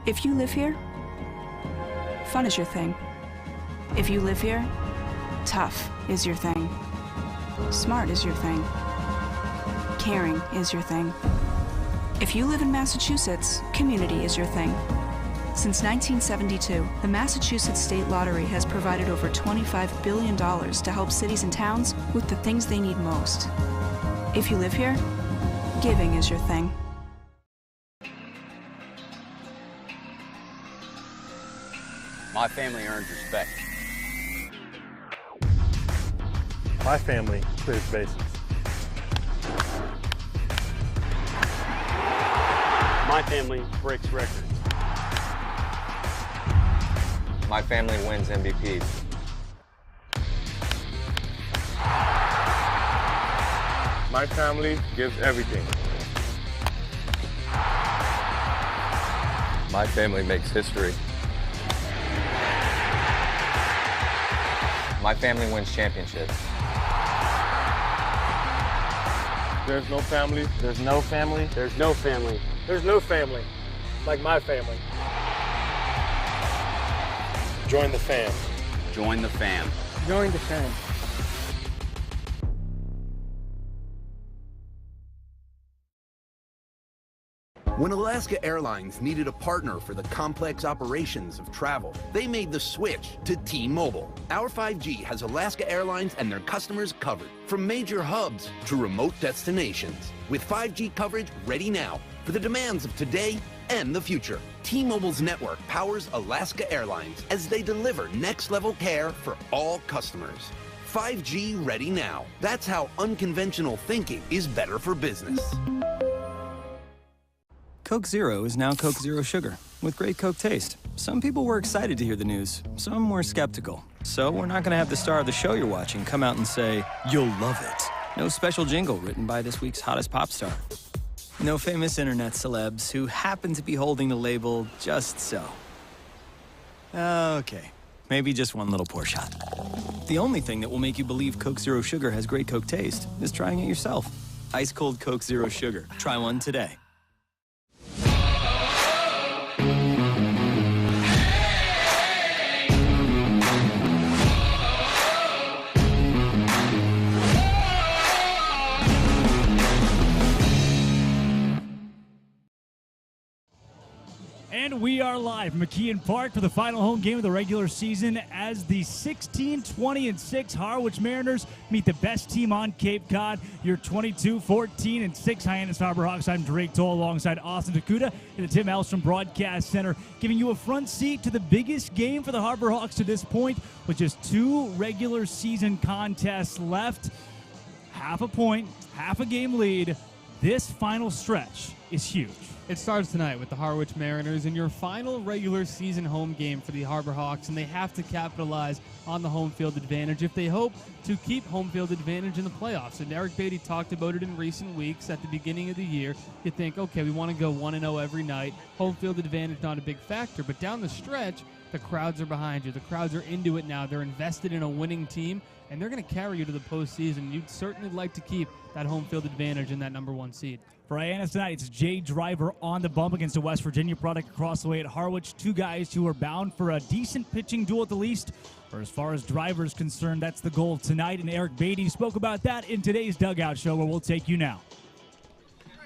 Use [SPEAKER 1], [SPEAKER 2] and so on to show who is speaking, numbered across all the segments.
[SPEAKER 1] If you live here, fun is your thing. If you live here, tough is your thing. Smart is your thing. Caring is your thing. If you live in Massachusetts, community is your thing. Since 1972, the Massachusetts State Lottery has provided over $25 billion to help cities and towns with the things they need most. If you live here, giving is your thing.
[SPEAKER 2] My family earns respect.
[SPEAKER 3] My family clears bases.
[SPEAKER 4] My family breaks records.
[SPEAKER 5] My family wins MVPs.
[SPEAKER 3] My family gives everything.
[SPEAKER 5] My family makes history. My family wins championships.
[SPEAKER 3] There's no family.
[SPEAKER 4] There's no family. There's no family.
[SPEAKER 6] There's no family like my family.
[SPEAKER 3] Join the fam.
[SPEAKER 2] Join the fam.
[SPEAKER 6] Join the fam.
[SPEAKER 7] When Alaska Airlines needed a partner for the complex operations of travel, they made the switch to T-Mobile. Our 5G has Alaska Airlines and their customers covered, from major hubs to remote destinations, with 5G coverage ready now for the demands of today and the future. T-Mobile's network powers Alaska Airlines as they deliver next-level care for all customers. 5G ready now. That's how unconventional thinking is better for business.
[SPEAKER 8] Coke Zero is now Coke Zero Sugar, with great Coke taste. Some people were excited to hear the news, some were skeptical. So we're not gonna have the star of the show you're watching come out and say, "You'll love it." No special jingle written by this week's hottest pop star. No famous internet celebs who happen to be holding the label just so. Okay, maybe just one little pour shot. The only thing that will make you believe Coke Zero Sugar has great Coke taste is trying it yourself. Ice cold Coke Zero Sugar. Try one today.
[SPEAKER 9] And we are live from McKeon Park for the final home game of the regular season as the 16-20-6 Harwich Mariners meet the best team on Cape Cod, your 22-14-6 Hyannis Harbor Hawks. I'm Drake Toll alongside Austin Takuda in the Tim Elstrom Broadcast Center, giving you a front seat to the biggest game for the Harbor Hawks to this point, with just 2 regular season contests left. Half a point, half a game lead. This final stretch is huge.
[SPEAKER 10] It starts tonight with the Harwich Mariners in your final regular season home game for the Harbor Hawks, and they have to capitalize on the home field advantage if they hope to keep home field advantage in the playoffs. And Eric Beatty talked about it in recent weeks. At the beginning of the year, you think, okay, we want to go 1-0 every night. Home field advantage not a big factor, but down the stretch, the crowds are behind you. The crowds are into it now. They're invested in a winning team, and they're going to carry you to the postseason. You'd certainly like to keep that home field advantage in that #1 seed.
[SPEAKER 9] For Hyannis tonight, it's Jay Driver on the bump against a West Virginia product across the way at Harwich. 2 guys who are bound for a decent pitching duel at the least. Or as far as Driver is concerned, that's the goal tonight. And Eric Beatty spoke about that in today's Dugout Show, where we'll take you now.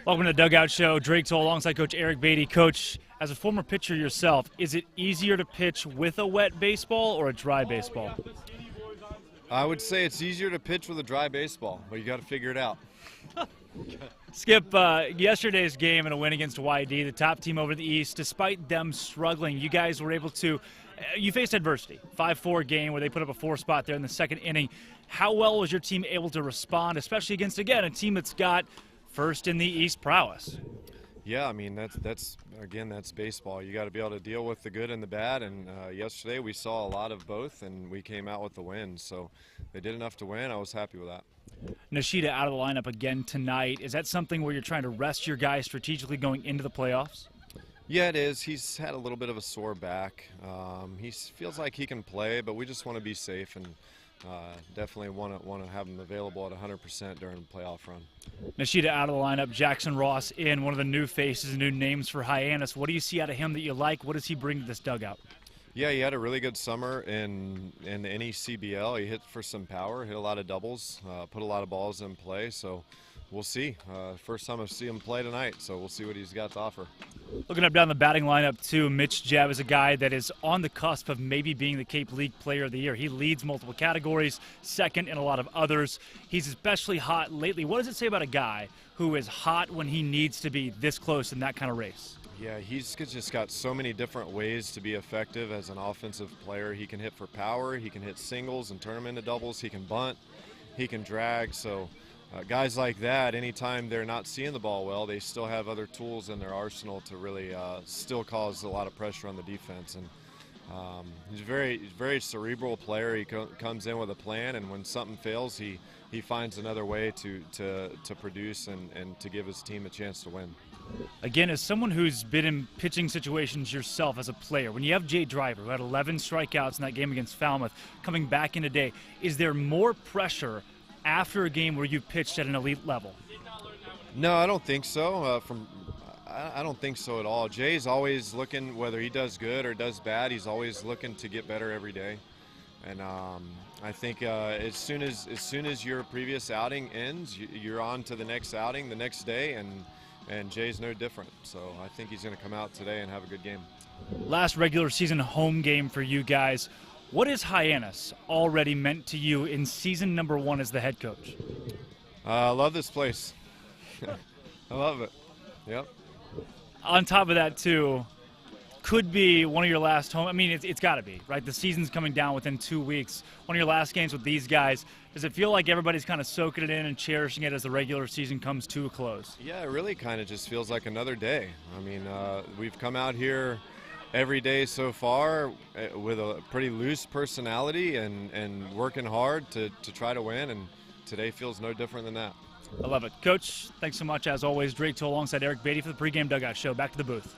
[SPEAKER 11] Welcome to the Dugout Show. Drake Toll alongside Coach Eric Beatty. Coach, as a former pitcher yourself, is it easier to pitch with a wet baseball or a dry baseball?
[SPEAKER 12] I would say it's easier to pitch with a dry baseball, but you got to figure it out.
[SPEAKER 11] Skip, yesterday's game in a win against YD, the top team over the East, despite them struggling, you guys were able to, you faced adversity. 5-4 game where they put up a 4 spot there in the second inning. How well was your team able to respond, especially against, again, a team that's got first in the East prowess?
[SPEAKER 12] Yeah, I mean, that's baseball. You got to be able to deal with the good and the bad, and yesterday we saw a lot of both, and we came out with the win. So they did enough to win. I was happy with that.
[SPEAKER 11] Nishida out of the lineup again tonight. Is that something where you're trying to rest your guys strategically going into the playoffs?
[SPEAKER 12] Yeah, it is. He's had a little bit of a sore back. He feels like he can play, but we just want to be safe and Definitely want to have him available at 100% during the playoff run.
[SPEAKER 11] Nishida out of the lineup, Jackson Ross in, one of the new faces, new names for Hyannis. What do you see out of him that you like? What does he bring to this dugout?
[SPEAKER 12] Yeah, he had a really good summer in the NECBL. He hit for some power, hit a lot of doubles, put a lot of balls in play. So we'll see. First time I see him play tonight, so we'll see what he's got to offer.
[SPEAKER 11] Looking up down the batting lineup too, Mitch Jebb is a guy that is on the cusp of maybe being the Cape League Player of the Year. He leads multiple categories, second in a lot of others. He's especially hot lately. What does it say about a guy who is hot when he needs to be this close in that kind of race?
[SPEAKER 12] Yeah, he's just got so many different ways to be effective as an offensive player. He can hit for power, he can hit singles and turn them into doubles, he can bunt, he can drag. So guys like that, anytime they're not seeing the ball well, they still have other tools in their arsenal to really still cause a lot of pressure on the defense. And he's a very cerebral player. He comes in with a plan, and when something fails, he finds another way to produce and to give his team a chance to win.
[SPEAKER 11] Again, as someone who's been in pitching situations yourself as a player, when you have Jay Driver, who had 11 strikeouts in that game against Falmouth, coming back in today, is there more pressure after a game where you pitched at an elite level?
[SPEAKER 12] No, I don't think so. I don't think so at all. Jay's always looking, whether he does good or does bad, he's always looking to get better every day. And I think as soon as your previous outing ends, you're on to the next outing the next day, and Jay's no different. So I think he's going to come out today and have a good game.
[SPEAKER 11] Last regular season home game for you guys. What has Hyannis already meant to you in season number 1 as the head coach?
[SPEAKER 12] I love this place. I love it. Yep.
[SPEAKER 11] On top of that, too, could be one of your last home. I mean, it's got to be, right? The season's coming down within 2 weeks. One of your last games with these guys. Does it feel like everybody's kind of soaking it in and cherishing it as the regular season comes to a close?
[SPEAKER 12] Yeah, it really kind of just feels like another day. I mean, we've come out here every day so far with a pretty loose personality and working hard to try to win, and today feels no different than that.
[SPEAKER 11] I love it. Coach, thanks so much. As always, Drake Toll alongside Eric Beatty for the pregame dugout show. Back to the booth.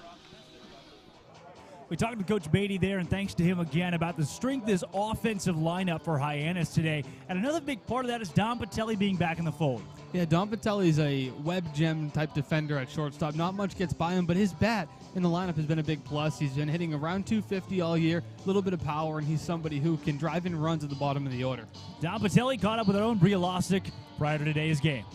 [SPEAKER 9] We talked to Coach Beatty there, and thanks to him again about the strength of this offensive lineup for Hyannis today. And another big part of that is Dom Patel being back in the fold.
[SPEAKER 10] Yeah, Dom Patel is a web gem type defender at shortstop. Not much gets by him, but his bat in the lineup has been a big plus. He's been hitting around 250 all year, a little bit of power, and he's somebody who can drive in runs at the bottom of the order.
[SPEAKER 9] Dom Patel caught up with our own Bria Losick prior to today's game.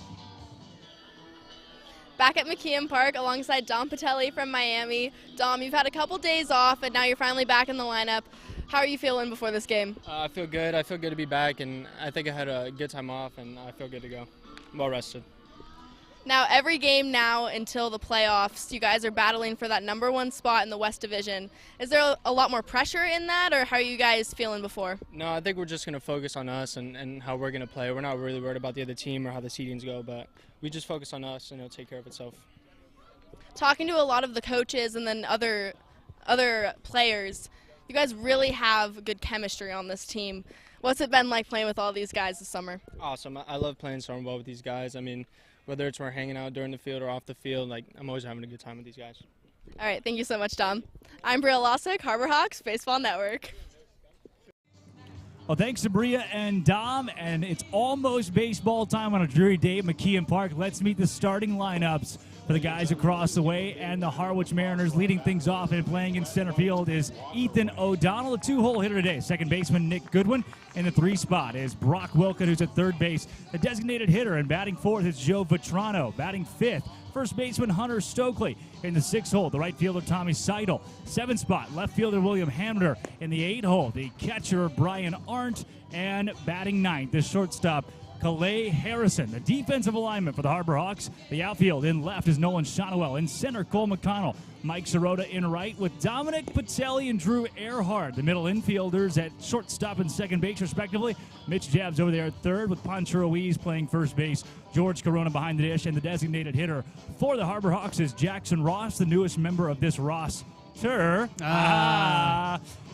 [SPEAKER 13] Back at McKeon Park alongside Dom Patel from Miami. Dom, you've had a couple days off, and now you're finally back in the lineup. How are you feeling before this game?
[SPEAKER 14] I feel good. I feel good to be back, and I think I had a good time off, and I feel good to go. I'm well rested.
[SPEAKER 13] Now, every game now until the playoffs, you guys are battling for that #1 spot in the West Division. Is there a lot more pressure in that, or how are you guys feeling before?
[SPEAKER 14] No, I think we're just going to focus on us and how we're going to play. We're not really worried about the other team or how the seedings go, but we just focus on us, and it'll take care of itself.
[SPEAKER 13] Talking to a lot of the coaches and then other players, you guys really have good chemistry on this team. What's it been like playing with all these guys this summer?
[SPEAKER 14] Awesome. I love playing so well with these guys. I mean, whether it's we're hanging out during the field or off the field, like, I'm always having a good time with these guys.
[SPEAKER 13] All right, thank you so much, Dom. I'm Bria Losick, Harbor Hawks Baseball Network.
[SPEAKER 9] Well, thanks to Bria and Dom, and it's almost baseball time on a dreary day at McKeon Park. Let's meet the starting lineups for the guys across the way and the Harwich Mariners. Leading things off and playing in center field is Ethan O'Donnell, the 2-hole hitter today. Second baseman Nick Goodwin. In the 3 spot is Brock Wilkin, who's at third base. The designated hitter, and batting fourth is Joe Vetrano. Batting fifth, first baseman Hunter Stokely. In the 6 hole, the right fielder Tommy Seidel. 7 spot, left fielder William Hamner. In the 8 hole, the catcher Brian Arndt. And batting ninth, the shortstop Calais Harrison. The defensive alignment for the Harbor Hawks. The outfield in left is Nolan Shotwell. In center, Cole McConnell. Mike Sirota in right with Dominic Patelli and Drew Earhart. The middle infielders at shortstop and second base, respectively. Mitch Jabbs over there at third with Pancho Ruiz playing first base. George Corona behind the dish, and the designated hitter for the Harbor Hawks is Jackson Ross, the newest member of this roster.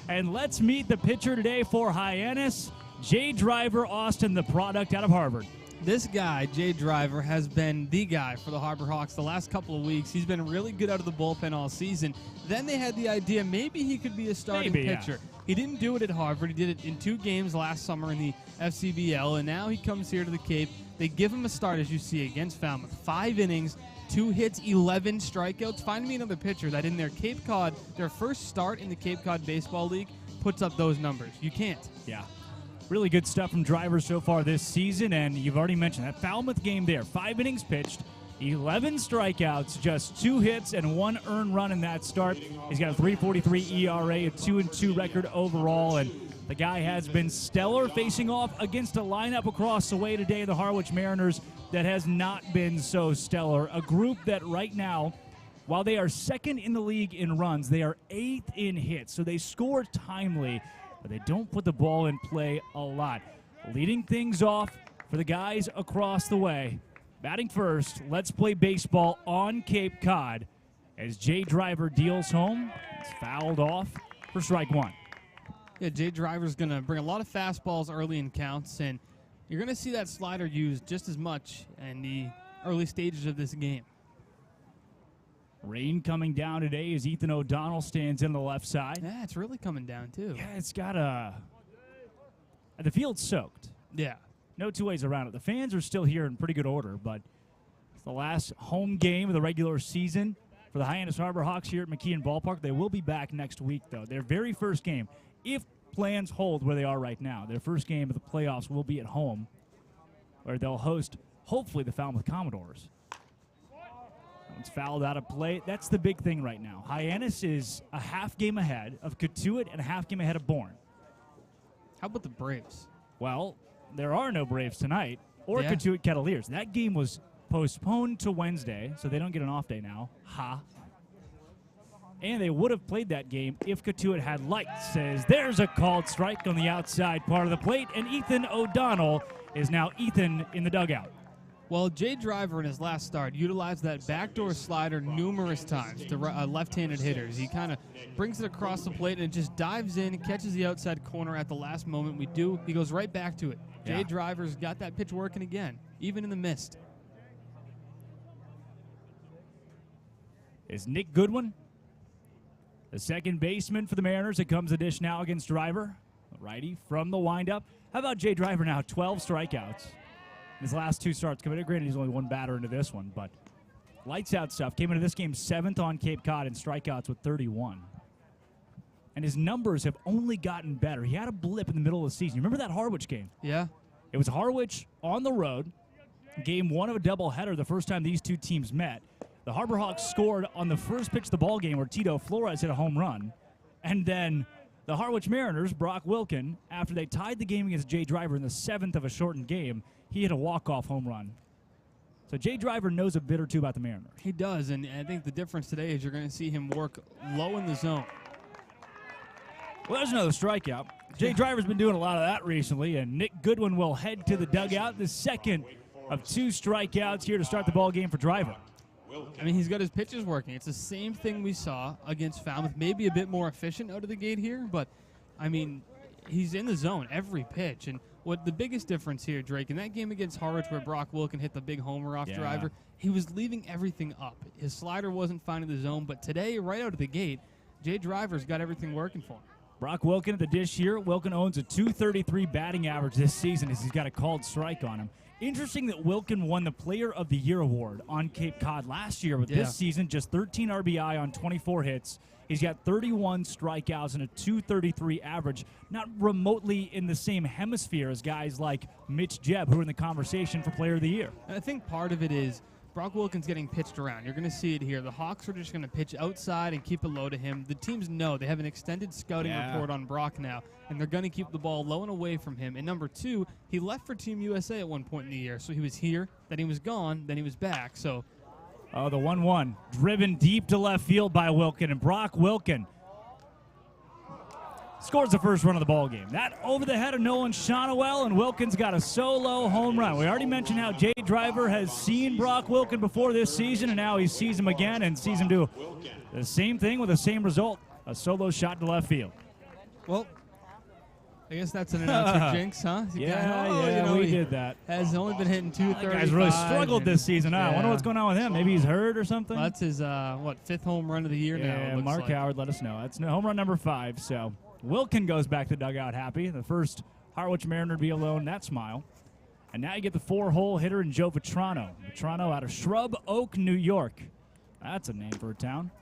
[SPEAKER 9] And let's meet the pitcher today for Hyannis, Jay Driver Austin, the product out of Harvard.
[SPEAKER 10] This guy, Jay Driver, has been the guy for the Harbor Hawks the last couple of weeks. He's been really good out of the bullpen all season. Then they had the idea maybe he could be a starting pitcher. Yeah. He didn't do it at Harvard. He did it in 2 games last summer in the FCBL, and now he comes here to the Cape. They give him a start, as you see, against Falmouth. 5 innings, 2 hits, 11 strikeouts. Find me another pitcher that in their Cape Cod, their first start in the Cape Cod Baseball League, puts up those numbers. You can't.
[SPEAKER 11] Yeah. Really good stuff from Driver so far this season, and you've already mentioned that Falmouth game there. 5 innings pitched, 11 strikeouts, just 2 hits and 1 earned run in that start. He's got a 3.43 ERA, a 2-2 record overall, and the guy has been stellar facing off against a lineup across the way today, the Harwich Mariners, that has not been so stellar. A group that right now, while they are second in the league in runs, they are 8th in hits, so they score timely, but they don't put the ball in play a lot. Leading things off for the guys across the way. Batting first, let's play baseball on Cape Cod as Jay Driver deals home. It's fouled off for strike 1.
[SPEAKER 10] Yeah, Jay Driver's going to bring a lot of fastballs early in counts, and you're going to see that slider used just as much in the early stages of this game.
[SPEAKER 11] Rain coming down today as Ethan O'Donnell stands in the left side.
[SPEAKER 10] Yeah, it's really coming down, too.
[SPEAKER 11] Yeah, it's got the field's soaked.
[SPEAKER 10] Yeah.
[SPEAKER 11] No 2 ways around it. The fans are still here in pretty good order, but it's the last home game of the regular season for the Hyannis Harbor Hawks here at McKeon Ballpark. They will be back next week, though. Their very first game, if plans hold where they are right now, their first game of the playoffs will be at home, where they'll host, hopefully, the Falmouth Commodores. It's fouled out of play. That's the big thing right now. Hyannis is a half game ahead of Cotuit and a half game ahead of Bourne.
[SPEAKER 10] How about the Braves?
[SPEAKER 11] Well, there are no Braves tonight or Cotuit Kettleers. That game was postponed to Wednesday, so they don't get an off day now. Ha. And they would have played that game if Cotuit had lights. Says there's a called strike on the outside part of the plate, and Ethan O'Donnell is now Ethan in the dugout.
[SPEAKER 10] Well, Jay Driver in his last start utilized that backdoor slider numerous times to left-handed hitters. He kind of brings it across the plate and it just dives in, catches the outside corner at the last moment. He goes right back to it.
[SPEAKER 11] Yeah.
[SPEAKER 10] Jay Driver's got that pitch working again, even in the mist.
[SPEAKER 11] Is Nick Goodwin, the second baseman for the Mariners. It comes a dish now against Driver. Righty from the windup. How about Jay Driver now? 12 strikeouts. His last 2 starts. Granted, he's only 1 batter into this one, but lights out stuff. Came into this game 7th on Cape Cod in strikeouts with 31. And his numbers have only gotten better. He had a blip in the middle of the season. You remember that Harwich game?
[SPEAKER 10] Yeah.
[SPEAKER 11] It was Harwich on the road. Game 1 of a doubleheader the first time these 2 teams met. The Harbor Hawks scored on the first pitch of the ball game where Tito Flores hit a home run. And then the Harwich Mariners, Brock Wilkin, after they tied the game against Jay Driver in the 7th of a shortened game, he hit a walk-off home run. So Jay Driver knows a bit or 2 about the Mariners.
[SPEAKER 10] He does, and I think the difference today is you're going to see him work low in the zone.
[SPEAKER 11] Well, there's another strikeout. Jay Driver's been doing a lot of that recently, and Nick Goodwin will head to the dugout, the second of 2 strikeouts here to start the ball game for Driver.
[SPEAKER 10] I mean, he's got his pitches working. It's the same thing we saw against Falmouth. Maybe a bit more efficient out of the gate here, but, I mean, he's in the zone every pitch. And what the biggest difference here, Drake, in that game against Harwich where Brock Wilkin hit the big homer off Driver, he was leaving everything up. His slider wasn't finding the zone, but today, right out of the gate, Jay Driver's got everything working for him.
[SPEAKER 11] Brock Wilkin at the dish here. Wilkin owns a .233 batting average this season as he's got a called strike on him. Interesting that Wilkin won the Player of the Year award on Cape Cod last year, but this season just 13 RBI on 24 hits. He's got 31 strikeouts and a .233 average, not remotely in the same hemisphere as guys like Mitch Jebb, who are in the conversation for Player of the Year.
[SPEAKER 10] I think part of it is Brock Wilkin's getting pitched around. You're going to see it here. The Hawks are just going to pitch outside and keep it low to him. The teams know they have an extended scouting report on Brock now, and they're going to keep the ball low and away from him. And number 2, he left for Team USA at one point in the year. So he was here, then he was gone, then he was back. So,
[SPEAKER 11] oh, the 1-1 driven deep to left field by Wilkin, and Brock Wilkin scores the first run of the ball game. That over the head of Nolan Shonowell, and Wilkin's got a solo home run. We already mentioned how Jay Driver has seen Brock Wilkin before this season, and now he sees him again and sees him do the same thing with the same result, a solo shot to left field.
[SPEAKER 10] Well, I guess that's an announcer jinx, huh?
[SPEAKER 9] We did that.
[SPEAKER 10] Has only been hitting 235.
[SPEAKER 9] That guy's really struggled this season. I wonder what's going on with him. Maybe he's hurt or something.
[SPEAKER 10] Well, that's his, 5th home run of the year now.
[SPEAKER 9] Yeah, Mark Howard let us know. That's home run number 5. So Wilkin goes back to the dugout happy. The first Harwich Mariner to be alone that smile. And now you get the 4-hole hitter in Joe Vetrano. Vetrano out of Shrub Oak, New York. That's a name for a town.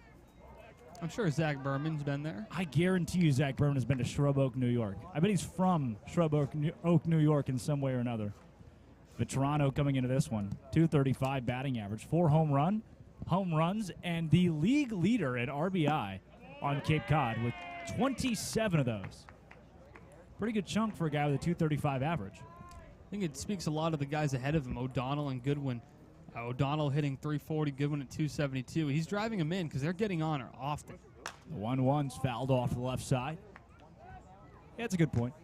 [SPEAKER 10] I'm sure Zach Berman's been there.
[SPEAKER 9] I guarantee you Zach Berman has been to Shrub Oak, New York. I bet he's from Shrub Oak, New York in some way or another. Vetrano coming into this one. 235 batting average. 4 home runs, and the league leader at RBI on Cape Cod with 27 of those. Pretty good chunk for a guy with a 235 average.
[SPEAKER 10] I think it speaks a lot of the guys ahead of him, O'Donnell and Goodwin. O'Donnell hitting 340, Goodwin at 272. He's driving them in because they're getting on often.
[SPEAKER 9] The 1-1's fouled off to the left side. Yeah, that's a good point.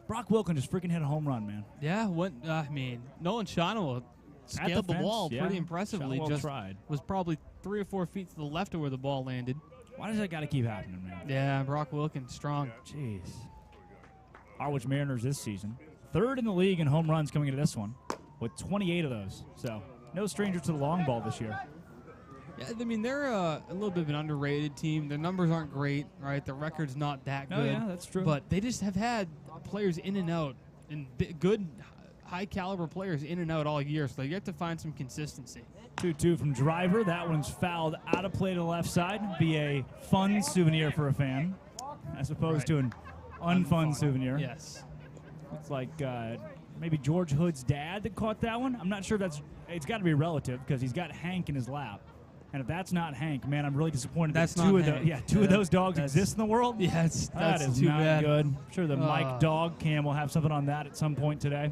[SPEAKER 9] Brock Wilkin just freaking hit a home run, man.
[SPEAKER 10] Yeah, Nolan Shawano scaled the wall pretty impressively.
[SPEAKER 9] Just tried.
[SPEAKER 10] Was probably 3 or 4 feet to the left of where the ball landed.
[SPEAKER 9] Why does that got to keep happening, man?
[SPEAKER 10] Yeah, Brock Wilkin, strong.
[SPEAKER 9] Jeez. Harwich Mariners this season. 3rd in the league in home runs coming into this one with 28 of those. So no stranger to the long ball this year.
[SPEAKER 10] Yeah, I mean, they're a little bit of an underrated team. Their numbers aren't great, right? Their record's not that good.
[SPEAKER 9] Oh, yeah, that's true.
[SPEAKER 10] But they just have had players in and out, and good, high-caliber players in and out all year, so you have to find some consistency.
[SPEAKER 9] 2-2 from Driver. That one's fouled out of play to the left side. Be a fun souvenir for a fan, as opposed to an unfun souvenir.
[SPEAKER 10] Yes.
[SPEAKER 9] It's like maybe George Hood's dad that caught that one. I'm not sure it's got to be relative because he's got Hank in his lap. And if that's not Hank, man, I'm really disappointed
[SPEAKER 10] that's
[SPEAKER 9] that two of those dogs exist in the world.
[SPEAKER 10] Yeah,
[SPEAKER 9] that is
[SPEAKER 10] too
[SPEAKER 9] not
[SPEAKER 10] bad.
[SPEAKER 9] good. I'm sure the Mike dog cam will have something on that at some point today.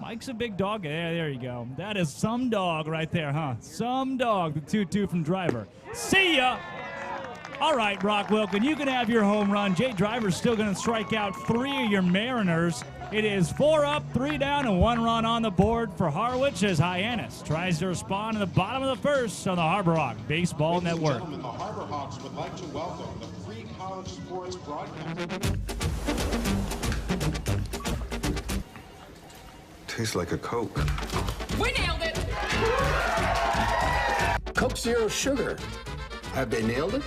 [SPEAKER 9] Mike's a big dog. Yeah, there you go. That is some dog right there, huh? Some dog. The 2-2 from Driver. See ya! All right, Brock Wilkin, you can have your home run. Jay Driver's still going to strike out 3 of your Mariners. It is 4 up, 3 down, and 1 run on the board for Harwich as Hyannis tries to respond in the bottom of the 1st on the Harbor Hawk Baseball Network.
[SPEAKER 15] Gentlemen, the Harbor Hawks would like to welcome the Free College Sports broadcast.
[SPEAKER 16] Tastes like a Coke.
[SPEAKER 17] We nailed it!
[SPEAKER 7] Coke Zero Sugar. Have they nailed it?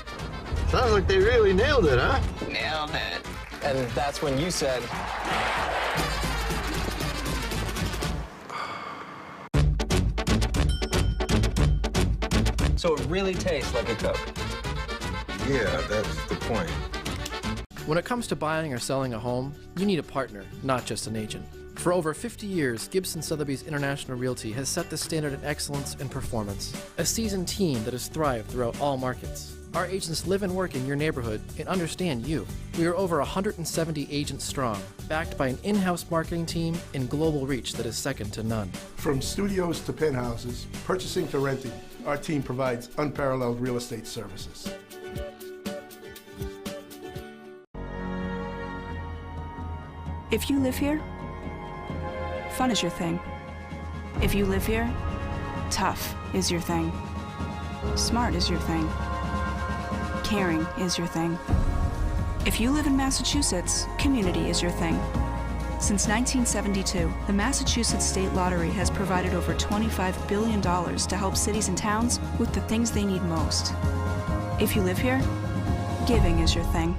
[SPEAKER 18] Sounds like they really nailed it, huh?
[SPEAKER 17] Nailed it.
[SPEAKER 14] And that's when you said... So it really tastes like a Coke.
[SPEAKER 16] Yeah, that's the point.
[SPEAKER 19] When it comes to buying or selling a home, you need a partner, not just an agent. For over 50 years, Gibson Sotheby's International Realty has set the standard in excellence and performance. A seasoned team that has thrived throughout all markets. Our agents live and work in your neighborhood and understand you. We are over 170 agents strong, backed by an in-house marketing team and global reach that is second to none.
[SPEAKER 20] From studios to penthouses, purchasing to renting, our team provides unparalleled real estate services.
[SPEAKER 1] If you live here, fun is your thing. If you live here, tough is your thing. Smart is your thing. Caring is your thing. If you live in Massachusetts, community is your thing. Since 1972, the Massachusetts State Lottery has provided over $25 billion to help cities and towns with the things they need most. If you live here, giving is your thing.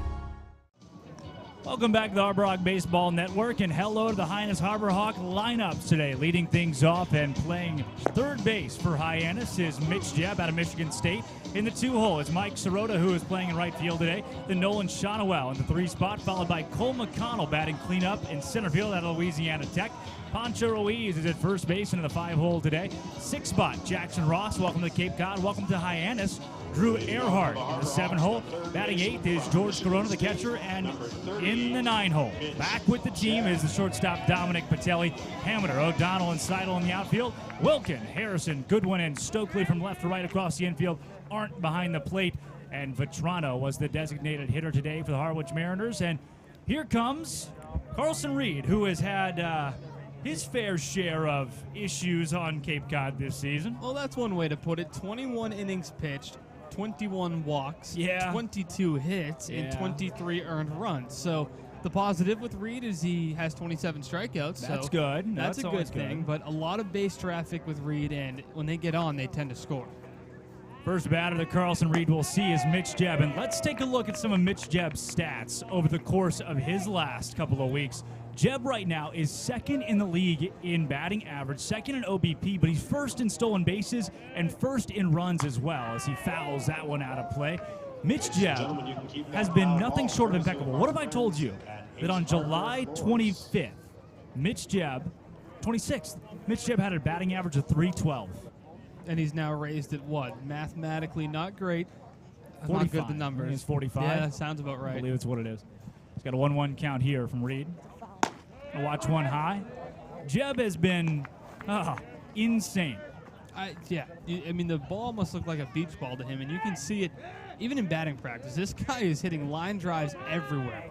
[SPEAKER 9] Welcome back to the Harbor Hawk Baseball Network, and hello to the Hyannis Harbor Hawk lineups today. Leading things off and playing third base for Hyannis is Mitch Jebb out of Michigan State. In the 2-hole is Mike Sirota, who is playing in right field today. Then Nolan Shawano in the 3 spot, followed by Cole McConnell batting cleanup in center field out of Louisiana Tech. Pancho Ruiz is at first base in the 5-hole today. 6 spot, Jackson Ross, welcome to Cape Cod. Welcome to Hyannis. Drew Earhart in the 7-hole. Batting 8th is George Corona, the catcher. And in the 9-hole, back with the team is the shortstop Dominic Patelli. Hamiter, O'Donnell, and Seidel in the outfield. Wilkin, Harrison, Goodwin, and Stokely from left to right across the infield aren't behind the plate. And Vetrano was the designated hitter today for the Harwich Mariners. And here comes Carlson Reed, who has had his fair share of issues on Cape Cod this season.
[SPEAKER 10] Well, that's one way to put it. 21 innings pitched, 21 walks,
[SPEAKER 9] yeah,
[SPEAKER 10] 22 hits, and 23 earned runs. So The positive with Reed is he has 27 strikeouts.
[SPEAKER 11] That's
[SPEAKER 10] so
[SPEAKER 11] good.
[SPEAKER 10] That's a good
[SPEAKER 11] always
[SPEAKER 10] thing. But a lot of base traffic with Reed, and when they get on, they tend to score.
[SPEAKER 11] First batter that Carlson Reed will see is Mitch Jebb. And let's take a look at some of Mitch Jebb's stats over the course of his last couple of weeks. Jebb right now is second in the league in batting average, second in OBP, but he's first in stolen bases and first in runs as well as he fouls that one out of play. Mitch Jebb has been nothing short of impeccable. What have I told you? That on July 25th, Mitch Jebb, 26th, Mitch Jebb had a batting average of .312.
[SPEAKER 10] And he's now raised at what? Mathematically not great.
[SPEAKER 11] 45.
[SPEAKER 10] Not good, the numbers.
[SPEAKER 11] He's 45.
[SPEAKER 10] Yeah, sounds about right.
[SPEAKER 11] I believe it's what it is. He's got a 1-1 count here from Reed. Watch one high. Jebb has been insane.
[SPEAKER 10] I mean, the ball must look like a beach ball to him, and you can see it even in batting practice. This guy is hitting line drives everywhere.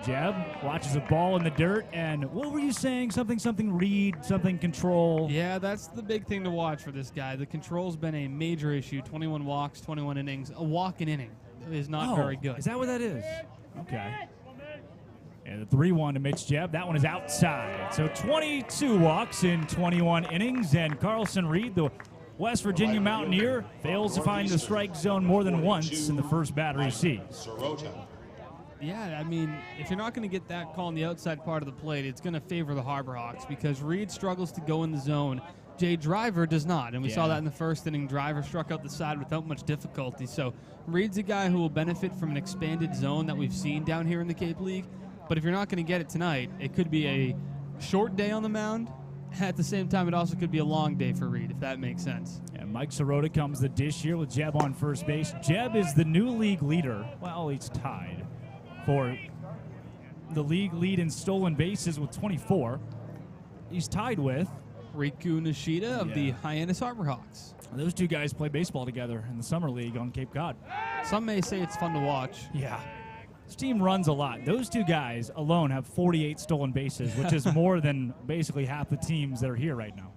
[SPEAKER 11] Jebb watches a ball in the dirt, and what were you saying? Something Reed, something control.
[SPEAKER 10] Yeah, that's the big thing to watch for this guy. The control's been a major issue. 21 walks, 21 innings. A walk an inning is not very good.
[SPEAKER 11] Is that what that is? Okay. And the 3-1 to Mitch Jebb. That one is outside. So 22 walks in 21 innings, and Carlson Reed, the West Virginia Mountaineer, fails to find the strike zone more than once in the first batter he sees.
[SPEAKER 10] Yeah, I mean, if you're not going to get that call on the outside part of the plate, it's going to favor the Harbor Hawks because Reed struggles to go in the zone. Jay Driver does not, and we saw that in the first inning. Driver struck out the side without much difficulty. So Reed's a guy who will benefit from an expanded zone that we've seen down here in the Cape League. But if you're not going to get it tonight, it could be a short day on the mound. At the same time, it also could be a long day for Reed, if that makes sense.
[SPEAKER 11] And Mike Sirota comes the dish here with Jebb on first base. Jebb is the new league leader. Well, he's tied for the league lead in stolen bases with 24. He's tied with
[SPEAKER 10] Riku Nishida of the Hyannis Harbor Hawks.
[SPEAKER 11] Those two guys play baseball together in the summer league on Cape Cod.
[SPEAKER 10] Some may say it's fun to watch.
[SPEAKER 11] Yeah. This team runs a lot. Those two guys alone have 48 stolen bases, which is more than basically half the teams that are here right now.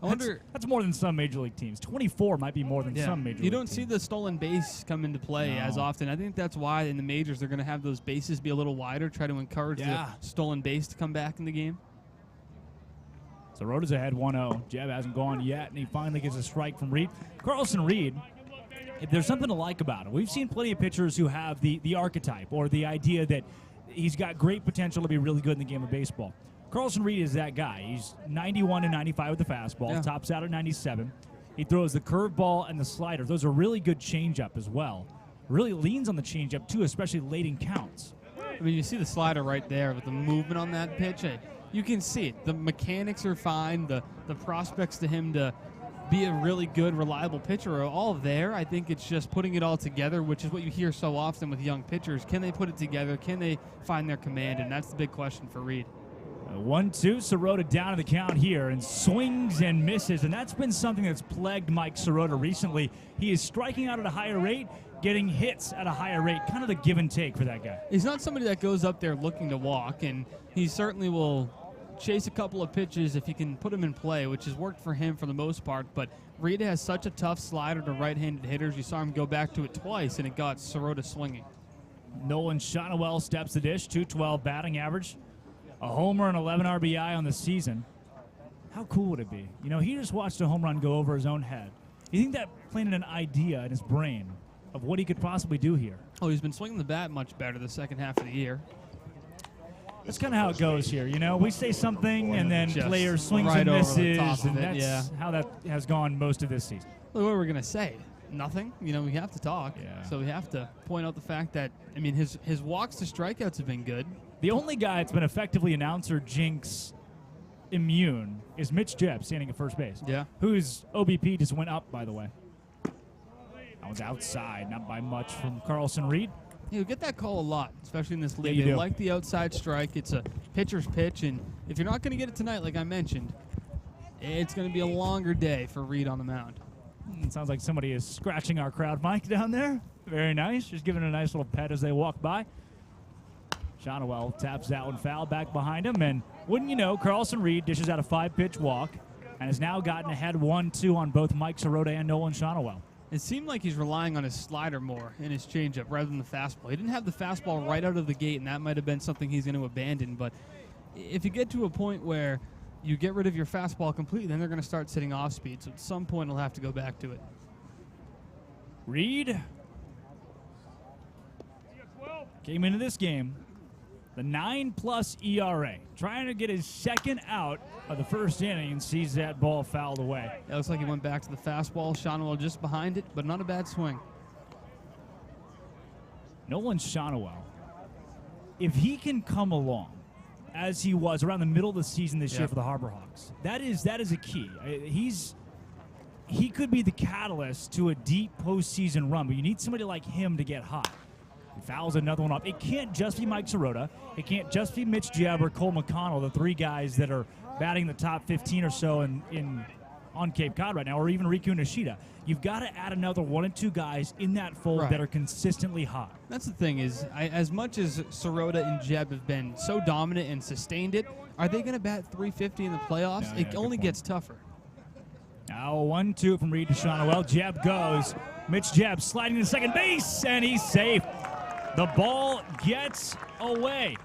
[SPEAKER 10] I wonder.
[SPEAKER 11] That's more than some major league teams. 24 might be more than some major league teams.
[SPEAKER 10] You don't see the stolen base come into play as often. I think that's why in the majors they're going to have those bases be a little wider, try to encourage the stolen base to come back in the game.
[SPEAKER 11] So Rota's ahead 1-0. Jebb hasn't gone yet, and he finally gets a strike from Reed. Carlson Reed, if there's something to like about him, we've seen plenty of pitchers who have the archetype or the idea that he's got great potential to be really good in the game of baseball. Carlson Reed is that guy. He's 91 and 95 with the fastball, tops out at 97. He throws the curveball and the slider. Those are really good changeup as well. Really leans on the changeup too, especially late in counts.
[SPEAKER 10] I mean, you see the slider right there with the movement on that pitch. You can see it. The mechanics are fine. The prospects to him to be a really good, reliable pitcher are all there. I think it's just putting it all together, which is what you hear so often with young pitchers. Can they put it together? Can they find their command? And that's the big question for Reed.
[SPEAKER 11] 1-2, Sirota down to the count here and swings and misses, and that's been something that's plagued Mike Sirota recently. He is striking out at a higher rate, getting hits at a higher rate, kind of the give and take for that guy.
[SPEAKER 10] He's not somebody that goes up there looking to walk, and he certainly will chase a couple of pitches if you can put him in play, which has worked for him for the most part. But Reed has such a tough slider to right-handed hitters. You saw him go back to it twice, and it got Sirota swinging.
[SPEAKER 11] Nolan Shonowell steps the dish, 212 batting average, a homer and 11 RBI on the season. How cool would it be? You know, he just watched a home run go over his own head. You think that planted an idea in his brain of what he could possibly do here?
[SPEAKER 10] Oh, he's been swinging the bat much better the second half of the year.
[SPEAKER 11] That's kind of how it goes here. You know, we say something and then
[SPEAKER 10] Just
[SPEAKER 11] players swings
[SPEAKER 10] right
[SPEAKER 11] and
[SPEAKER 10] over the
[SPEAKER 11] misses,
[SPEAKER 10] top of
[SPEAKER 11] and
[SPEAKER 10] it,
[SPEAKER 11] that's how that has gone most of this season.
[SPEAKER 10] Well, what are we going to say? Nothing. You know, we have to talk. So we have to point out the fact that, I mean, his walks to strikeouts have been good.
[SPEAKER 11] The only guy that's been effectively announcer jinx immune is Mitch Jebb standing at first base.
[SPEAKER 10] Yeah.
[SPEAKER 11] Whose OBP just went up, by the way. That was outside, not by much from Carlson Reed.
[SPEAKER 10] You get that call a lot, especially in this league.
[SPEAKER 11] you
[SPEAKER 10] They
[SPEAKER 11] do.
[SPEAKER 10] like the outside strike. It's a pitcher's pitch, and if you're not going to get it tonight, like I mentioned, it's going to be a longer day for Reed on the mound.
[SPEAKER 11] It sounds like somebody is scratching our crowd mic down there. Very nice. Just giving it a nice little pet as they walk by. Shonowell taps that one foul back behind him, and wouldn't you know, Carlson Reed dishes out a 5-pitch walk and has now gotten ahead 1-2 on both Mike Sirota and Nolan Shonowell.
[SPEAKER 10] It seemed like he's relying on his slider more in his changeup rather than the fastball. He didn't have the fastball right out of the gate, and that might have been something he's going to abandon. But if you get to a point where you get rid of your fastball completely, then they're going to start sitting off speed. So at some point, he'll have to go back to it.
[SPEAKER 11] Reed came into this game, the 9+ ERA, trying to get his second out of the first inning and sees that ball fouled away.
[SPEAKER 10] It looks like he went back to the fastball. Shonwell just behind it, but not a bad swing.
[SPEAKER 11] Nolan Shonwell, if he can come along as he was around the middle of the season this year for the Harbor Hawks, that is a key. He could be the catalyst to a deep postseason run, but you need somebody like him to get hot. He fouls another one up. It can't just be Mike Sirota. It can't just be Mitch Jebb or Cole McConnell, the three guys that are batting the top 15 or so on Cape Cod right now, or even Riku Nishida. You've got to add another 1 and 2 guys in that fold that are consistently hot.
[SPEAKER 10] That's the thing is, as much as Sirota and Jebb have been so dominant and sustained it, are they going to bat 350 in the playoffs?
[SPEAKER 11] Yeah,
[SPEAKER 10] it only gets tougher.
[SPEAKER 11] Now 1-2 from Reed to Shonwell. Jebb goes. Mitch Jebb sliding to second base, and he's safe. The ball gets away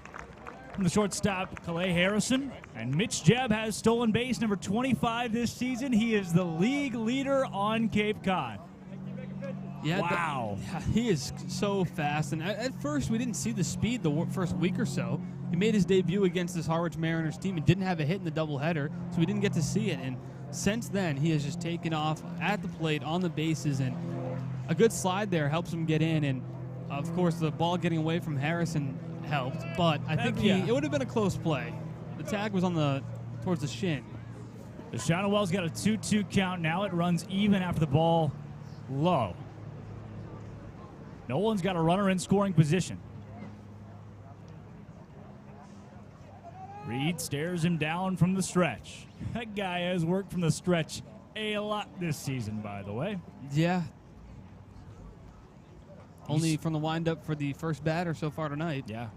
[SPEAKER 11] from the shortstop, Calais Harrison. And Mitch Jebb has stolen base number 25 this season. He is the league leader on Cape Cod.
[SPEAKER 10] Yeah,
[SPEAKER 11] wow.
[SPEAKER 10] He is so fast. And at first, we didn't see the speed the first week or so. He made his debut against this Harwich Mariners team and didn't have a hit in the doubleheader, so we didn't get to see it. And since then, he has just taken off at the plate, on the bases, and a good slide there helps him get in. And of course, the ball getting away from Harrison helped, but I think it would have been a close play. The tag was towards the shin.
[SPEAKER 11] The Shonwell's got a 2-2 count now. It runs even after the ball low. Nolan's got a runner in scoring position. Reed stares him down from the stretch. That guy has worked from the stretch a lot this season, by the way.
[SPEAKER 10] Yeah. Only from the windup for the first batter so far tonight.
[SPEAKER 11] Yeah.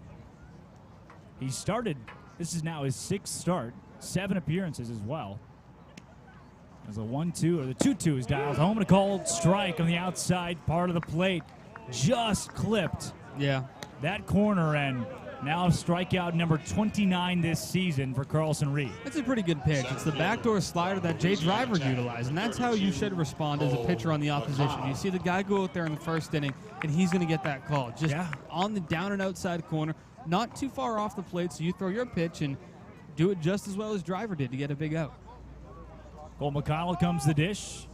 [SPEAKER 11] He started, this is now his 6th start, 7 appearances as well. As a 1-2, or the 2-2 is dialed home, and a called strike on the outside part of the plate. Just clipped that corner, and now strikeout number 29 this season for Carlson Reed.
[SPEAKER 10] That's a pretty good pitch. It's the backdoor slider that Jay Driver utilized, and that's how you should respond as a pitcher on the opposition. You see the guy go out there in the first inning, and he's going to get that call. Just on the down and outside corner, not too far off the plate, so you throw your pitch and do it just as well as Driver did to get a big out.
[SPEAKER 11] Cole McConnell comes the dish.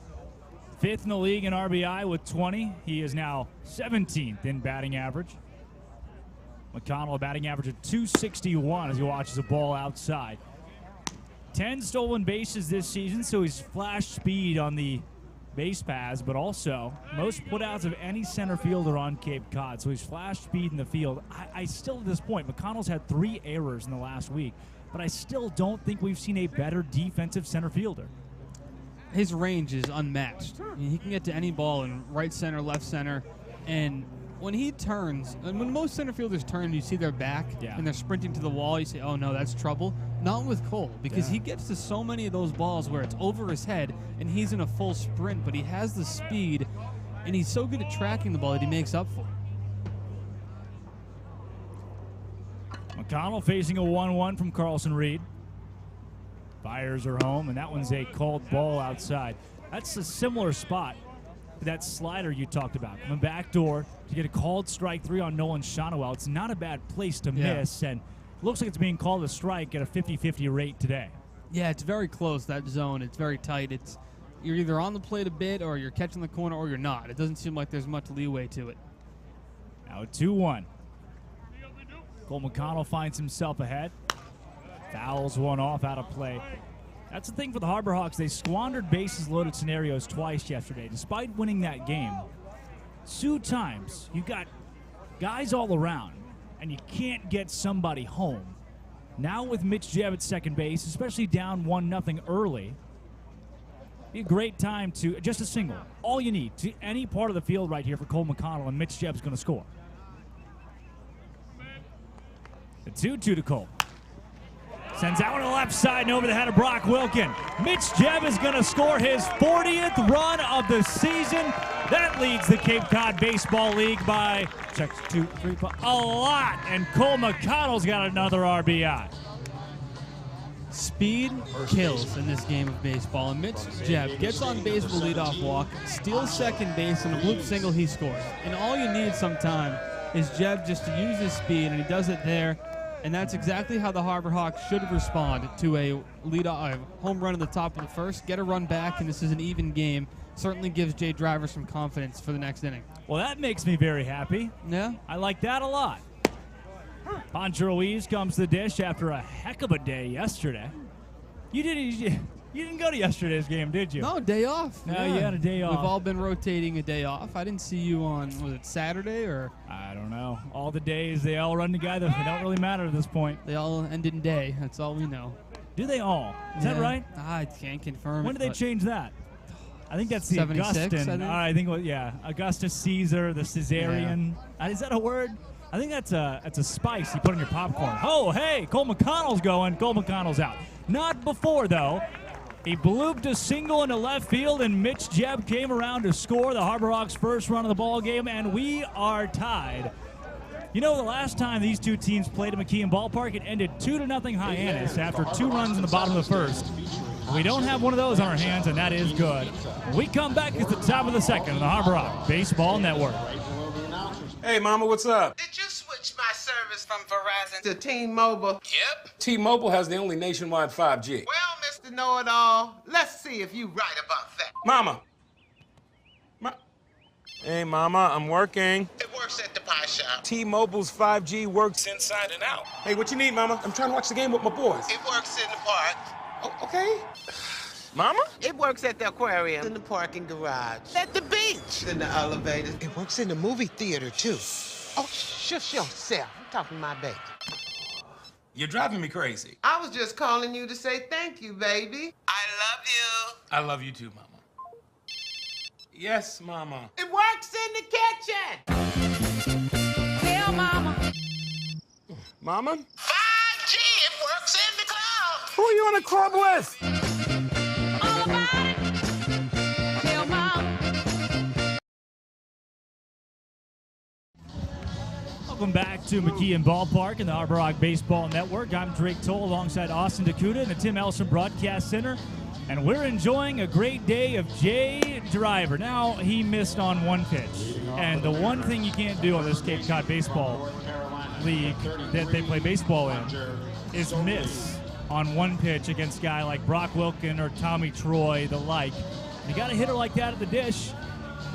[SPEAKER 11] 5th in the league in RBI with 20. He is now 17th in batting average. McConnell a batting average of 261 as he watches the ball outside. 10 stolen bases this season, so he's flashed speed on the base paths, but also most putouts of any center fielder on Cape Cod. So he's flashed speed in the field. I still, at this point, McConnell's had 3 errors in the last week, but I still don't think we've seen a better defensive center fielder.
[SPEAKER 10] His range is unmatched. I mean, he can get to any ball in right center, left center, and when he turns, and when most center fielders turn, you see their back and they're sprinting to the wall, you say, oh no, that's trouble. Not with Cole, because he gets to so many of those balls where it's over his head and he's in a full sprint, but he has the speed and he's so good at tracking the ball that he makes up for it.
[SPEAKER 11] McConnell facing a 1-1 from Carlson Reed. Fires are home, and that one's a called ball outside. That's a similar spot to that slider you talked about. From the back door to get a called strike 3 on Nolan Shonwell. It's not a bad place to miss, and looks like it's being called a strike at a 50-50 rate today.
[SPEAKER 10] Yeah, it's very close, that zone. It's very tight. You're either on the plate a bit, or you're catching the corner, or you're not. It doesn't seem like there's much leeway to it.
[SPEAKER 11] Now 2-1. Cole McConnell finds himself ahead. Fouls one off out of play. That's the thing for the Harbor Hawks. They squandered bases loaded scenarios twice yesterday. Despite winning that game, 2 times you got guys all around, and you can't get somebody home. Now with Mitch Jebb at second base, especially down 1-0 early, be a great time to just a single. All you need to any part of the field right here for Cole McConnell, and Mitch Jebb's going to score. The 2-2 to Cole.
[SPEAKER 9] Sends that one to the left side and over the head of Brock Wilkin. Mitch Jebb is going to score his 40th run of the season. That leads the Cape Cod Baseball League by, check 2, 3, 4, a lot. And Cole McConnell's got another RBI.
[SPEAKER 10] Speed kills in this game of baseball, and Mitch Jebb gets on base with a leadoff walk, steals second base, and a bloop single he scores. And all you need sometime is Jebb just to use his speed, and he does it there. And that's exactly how the Harbor Hawks should respond to a home run in the top of the first, get a run back, and this is an even game. Certainly gives Jay Driver some confidence for the next inning.
[SPEAKER 9] Well, that makes me very happy.
[SPEAKER 10] Yeah?
[SPEAKER 9] I like that a lot. Pancho Ruiz comes to the dish after a heck of a day yesterday. You didn't go to yesterday's game, did you?
[SPEAKER 10] No, day off.
[SPEAKER 9] No, you had a day off.
[SPEAKER 10] We've all been rotating a day off. I didn't see you on, was it Saturday or?
[SPEAKER 9] I don't know. All the days, they all run together. They don't really matter at this point.
[SPEAKER 10] They all end in day. That's all we know.
[SPEAKER 9] Do they all? Is that right?
[SPEAKER 10] I can't confirm.
[SPEAKER 9] When did they change that? I think that's the
[SPEAKER 10] 76,
[SPEAKER 9] Augustan. I think Augustus Caesar, the Caesarian. Is that a word? I think that's a spice you put in your popcorn. Oh, hey, Cole McConnell's going. Cole McConnell's out. Not before, though. He blooped a single into left field, and Mitch Jebb came around to score the Harbor Hawks' first run of the ball game, and we are tied. You know, the last time these two teams played at McKeon Ballpark, it ended 2-0 Hyannis after 2 runs in the bottom of the first. We don't have one of those on our hands, and that is good. We come back at the top of the second on the Harbor Hawk Baseball Network.
[SPEAKER 21] Hey, Mama, what's up?
[SPEAKER 22] Did you switch my service from Verizon to T-Mobile? Yep.
[SPEAKER 21] T-Mobile has the only nationwide 5G.
[SPEAKER 22] Well, Mr. Know-It-All, let's see if you right about that.
[SPEAKER 21] Mama. Hey, Mama, I'm working.
[SPEAKER 22] It works at the pie shop.
[SPEAKER 21] T-Mobile's 5G works inside and out. Hey, what you need, Mama? I'm trying to watch the game with my boys.
[SPEAKER 22] It works in the park.
[SPEAKER 21] Oh, okay. Mama?
[SPEAKER 22] It works at the aquarium, in the parking garage, at the beach, in the elevator. It works in the movie theater, too. Oh, shush yourself. I'm talking to my baby.
[SPEAKER 21] You're driving me crazy.
[SPEAKER 22] I was just calling you to say thank you, baby. I love you.
[SPEAKER 21] I love you too, Mama. Yes, Mama.
[SPEAKER 22] It works in the kitchen.
[SPEAKER 17] Tell Mama.
[SPEAKER 21] Mama?
[SPEAKER 22] 5G, it works in the club.
[SPEAKER 21] Who are you in the club with?
[SPEAKER 17] All about it. Tell Mama.
[SPEAKER 9] Welcome back to McKeon Ballpark and the Harbor Hawk Baseball Network. I'm Drake Toll alongside Austin Dakuta in the Tim Ellison Broadcast Center. And we're enjoying a great day of Jay Driver. Now, he missed on one pitch. And the one thing you can't do on this Cape Cod Baseball League that they play baseball in is miss on one pitch against a guy like Brock Wilkin or Tommy Troy, the like. You got a hitter like that at the dish,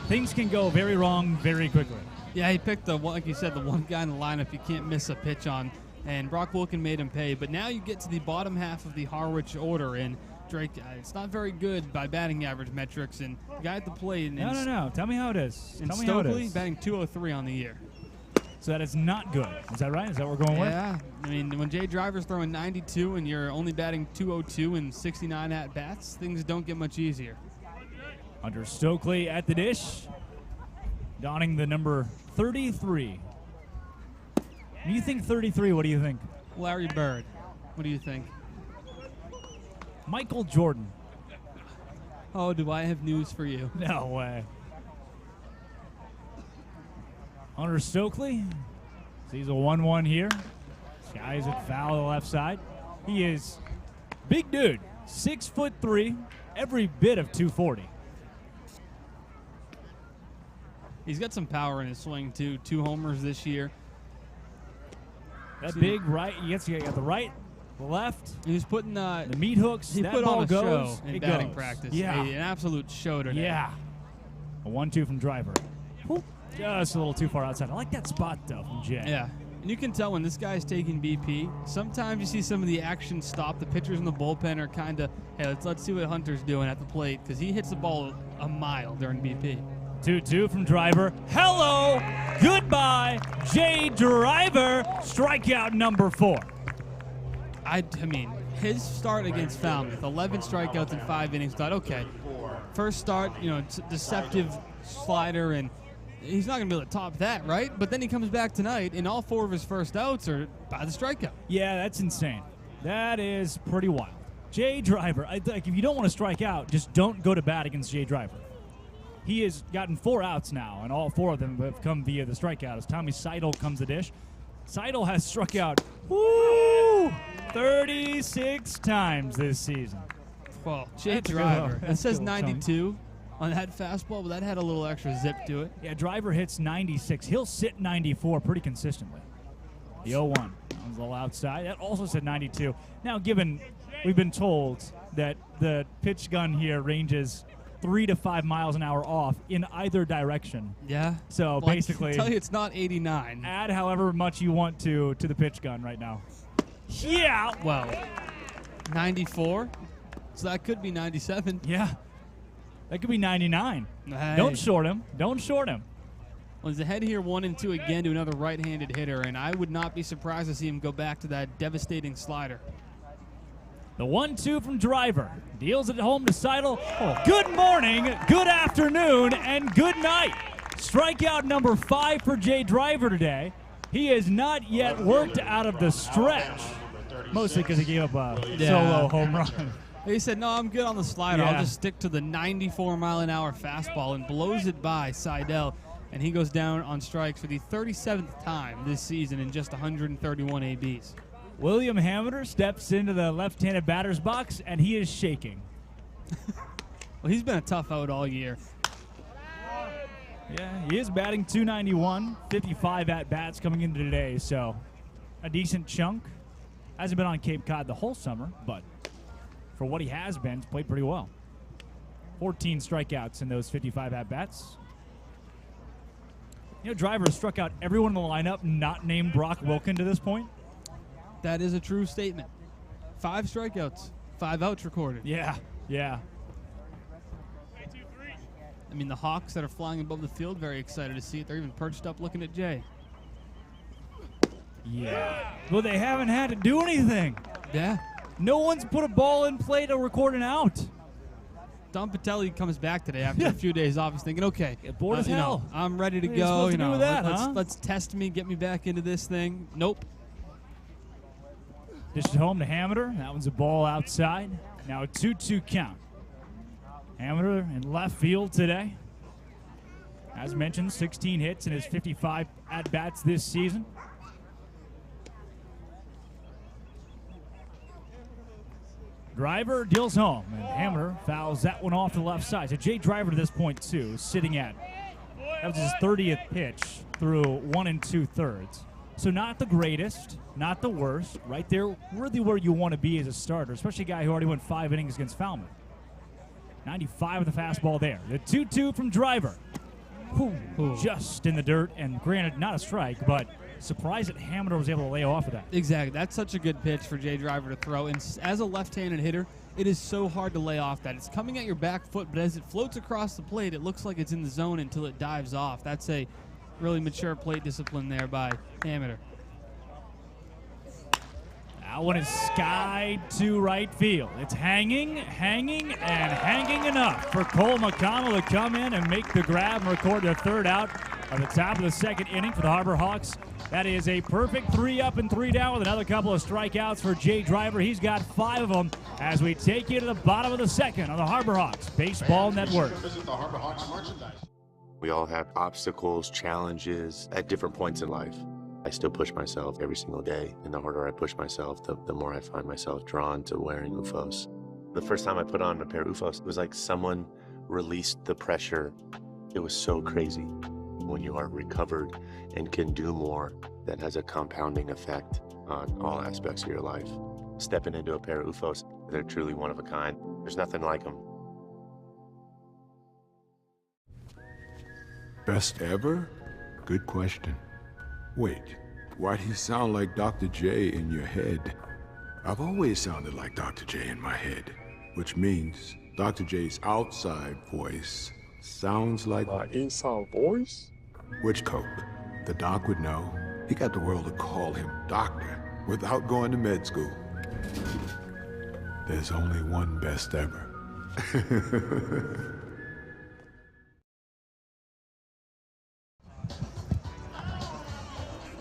[SPEAKER 9] things can go very wrong very quickly.
[SPEAKER 10] Yeah, he picked like you said, the one guy in the lineup you can't miss a pitch on, and Brock Wilkin made him pay. But now you get to the bottom half of the Harwich order, and Drake, it's not very good by batting average metrics, and the guy at the plate.
[SPEAKER 9] No. Tell me how it is.
[SPEAKER 10] And
[SPEAKER 9] Tell me how it
[SPEAKER 10] Stokely
[SPEAKER 9] is.
[SPEAKER 10] batting 203 on the year.
[SPEAKER 9] So that is not good. Is that right? Is that what we're going with?
[SPEAKER 10] Yeah. I mean, when Jay Driver's throwing 92 and you're only batting 202 and 69 at-bats, things don't get much easier.
[SPEAKER 9] Hunter Stokely at the dish, donning the number 33. When you think 33, what do you think?
[SPEAKER 10] Larry Bird. What do you think?
[SPEAKER 9] Michael Jordan.
[SPEAKER 10] Oh, do I have news for you?
[SPEAKER 9] No way. Hunter Stokely sees a 1-1 here. Skies it foul to the left side. He is big dude, 6'3", every bit of 240.
[SPEAKER 10] He's got some power in his swing, too. 2 homers this year.
[SPEAKER 9] That big right, he got the right, the left.
[SPEAKER 10] He's putting
[SPEAKER 9] the meat hooks.
[SPEAKER 10] He
[SPEAKER 9] that
[SPEAKER 10] put
[SPEAKER 9] ball
[SPEAKER 10] on a
[SPEAKER 9] goes,
[SPEAKER 10] show in
[SPEAKER 9] it
[SPEAKER 10] batting
[SPEAKER 9] goes.
[SPEAKER 10] practice.
[SPEAKER 9] Yeah.
[SPEAKER 10] An absolute show today.
[SPEAKER 9] Yeah. A 1-2 from Driver. Just a little too far outside. I like that spot, though, from Jay.
[SPEAKER 10] Yeah. And you can tell when this guy's taking BP, sometimes you see some of the action stop. The pitchers in the bullpen are kind of, hey, let's see what Hunter's doing at the plate, because he hits the ball a mile during BP.
[SPEAKER 9] 2-2 from Driver. Hello, goodbye, Jay Driver. Strikeout number 4.
[SPEAKER 10] I mean, his start against Falmouth, 11 strikeouts in 5 innings. Thought, okay, first start, deceptive slider, and he's not going to be able to top that, right? But then he comes back tonight, and all 4 of his first outs are by the strikeout.
[SPEAKER 9] Yeah, that's insane. That is pretty wild. Jay Driver, I think if you don't want to strike out, just don't go to bat against Jay Driver. He has gotten 4 outs now, and all 4 of them have come via the strikeout as Tommy Seidel comes to dish. Seidel has struck out 36 times this season.
[SPEAKER 10] Well, Jay Driver, it says 92 on that fastball, but that had a little extra zip to it.
[SPEAKER 9] Yeah, Driver hits 96. He'll sit 94 pretty consistently. The 0-1. That was a little outside. That also said 92. Now, given we've been told that the pitch gun here ranges 3 to 5 miles an hour off in either direction.
[SPEAKER 10] Yeah.
[SPEAKER 9] So
[SPEAKER 10] Well,
[SPEAKER 9] basically,
[SPEAKER 10] I can tell you it's not 89.
[SPEAKER 9] Add however much you want to the pitch gun right now. Yeah.
[SPEAKER 10] Well, 94. So that could be 97.
[SPEAKER 9] Yeah. That could be 99.
[SPEAKER 10] Hey.
[SPEAKER 9] Don't short him. Don't short him.
[SPEAKER 10] Well, he's ahead here 1-2 again to another right-handed hitter, and I would not be surprised to see him go back to that devastating slider.
[SPEAKER 9] The 1-2 from Driver. Deals it home to Seidel. Good morning, good afternoon, and good night. Strikeout number 5 for Jay Driver today. He has not yet worked out of the stretch, mostly because he gave up a solo home run.
[SPEAKER 10] He said, no, I'm good on the slider.
[SPEAKER 9] Yeah.
[SPEAKER 10] I'll just stick to the 94-mile-an-hour fastball, and blows it by Seidel. And he goes down on strikes for the 37th time this season in just 131 ABs.
[SPEAKER 9] William Hammer steps into the left-handed batter's box, and he is shaking.
[SPEAKER 10] Well, he's been a tough out all year.
[SPEAKER 9] Yeah, he is batting .291, 55 at-bats coming into today, so a decent chunk. Hasn't been on Cape Cod the whole summer, but for what he has been, he's played pretty well. 14 strikeouts in those 55 at-bats. You know, Driver has struck out everyone in the lineup not named Brock Wilken to this point.
[SPEAKER 10] That is a true statement. 5 strikeouts, 5 outs recorded.
[SPEAKER 9] Yeah, yeah.
[SPEAKER 10] I mean, the Hawks that are flying above the field, very excited to see it. They're even perched up looking at Jay.
[SPEAKER 9] Yeah. Well, they haven't had to do anything.
[SPEAKER 10] Yeah.
[SPEAKER 9] No one's put a ball in play to record an out.
[SPEAKER 10] Dom Patel comes back today after a few days off. He's thinking, okay,
[SPEAKER 9] bored as hell.
[SPEAKER 10] I'm ready to
[SPEAKER 9] What are you
[SPEAKER 10] go.
[SPEAKER 9] supposed to do with that,
[SPEAKER 10] let's test me, get me back into this thing. Nope.
[SPEAKER 9] Dishes home to Hammer. That one's a ball outside. Now a 2-2 count. Hammer in left field today. As mentioned, 16 hits in his 55 at-bats this season. Driver deals home, and Hammer fouls that one off to the left side. So Jay Driver to this point, too, sitting at, that was his 30th pitch through 1 2/3. So not the greatest, not the worst, right there, really where you want to be as a starter, especially a guy who already went 5 innings against Falmouth. 95 with the fastball there. The 2-2 from Driver. Just in the dirt, and granted, not a strike, but surprised that Hammer was able to lay off of that.
[SPEAKER 10] Exactly. That's such a good pitch for Jay Driver to throw. And as a left-handed hitter, it is so hard to lay off that. It's coming at your back foot, but as it floats across the plate, it looks like it's in the zone until it dives off. That's a really mature plate discipline there by Hammer.
[SPEAKER 9] That one is skied to right field. It's hanging, and hanging enough for Cole McConnell to come in and make the grab and record their 3rd out of the top of the 2nd inning for the Harbor Hawks. That is a perfect 3 up and 3 down with another couple of strikeouts for Jay Driver. He's got 5 of them as we take you to the bottom of the 2nd on the Harbor Hawks Baseball Network.
[SPEAKER 15] Visit the Harbor Hawks merchandise.
[SPEAKER 4] We all have obstacles, challenges at different points in life. I still push myself every single day, and the harder I push myself, the more I find myself drawn to wearing UFOs. The first time I put on a pair of UFOs, it was like someone released the pressure. It was so crazy. When you are recovered and can do more, that has a compounding effect on all aspects of your life. Stepping into a pair of UFOs, they're truly one of a kind. There's nothing like them.
[SPEAKER 5] Best ever? Good question. Wait, why'd he sound like Dr. J in your head? I've always sounded like Dr. J in my head, which means Dr. J's outside voice sounds like my inside voice? Which Coke? The doc would know. He got the world to call him doctor without going to med school. There's only one best ever.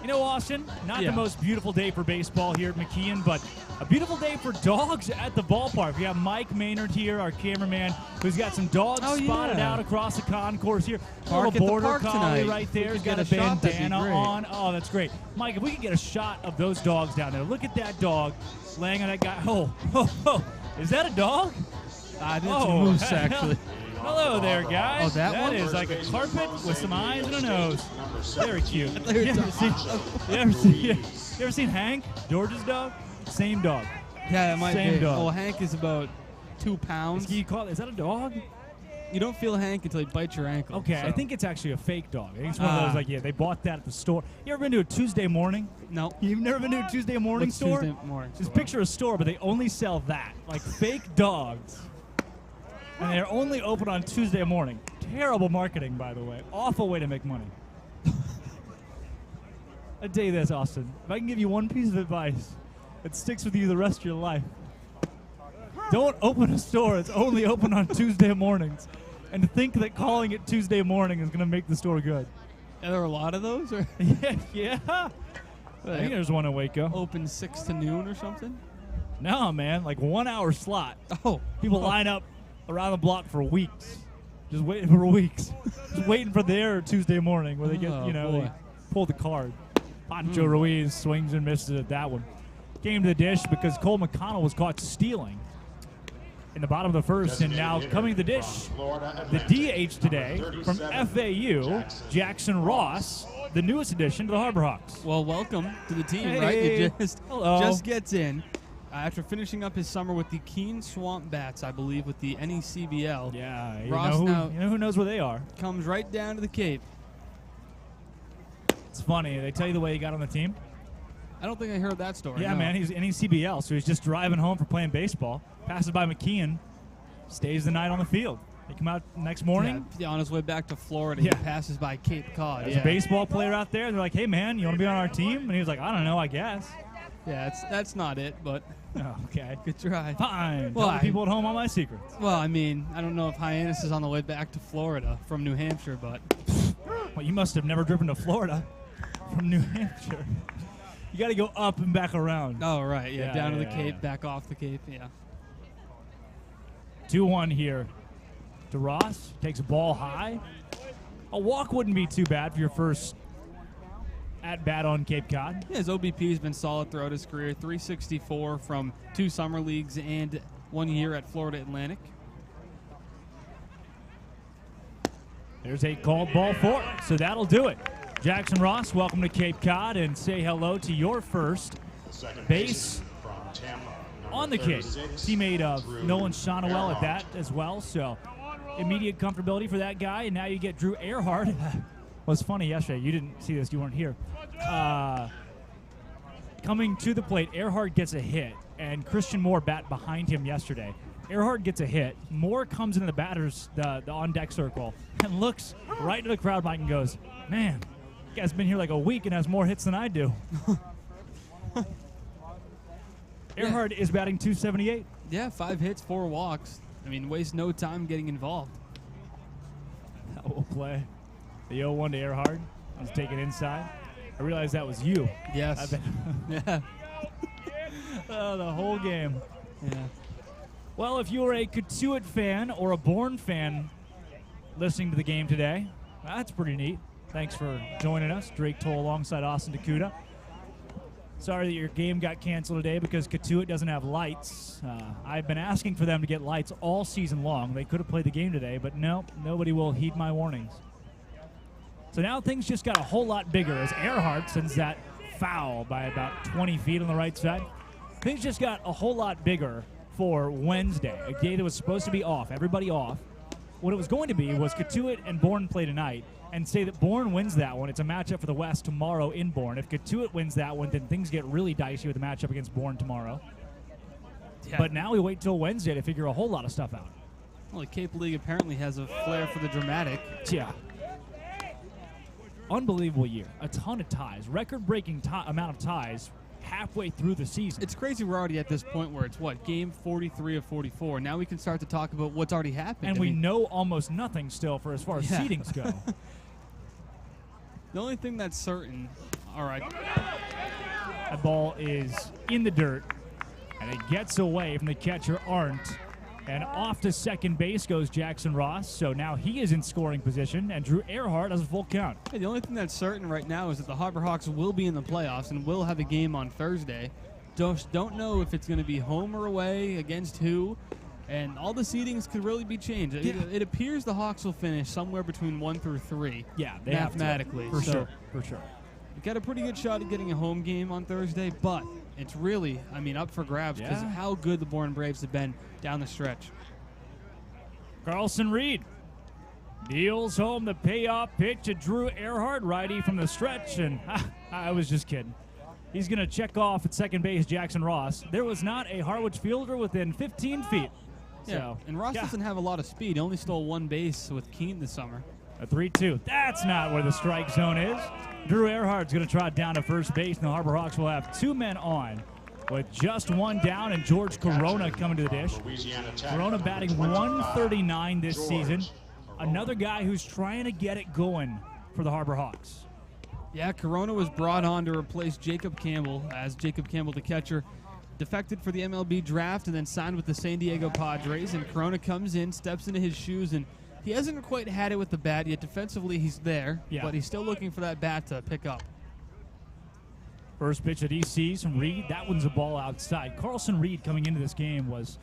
[SPEAKER 9] You know, Austin, not
[SPEAKER 10] Yeah.
[SPEAKER 9] the most beautiful day for baseball here at McKeon, but a beautiful day for dogs at the ballpark. We have Mike Maynard here, our cameraman, who's got some dogs spotted out across the concourse here. A
[SPEAKER 10] Park
[SPEAKER 9] little
[SPEAKER 10] at the
[SPEAKER 9] border
[SPEAKER 10] park
[SPEAKER 9] collie
[SPEAKER 10] tonight.
[SPEAKER 9] right there.
[SPEAKER 10] If we
[SPEAKER 9] He's
[SPEAKER 10] could
[SPEAKER 9] got a
[SPEAKER 10] get a shot, that'd be
[SPEAKER 9] bandana
[SPEAKER 10] great.
[SPEAKER 9] on. Oh, that's great. Mike, if we can get a shot of those dogs down there. Look at that dog laying on that guy. Oh. Is that a dog?
[SPEAKER 10] I think it's a moose,
[SPEAKER 9] hell.
[SPEAKER 10] actually.
[SPEAKER 9] Hello there, guys.
[SPEAKER 10] Oh, that one?
[SPEAKER 9] is like a carpet with some eyes and a nose. Very cute.
[SPEAKER 10] thought you were
[SPEAKER 9] You ever seen Hank, George's dog? Same dog.
[SPEAKER 10] Yeah, it might
[SPEAKER 9] Same
[SPEAKER 10] be.
[SPEAKER 9] dog.
[SPEAKER 10] Oh, Hank is about 2 pounds.
[SPEAKER 9] Is that a dog?
[SPEAKER 10] You don't feel Hank until he bites your ankle.
[SPEAKER 9] Okay, I
[SPEAKER 10] so.
[SPEAKER 9] think it's actually a fake dog. I think it's one of those, they bought that at the store. You ever been to a Tuesday morning?
[SPEAKER 10] No.
[SPEAKER 9] You've never been to a Tuesday morning
[SPEAKER 10] What's
[SPEAKER 9] store?
[SPEAKER 10] Tuesday morning
[SPEAKER 9] Just
[SPEAKER 10] store?
[SPEAKER 9] picture a store, but they only sell that, like fake dogs. And they're only open on Tuesday morning. Terrible marketing, by the way. Awful way to make money. I tell you this, Austin. If I can give you one piece of advice that sticks with you the rest of your life, don't open a store that's only open on Tuesday mornings and think that calling it Tuesday morning is going to make the store good.
[SPEAKER 10] Are there a lot of those? Or
[SPEAKER 9] Yeah. I think there's one in Waco.
[SPEAKER 10] Open 6 to noon or something?
[SPEAKER 9] No, man. Like 1 hour slot.
[SPEAKER 10] Oh.
[SPEAKER 9] People line up around the block for weeks. Just waiting for weeks. Just waiting for their Tuesday morning where they get,
[SPEAKER 10] Oh,
[SPEAKER 9] they
[SPEAKER 10] boy.
[SPEAKER 9] pull the card. Pancho Ruiz swings and misses at that one. Came to the dish because Cole McConnell was caught stealing in the bottom of the first. And now coming to the dish, the DH today from FAU, Jackson Ross, the newest addition to the Harbor Hawks.
[SPEAKER 10] Well, welcome to the team,
[SPEAKER 9] Hey.
[SPEAKER 10] right? You
[SPEAKER 9] Hello.
[SPEAKER 10] just gets in after finishing up his summer with the Keene Swamp Bats, I believe, with the NECBL.
[SPEAKER 9] Yeah,
[SPEAKER 10] Ross
[SPEAKER 9] you
[SPEAKER 10] now
[SPEAKER 9] know who knows where they are.
[SPEAKER 10] comes right down to the Cape.
[SPEAKER 9] It's funny. They tell you the way he got on the team.
[SPEAKER 10] I don't think I heard that story.
[SPEAKER 9] Yeah,
[SPEAKER 10] no.
[SPEAKER 9] man, he's NECBL, so he's just driving home for playing baseball. Passes by McKeon, stays the night on the field. They come out next morning.
[SPEAKER 10] Yeah, on his way back to Florida,
[SPEAKER 9] Yeah.
[SPEAKER 10] he passes by Cape Cod.
[SPEAKER 9] There's a baseball player out there. They're like, "Hey, man, you want to be on our team?" And he was like, "I don't know, I guess."
[SPEAKER 10] Yeah, that's not it, but
[SPEAKER 9] okay,
[SPEAKER 10] good try.
[SPEAKER 9] Fine.
[SPEAKER 10] Well,
[SPEAKER 9] Tell the people at home all my secrets.
[SPEAKER 10] Well, I mean, I don't know if Hyannis is on the way back to Florida from New Hampshire, but
[SPEAKER 9] Well, you must have never driven to Florida from New Hampshire. You got to go up and back around.
[SPEAKER 10] Oh, right, yeah, down to the Cape,
[SPEAKER 9] yeah.
[SPEAKER 10] back off the Cape, yeah.
[SPEAKER 9] 2-1 here to Ross. Takes a ball high. A walk wouldn't be too bad for your first at-bat on Cape Cod.
[SPEAKER 10] Yeah, his OBP has been solid throughout his career. 364 from 2 summer leagues and 1 year at Florida Atlantic.
[SPEAKER 9] There's a called ball 4, so that'll do it. Jackson Ross, welcome to Cape Cod, and say hello to your first base on the Cape. Teammate of Nolan Shonowell at that as well, so immediate comfortability for that guy. And now you get Drew Earhart. Was funny yesterday. You didn't see this. You weren't here. Coming to the plate, Earhart gets a hit, and Christian Moore bat behind him yesterday. Earhart gets a hit. Moore comes into the batters, the on-deck circle, and looks right to the crowd mic and goes, "Man, this guy's been here like a week and has more hits than I do." Earhart is batting .278.
[SPEAKER 10] Yeah, 5 hits, 4 walks. I mean, waste no time getting involved.
[SPEAKER 9] That will play. The 0-1 to Earhart. He's taken inside. I realized that was you.
[SPEAKER 10] Yes. Yeah.
[SPEAKER 9] The whole game.
[SPEAKER 10] Yeah.
[SPEAKER 9] Well, if you were a Katuitt fan or a Bourne fan listening to the game today, that's pretty neat. Thanks for joining us. Drake Toll alongside Austin Dakuda. Sorry that your game got canceled today because Katuitt doesn't have lights. I've been asking for them to get lights all season long. They could have played the game today, but no, nobody will heed my warnings. So now things just got a whole lot bigger as Earhart sends that foul by about 20 feet on the right side. Things just got a whole lot bigger for Wednesday, a day that was supposed to be off, everybody off. What it was going to be was Katuitt and Bourne play tonight, and say that Bourne wins that one. It's a matchup for the West tomorrow in Bourne. If Katuitt wins that one, then things get really dicey with the matchup against Bourne tomorrow.
[SPEAKER 10] Yeah.
[SPEAKER 9] But now we wait till Wednesday to figure a whole lot of stuff out.
[SPEAKER 10] Well, the Cape League apparently has a flair for the dramatic.
[SPEAKER 9] Yeah. Unbelievable year. A ton of ties. Record-breaking amount of ties halfway through the season.
[SPEAKER 10] It's crazy we're already at this point where it's, what, game 43 of 44. Now we can start to talk about what's already happened.
[SPEAKER 9] And
[SPEAKER 10] I
[SPEAKER 9] we
[SPEAKER 10] mean,
[SPEAKER 9] know almost nothing still for as far as
[SPEAKER 10] Yeah.
[SPEAKER 9] seedings go.
[SPEAKER 10] the only thing that's certain
[SPEAKER 9] All right. That ball is in the dirt, and it gets away from the catcher, Arndt. And off to second base goes Jackson Ross. So now he is in scoring position, and Drew Earhart has a full count.
[SPEAKER 10] Hey, the only thing that's certain right now is that the Harbor Hawks will be in the playoffs and will have a game on Thursday. Don't know if it's going to be home or away, against who, and all the seedings could really be changed.
[SPEAKER 9] Yeah.
[SPEAKER 10] It appears the Hawks will finish somewhere between 1 through 3.
[SPEAKER 9] Yeah, they
[SPEAKER 10] mathematically.
[SPEAKER 9] have to. For sure, for sure.
[SPEAKER 10] You got a pretty good shot at getting a home game on Thursday, but it's really, up for grabs because of how good the Bourne Braves have been down the stretch.
[SPEAKER 9] Carlson Reed deals home the payoff pitch to Drew Earhart, righty from the stretch, and I was just kidding. He's going to check off at second base Jackson Ross. There was not a Harwich fielder within 15 feet.
[SPEAKER 10] Yeah,
[SPEAKER 9] So,
[SPEAKER 10] and Ross doesn't have a lot of speed. He only stole one base with Keene this summer.
[SPEAKER 9] A 3-2. That's not where the strike zone is. Drew Earhart's going to trot down to first base, and the Harbor Hawks will have 2 men on with just 1 down, and George Corona coming to the dish. Corona batting 139 this season. Another guy who's trying to get it going for the Harbor Hawks.
[SPEAKER 10] Yeah, Corona was brought on to replace Jacob Campbell, as Jacob Campbell, the catcher, defected for the MLB draft and then signed with the San Diego Padres. And Corona comes in, steps into his shoes, and he hasn't quite had it with the bat yet. Defensively, he's there, but he's still looking for that bat to pick up.
[SPEAKER 9] First pitch that he sees from Reed, that one's a ball outside. Carlson Reed coming into this game was,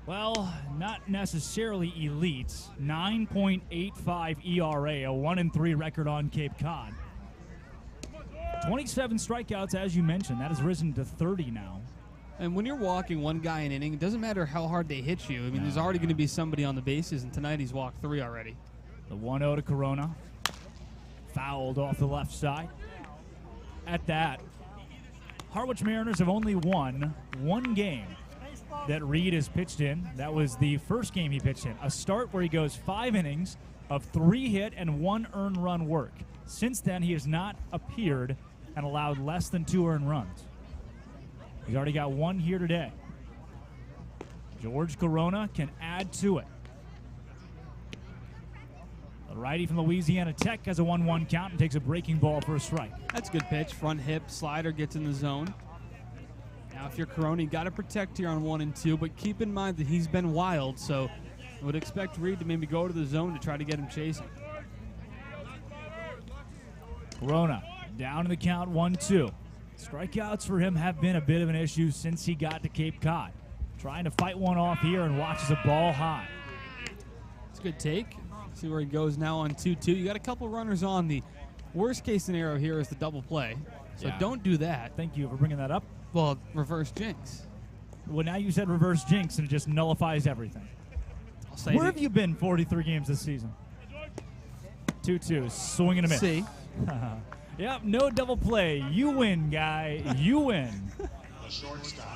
[SPEAKER 9] well, not necessarily elite. 9.85 ERA, a 1-3 record on Cape Cod. 27 strikeouts, as you mentioned. That has risen to 30 now.
[SPEAKER 10] And when you're walking one guy an inning, it doesn't matter how hard they hit you. There's already going to be somebody on the bases, and tonight he's walked 3 already.
[SPEAKER 9] The 1-0 to Corona. Fouled off the left side. At that, Harwich Mariners have only won 1 game that Reed has pitched in. That was the first game he pitched in. A start where he goes 5 innings of 3 hit and 1 earned run work. Since then, he has not appeared and allowed less than 2 earned runs. He's already got 1 here today. George Corona can add to it. The righty from Louisiana Tech has a 1-1 count and takes a breaking ball for a strike.
[SPEAKER 10] That's a good pitch. Front hip, slider gets in the zone. Now, if you're Corona, you got to protect here on 1 and 2, but keep in mind that he's been wild, so I would expect Reed to maybe go to the zone to try to get him chasing.
[SPEAKER 9] Corona down in the count, 1-2. Strikeouts for him have been a bit of an issue since he got to Cape Cod. Trying to fight one off here and watches a ball high.
[SPEAKER 10] It's a good take. See where he goes now on 2-2. You got a couple runners on. The worst case scenario here is the double play. So don't do that.
[SPEAKER 9] Thank you for bringing that up.
[SPEAKER 10] Well, reverse jinx.
[SPEAKER 9] Well, now you said reverse jinx and it just nullifies everything.
[SPEAKER 10] I'll say
[SPEAKER 9] Where have you been 43 games this season? 2-2, swing and a miss.
[SPEAKER 10] See?
[SPEAKER 9] Yep, no double play. You win, guy. You win.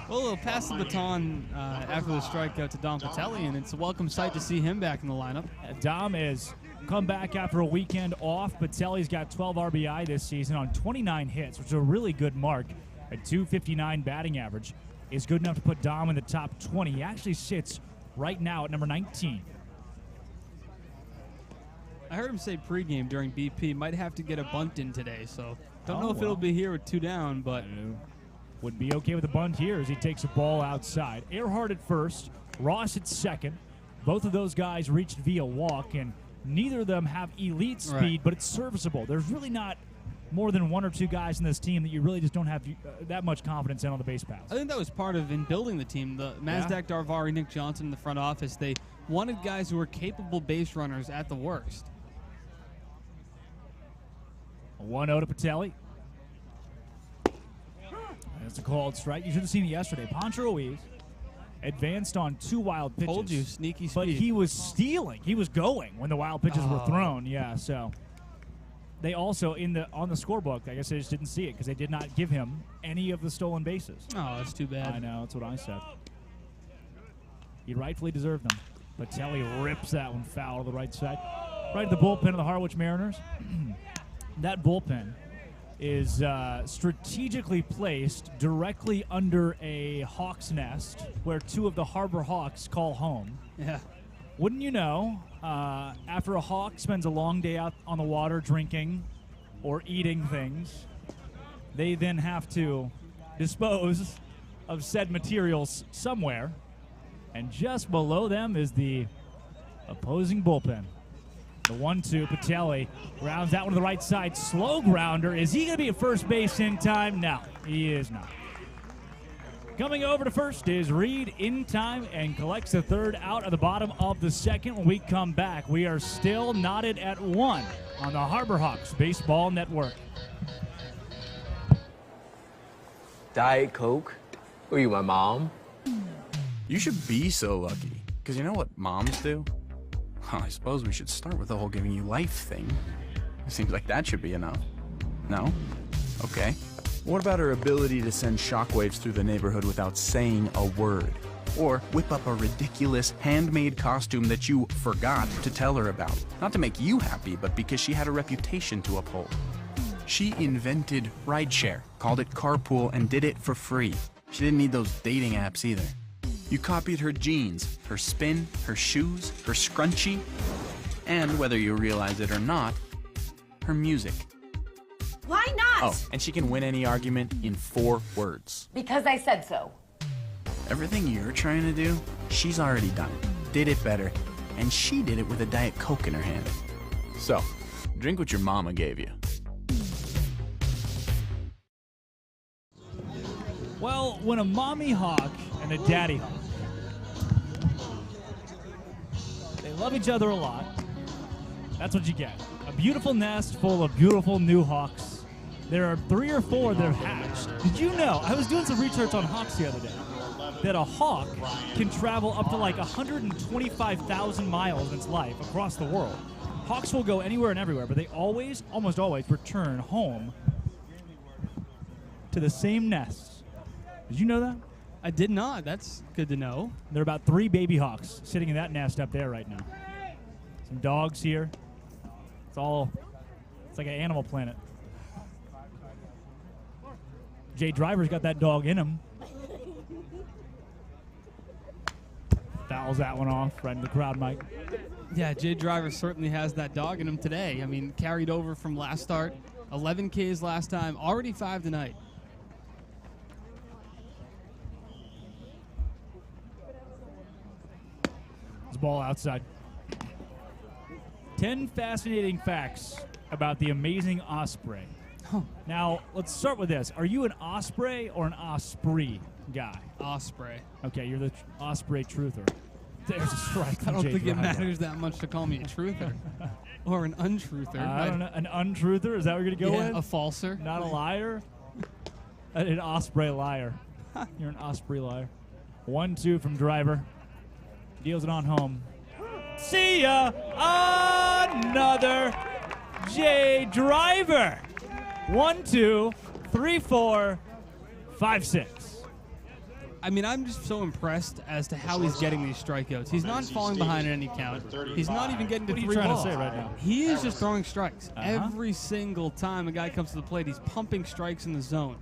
[SPEAKER 10] Well, he'll pass the baton after the strikeout to Dom Patel, and it's a welcome sight to see him back in the lineup.
[SPEAKER 9] Dom has come back after a weekend off. Patelli's got 12 RBI this season on 29 hits, which is a really good mark. A .259 batting average is good enough to put Dom in the top 20. He actually sits right now at number 19.
[SPEAKER 10] I heard him say pregame during BP, might have to get a bunt in today, so don't know if it'll be here with 2 down, but
[SPEAKER 9] would be okay with a bunt here as he takes a ball outside. Earhart at first, Ross at second. Both of those guys reached via walk, and neither of them have elite speed, but it's serviceable. There's really not more than 1 or 2 guys in this team that you really just don't have that much confidence in on the base paths.
[SPEAKER 10] I think that was part of in building the team. The Mazdak Darvari, Nick Johnson in the front office, they wanted guys who were capable base runners at the worst.
[SPEAKER 9] 1-0 to Patelli. That's a called strike. You should have seen it yesterday. Pancho Ruiz advanced on 2 wild pitches.
[SPEAKER 10] Told you, sneaky speed.
[SPEAKER 9] But he was stealing. He was going when the wild pitches were thrown. Yeah, so they also on the scorebook, I guess they just didn't see it because they did not give him any of the stolen bases.
[SPEAKER 10] Oh, that's too bad.
[SPEAKER 9] I know, that's what I said. He rightfully deserved them. Patelli rips that one foul to the right side. Right at the bullpen of the Harwich Mariners. That bullpen is strategically placed directly under a hawk's nest where 2 of the Harbor Hawks call home.
[SPEAKER 10] Yeah.
[SPEAKER 9] Wouldn't you know, after a hawk spends a long day out on the water drinking or eating things, They then have to dispose of said materials somewhere. And just below them is the opposing bullpen. The 1-2, Patel grounds out one to the right side. Slow grounder. Is he going to be at first base in time? No, he is not. Coming over to first is Reed in time and collects the third out at the bottom of the second. When we come back, we are still knotted at 1 on the Harbor Hawks Baseball Network.
[SPEAKER 2] Diet Coke? Who are you, my mom?
[SPEAKER 3] You should be so lucky, because you know what moms do? Well, I suppose we should start with the whole giving you life thing. It seems like that should be enough. No? Okay. What about her ability to send shockwaves through the neighborhood without saying a word? Or whip up a ridiculous handmade costume that you forgot to tell her about? Not to make you happy, but because she had a reputation to uphold. She invented rideshare, called it carpool, and did it for free. She didn't need those dating apps either. You copied her jeans, her spin, her shoes, her scrunchie, and whether you realize it or not, her music.
[SPEAKER 23] Why not?
[SPEAKER 3] Oh, and she can win any argument in 4 words.
[SPEAKER 23] Because I said so.
[SPEAKER 3] Everything you're trying to do, she's already done. Did it better, and she did it with a Diet Coke in her hand. So, drink what your mama gave you.
[SPEAKER 9] Well, when a mommy hawk and a daddy hawk, they love each other a lot, that's what you get. A beautiful nest full of beautiful new hawks. There are 3 or 4 that have hatched. Did you know, I was doing some research on hawks the other day, that a hawk can travel up to like 125,000 miles in its life across the world. Hawks will go anywhere and everywhere, but they always, almost always, return home to the same nest. Did you know that?
[SPEAKER 10] I did not. That's good to know.
[SPEAKER 9] There are about 3 baby hawks sitting in that nest up there right now. Some dogs here. It's like an Animal Planet. Jay Driver's got that dog in him. Fouls that one off right in the crowd, Mike.
[SPEAKER 10] Yeah, Jay Driver certainly has that dog in him today. I mean, carried over from last start. 11 Ks last time, already 5 tonight.
[SPEAKER 9] Ball outside. 10 fascinating facts about the amazing osprey. Now, let's start with this. Are you an osprey or an osprey guy?
[SPEAKER 10] Osprey.
[SPEAKER 9] Okay, you're the osprey truther. There's a strike.
[SPEAKER 10] I don't think it matters that much to call me a truther. Or an untruther.
[SPEAKER 9] I don't know. An untruther? Is that what you're going to go with?
[SPEAKER 10] A falser.
[SPEAKER 9] Not a liar? An osprey liar. You're an osprey liar. 1-2 from Driver. Deals it on home. See ya! Another Jay Driver. 1, 2, 3, 4, 5, 6.
[SPEAKER 10] I mean, I'm just so impressed as to how he's getting these strikeouts. He's not falling behind in any count. He's not even getting to 3 balls.
[SPEAKER 9] What are you trying to say right now?
[SPEAKER 10] He is just throwing strikes. Every single time a guy comes to the plate, he's pumping strikes in the zone.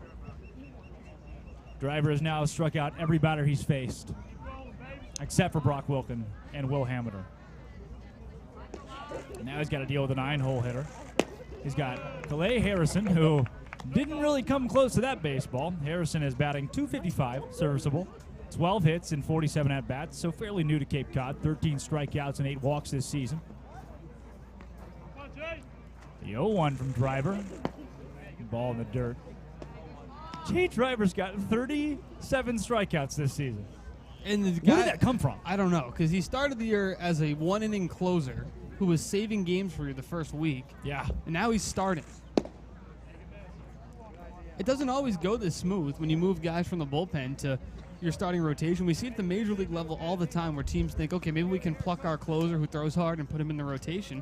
[SPEAKER 9] Driver has now struck out every batter he's faced, except for Brock Wilkin and Will Hamilton. Now he's got to deal with a 9-hole hitter. He's got Calais Harrison, who didn't really come close to that baseball. Harrison is batting .255, serviceable, 12 hits and 47 at-bats, so fairly new to Cape Cod, 13 strikeouts and 8 walks this season. The 0-1 from Driver. Ball in the dirt. Jay Driver's got 37 strikeouts this season.
[SPEAKER 10] And the guy,
[SPEAKER 9] where did that come from?
[SPEAKER 10] I don't know, because he started the year as a 1-inning closer who was saving games for you the first week.
[SPEAKER 9] Yeah.
[SPEAKER 10] And now he's starting. It doesn't always go this smooth when you move guys from the bullpen to your starting rotation. We see it at the major league level all the time where teams think, okay, maybe we can pluck our closer who throws hard and put him in the rotation.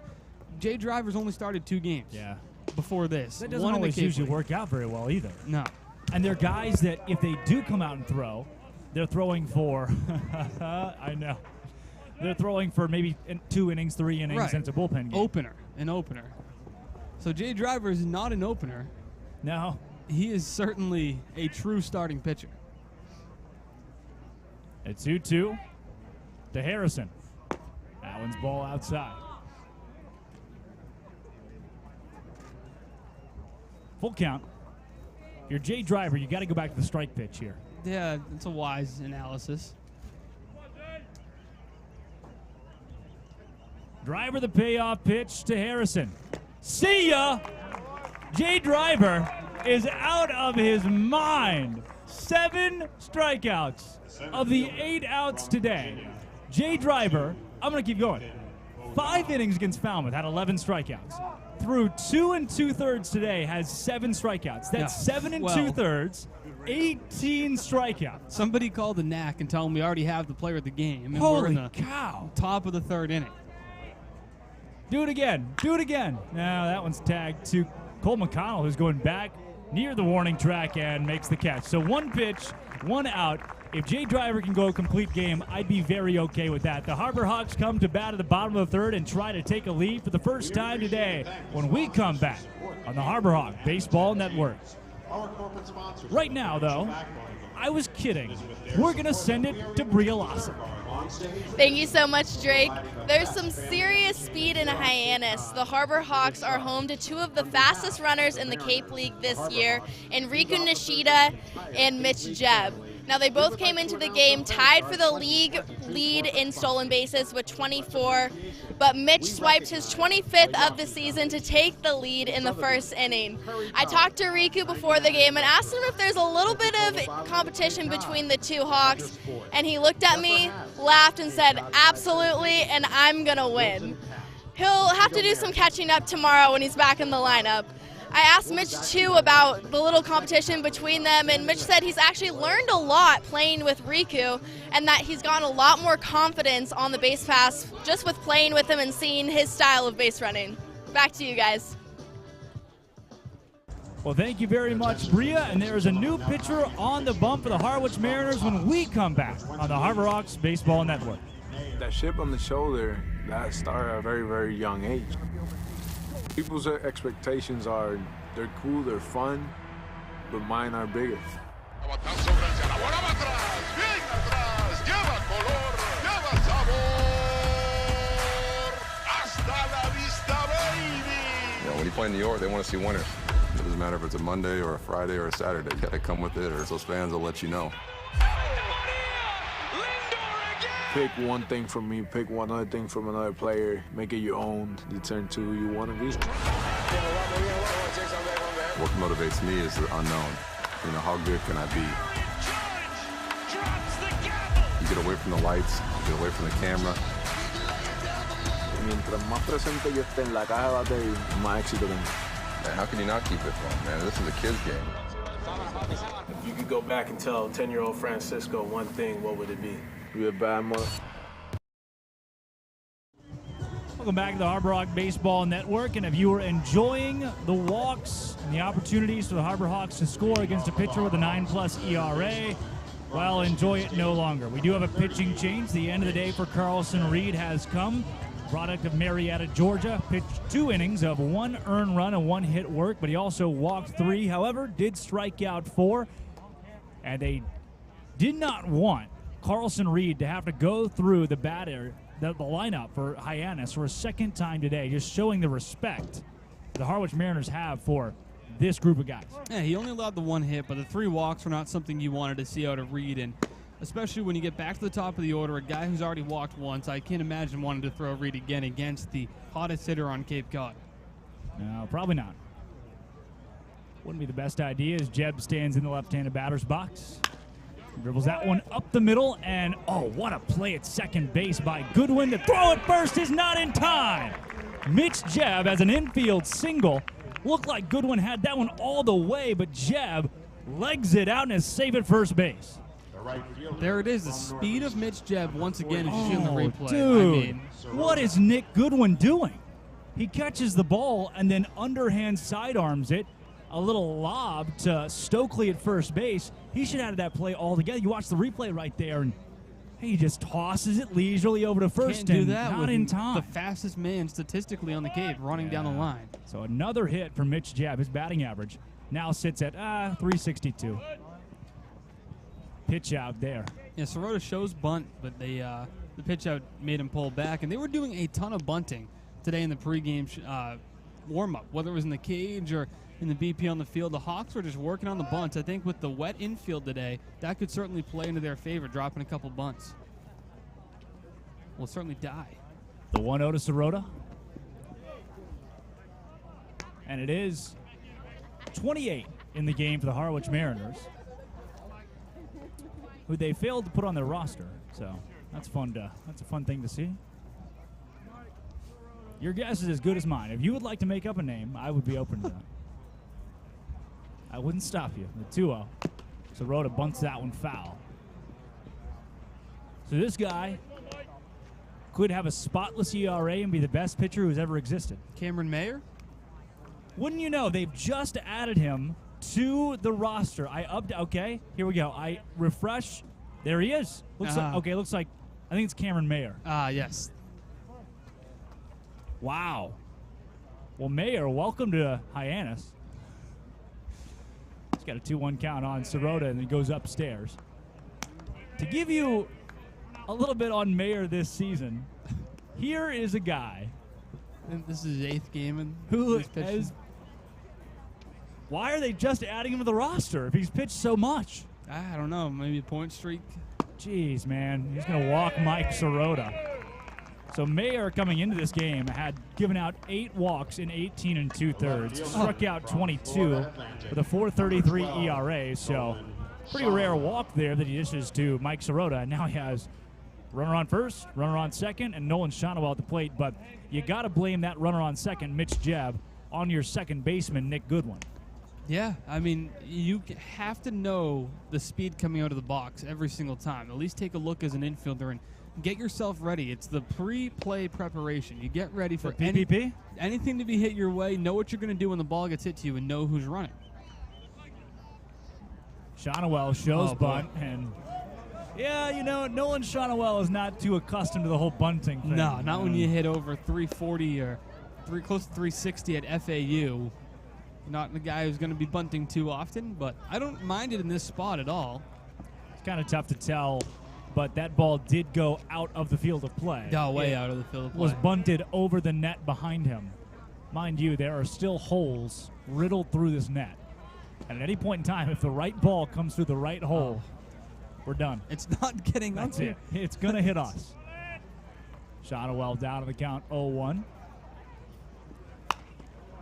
[SPEAKER 10] Jay Driver's only started 2 games.
[SPEAKER 9] Yeah.
[SPEAKER 10] Before this.
[SPEAKER 9] That doesn't always usually work out very well either.
[SPEAKER 10] No.
[SPEAKER 9] And they're guys that if they do come out and throw, they're throwing for, I know, they're throwing for maybe 2 innings, 3 innings,
[SPEAKER 10] right.
[SPEAKER 9] And it's a bullpen game.
[SPEAKER 10] An opener. So Jay Driver is not an opener.
[SPEAKER 9] No.
[SPEAKER 10] He is certainly a true starting pitcher.
[SPEAKER 9] It's 2-2 to Harrison. That one's ball outside. Full count. If you're Jay Driver, you got to go back to the strike pitch here.
[SPEAKER 10] Yeah, it's a wise analysis.
[SPEAKER 9] Driver the payoff pitch to Harrison. See ya! Jay Driver is out of his mind. 7 strikeouts of the 8 outs today. Jay Driver, I'm going to keep going. 5 innings against Falmouth, had 11 strikeouts. Through 2 2/3 today, has 7 strikeouts. That's 7 2/3, 18 strikeouts.
[SPEAKER 10] Somebody called the knack and tell him we already have the player of the game. And
[SPEAKER 9] Holy
[SPEAKER 10] we're in the
[SPEAKER 9] cow.
[SPEAKER 10] top of the 3rd inning.
[SPEAKER 9] Do it again. Do it again. Now that one's tagged to Cole McConnell, who's going back near the warning track and makes the catch. So 1 pitch, 1 out. If Jay Driver can go a complete game, I'd be very okay with that. The Harbor Hawks come to bat at the bottom of the 3rd and try to take a lead for the first time today when we come back on the Harbor Hawk Baseball Network. Right now, though, I was kidding. We're going to send it to Bria Lawson.
[SPEAKER 13] Thank you so much, Drake. There's some serious speed in Hyannis. The Harbor Hawks are home to 2 of the fastest runners in the Cape League this year, Enrico Nishida and Mitch Jebb. Now, they both came into the game tied for the league lead in stolen bases with 24, but Mitch swiped his 25th of the season to take the lead in the 1st inning. I talked to Riku before the game and asked him if there's a little bit of competition between the 2 Hawks, and he looked at me, laughed, and said, absolutely, and I'm going to win. He'll have to do some catching up tomorrow when he's back in the lineup. I asked Mitch, too, about the little competition between them, and Mitch said he's actually learned a lot playing with Riku and that he's gotten a lot more confidence on the base pass just with playing with him and seeing his style of base running. Back to you guys.
[SPEAKER 9] Well, thank you very much, Bria, and there is a new pitcher on the bump for the Harwich Mariners when we come back on the Harbor Hawks Baseball Network.
[SPEAKER 6] That chip on the shoulder, that started at a very, very young age. People's expectations are, they're cool, they're fun, but mine are bigger.
[SPEAKER 16] When you play in New York, they want to see winners. It doesn't matter if it's a Monday or a Friday or a Saturday. You got to come with it, or those fans will let you know.
[SPEAKER 6] Pick one thing from me, pick one other thing from another player, make it your own, you turn to who you want to be.
[SPEAKER 16] What motivates me is the unknown. You know, how good can I be? You get away from the lights, you get away from the camera.
[SPEAKER 6] Mientras más presente yo esté en la caja de batería, más éxito tengo.
[SPEAKER 16] Man, how can you not keep it fun, man? This is a kid's game.
[SPEAKER 8] If you could go back and tell 10-year-old Francisco one thing, what would it be?
[SPEAKER 6] Be a bad mother.
[SPEAKER 9] Welcome back to the Harbor Hawk Baseball Network, and if you are enjoying the walks and the opportunities for the Harbor Hawks to score against a pitcher with a 9+ ERA, well, enjoy it no longer. We do have a pitching change. The end of the day for Carlson Reed has come. Product of Marietta, Georgia, pitched 2 innings of 1 earned run and 1 hit work, but he also walked 3, however, did strike out 4, and they did not want Carlson Reed to have to go through the lineup for Hyannis for a 2nd time today, just showing the respect the Harwich Mariners have for this group of guys.
[SPEAKER 10] Yeah, he only allowed the 1 hit, but the 3 walks were not something you wanted to see out of Reed, and especially when you get back to the top of the order, a guy who's already walked once, I can't imagine wanting to throw Reed again against the hottest hitter on Cape Cod.
[SPEAKER 9] No, probably not. Wouldn't be the best idea as Jebb stands in the left-handed batter's box. Dribbles that one up the middle, and oh, what a play at second base by Goodwin. The throw at first is not in time. Mitch Jebb has an infield single. Looked like Goodwin had that one all the way, but Jebb legs it out and is safe at first base.
[SPEAKER 10] There it is, the speed of Mitch Jebb once again is shown in the replay.
[SPEAKER 9] Dude, what is Nick Goodwin doing? He catches the ball and then underhand sidearms it. A little lob to Stokely at first base. He should have had that play all together. You watch the replay right there, and he just tosses it leisurely over to first.
[SPEAKER 10] Can't do that
[SPEAKER 9] not
[SPEAKER 10] with
[SPEAKER 9] in time.
[SPEAKER 10] The fastest man statistically on the Cape running down the line.
[SPEAKER 9] So another hit for Mitch Jebb. His batting average now sits at 362. Pitch out there.
[SPEAKER 10] Yeah, Sirota shows bunt, but they the pitch out made him pull back, and they were doing a ton of bunting today in the pregame warm-up, whether it was in the cage or in the BP on the field. The Hawks were just working on the bunts. I think with the wet infield today, that could certainly play into their favor, dropping a couple bunts. Will certainly die.
[SPEAKER 9] The 1-0 to Sirota. And it is 28 in the game for the Harwich Mariners, who they failed to put on their roster. So that's that's a fun thing to see. Your guess is as good as mine. If you would like to make up a name, I would be open to that. I wouldn't stop you. The 2-0. Sirota bunts that one foul. So this guy could have a spotless ERA and be the best pitcher who's ever existed.
[SPEAKER 10] Cameron Mayer?
[SPEAKER 9] Wouldn't you know, they've just added him to the roster. Okay, here we go. I refresh. There he is. Looks like, I think it's Cameron Mayer.
[SPEAKER 10] Yes.
[SPEAKER 9] Wow. Well, Mayer, welcome to Hyannis. He's got a 2-1 count on Sirota and then goes upstairs. To give you a little bit on Mayer this season, here is a guy.
[SPEAKER 10] And this is his 8th game in
[SPEAKER 9] who
[SPEAKER 10] he's pitched.
[SPEAKER 9] Why are they just adding him to the roster if he's pitched so much?
[SPEAKER 10] I don't know. Maybe a point streak.
[SPEAKER 9] Jeez, man. He's going to walk Mike Sirota. So Mayer, coming into this game, had given out 8 walks in 18 2/3. Struck out 22 with a 4.33 ERA. So pretty rare walk there that he dishes to Mike Sirota. And now he has runner on first, runner on second, and Nolan Shonowell at the plate. But you got to blame that runner on second, Mitch Jebb, on your second baseman, Nick Goodwin.
[SPEAKER 10] Yeah, I mean, you have to know the speed coming out of the box every single time. At least take a look as an infielder and get yourself ready. It's the pre-play preparation. You get ready for
[SPEAKER 9] PPP?
[SPEAKER 10] Anything to be hit your way, know what you're going to do when the ball gets hit to you, and know who's running.
[SPEAKER 9] Shonowell shows bunt, and yeah, you know, Nolan Shonowell is not too accustomed to the whole bunting thing.
[SPEAKER 10] No, not when you hit over 340 or close to 360 at FAU. Not the guy who's going to be bunting too often, but I don't mind it in this spot at all.
[SPEAKER 9] It's kind of tough to tell, but that ball did go out of the field of play.
[SPEAKER 10] Yeah, way out of the field of play.
[SPEAKER 9] Was bunted over the net behind him. Mind you, there are still holes riddled through this net. And at any point in time, if the right ball comes through the right hole, we're done.
[SPEAKER 10] It's not getting
[SPEAKER 9] That's
[SPEAKER 10] up
[SPEAKER 9] it. It's going to hit us. Shonowell down to the count 0-1.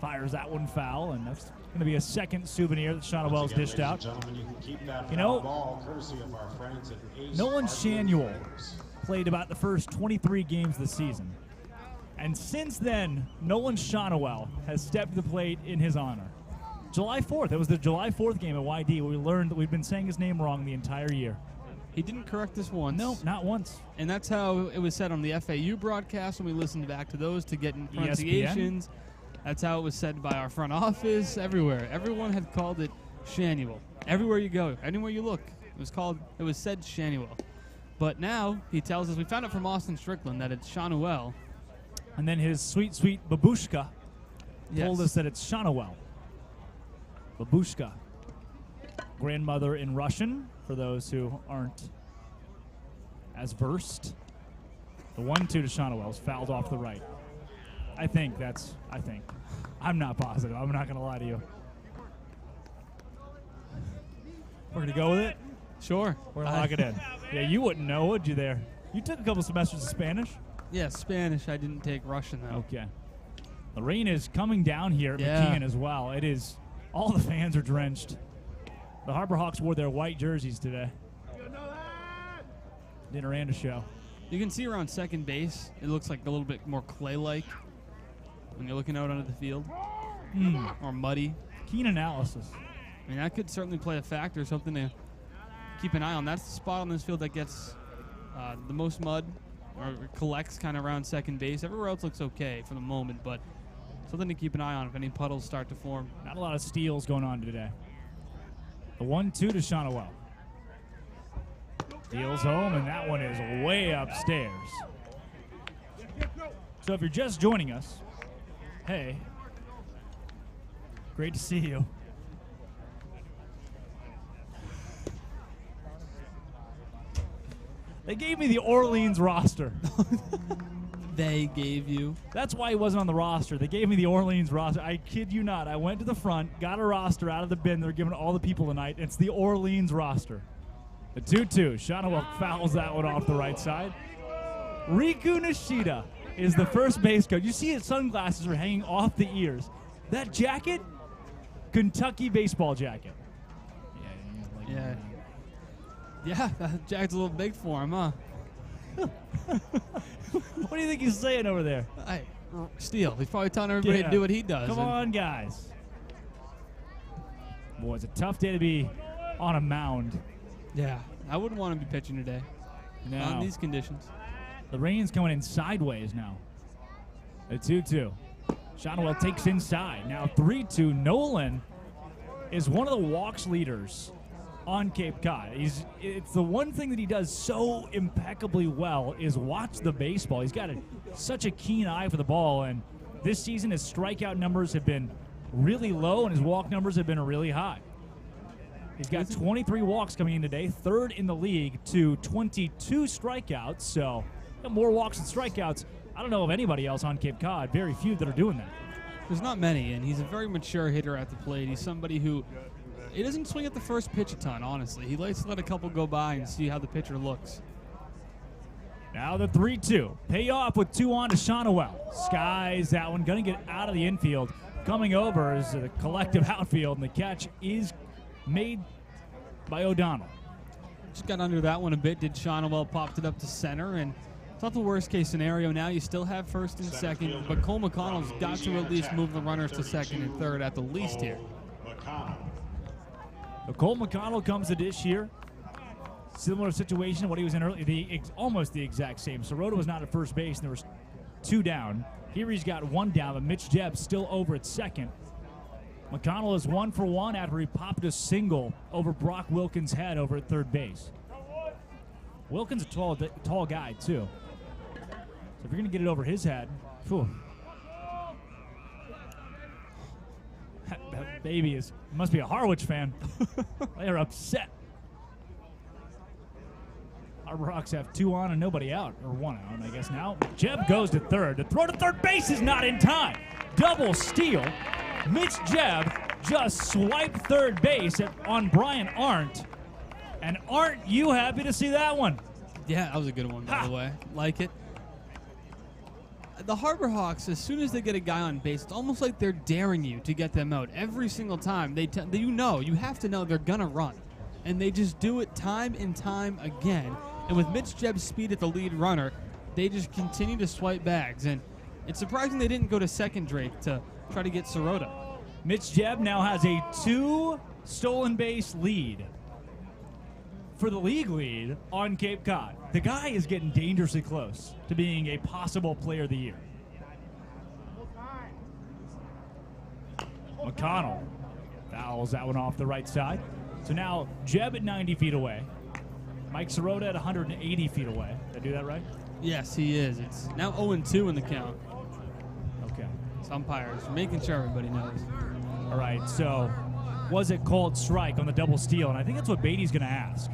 [SPEAKER 9] Fires that one foul, and that's going to be a second souvenir that Shonowell's dished out. You know, Nolan Shanuel played about the first 23 games of the season. And since then, Nolan Shonowell has stepped to the plate in his honor. July 4th. It was the July 4th game at YD where we learned that we've been saying his name wrong the entire year.
[SPEAKER 10] He didn't correct us once.
[SPEAKER 9] No, not once.
[SPEAKER 10] And that's how it was said on the FAU broadcast when we listened back to those to get pronunciations. That's how it was said by our front office, everywhere. Everyone had called it Shanuel. Everywhere you go, anywhere you look, it was said Shanuel. But now he tells us, we found out from Austin Strickland that it's Shonowell.
[SPEAKER 9] And then his sweet, sweet babushka told us that it's Shonowell. Babushka. Grandmother in Russian, for those who aren't as versed. The 1-2 to Shonowell is fouled off the right. I think. I'm not positive. I'm not going to lie to you. We're going to go with it?
[SPEAKER 10] Sure.
[SPEAKER 9] We're going to lock it in. Yeah, you wouldn't know, would you there? You took a couple semesters of Spanish?
[SPEAKER 10] Yeah, Spanish. I didn't take Russian, though.
[SPEAKER 9] Okay. The rain is coming down here at McKeon as well. It is. All the fans are drenched. The Harbor Hawks wore their white jerseys today. Dinner and a show.
[SPEAKER 10] You can see around second base, it looks like a little bit more clay-like when you're looking out onto the field. Or muddy.
[SPEAKER 9] Keen analysis.
[SPEAKER 10] I mean, that could certainly play a factor, something to keep an eye on. That's the spot on this field that gets the most mud, or collects kind of around second base. Everywhere else looks okay for the moment, but something to keep an eye on if any puddles start to form.
[SPEAKER 9] Not a lot of steals going on today. The 1-2 to Shonowell. Deals home, and that one is way upstairs. So if you're just joining us, hey, great to see you. They gave me the Orleans roster.
[SPEAKER 10] They gave you.
[SPEAKER 9] That's why he wasn't on the roster. They gave me the Orleans roster. I kid you not. I went to the front, got a roster out of the bin. They're giving all the people tonight. It's the Orleans roster. The 2-2. Shonowell fouls that one off the right side. Riku Nishida is the first base coach. You see his sunglasses are hanging off the ears. That jacket, Kentucky baseball jacket.
[SPEAKER 10] Yeah. Yeah, that jacket's a little big for him, huh?
[SPEAKER 9] What do you think he's saying over there?
[SPEAKER 10] Hey, Steele. He's probably telling everybody to do what he does.
[SPEAKER 9] Come on, guys. Boy, it's a tough day to be on a mound.
[SPEAKER 10] Yeah, I wouldn't want to be pitching today.
[SPEAKER 9] No.
[SPEAKER 10] Not in these conditions.
[SPEAKER 9] The rain's coming in sideways now. A 2-2. Shonowell takes inside. Now 3-2. Nolan is one of the walks leaders on Cape Cod. It's the one thing that he does so impeccably well is watch the baseball. He's got such a keen eye for the ball, and this season his strikeout numbers have been really low and his walk numbers have been really high. He's got 23 walks coming in today, third in the league to 22 strikeouts, so more walks and strikeouts. I don't know of anybody else on Cape Cod, very few that are doing that.
[SPEAKER 10] There's not many, and he's a very mature hitter at the plate. He's somebody who he doesn't swing at the first pitch a ton, honestly. He likes to let a couple go by and see how the pitcher looks.
[SPEAKER 9] Now the 3-2. Pay off with 2 on to Shonowell. Skies that one, going to get out of the infield. Coming over is the collective outfield, and the catch is made by O'Donnell.
[SPEAKER 10] Just got under that one a bit. Did Shonowell popped it up to center, and it's not the worst case scenario. Now you still have first and second, but Cole McConnell's got to at least move the runners to second and third at the least here.
[SPEAKER 9] Cole McConnell comes to dish here. Similar situation to what he was in earlier, almost the exact same. Sirota was not at first base, and there was 2 down. Here he's got 1 down, but Mitch Jebb's still over at second. McConnell is 1 for 1 after he popped a single over Brock Wilkins' head over at third base. Wilkins a tall guy, too. So if you're going to get it over his head, phew. That baby must be a Harwich fan. They are upset. Harbor Hawks have 2 on and nobody out, or 1 out, I guess now. Jebb goes to third. The throw to third base is not in time. Double steal. Mitch Jebb just swiped third base on Brian Arndt. And aren't you happy to see that one?
[SPEAKER 10] Yeah, that was a good one, by the way. Like it. The Harbor Hawks, as soon as they get a guy on base, it's almost like they're daring you to get them out. Every single time, you have to know they're going to run. And they just do it time and time again. And with Mitch Jebb's speed at the lead runner, they just continue to swipe bags. And it's surprising they didn't go to second, Drake, to try to get Sirota.
[SPEAKER 9] Mitch Jebb now has a 2 stolen base lead for the league lead on Cape Cod. The guy is getting dangerously close to being a possible player of the year. McConnell fouls that one off the right side. So now Jebb at 90 feet away. Mike Sirota at 180 feet away. Did I do that right?
[SPEAKER 10] Yes, he is. It's now 0-2 in the count.
[SPEAKER 9] Okay.
[SPEAKER 10] It's umpires making sure everybody knows.
[SPEAKER 9] All right, so was it called strike on the double steal? And I think that's what Beatty's going to ask.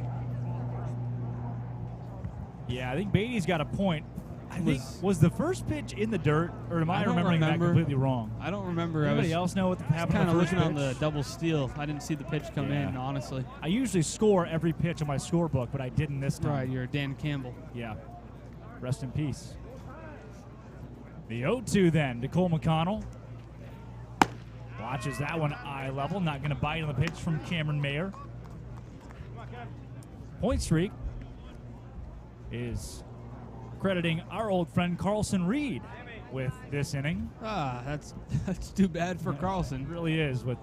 [SPEAKER 9] Yeah, I think Beatty's got a point. I think, was the first pitch in the dirt, or am I remembering that completely wrong?
[SPEAKER 10] I don't remember.
[SPEAKER 9] Anybody else know what happened?
[SPEAKER 10] Kind of looking on the double steal. I didn't see the pitch come in, honestly.
[SPEAKER 9] I usually score every pitch on my scorebook, but I didn't this time.
[SPEAKER 10] Right, you're Dan Campbell.
[SPEAKER 9] Yeah. Rest in peace. The 0-2 then to Cole McConnell. Watches that one eye level. Not going to bite on the pitch from Cameron Mayer. Point streak is crediting our old friend Carlson Reed with this inning.
[SPEAKER 10] That's too bad for Carlson.
[SPEAKER 9] It really is, with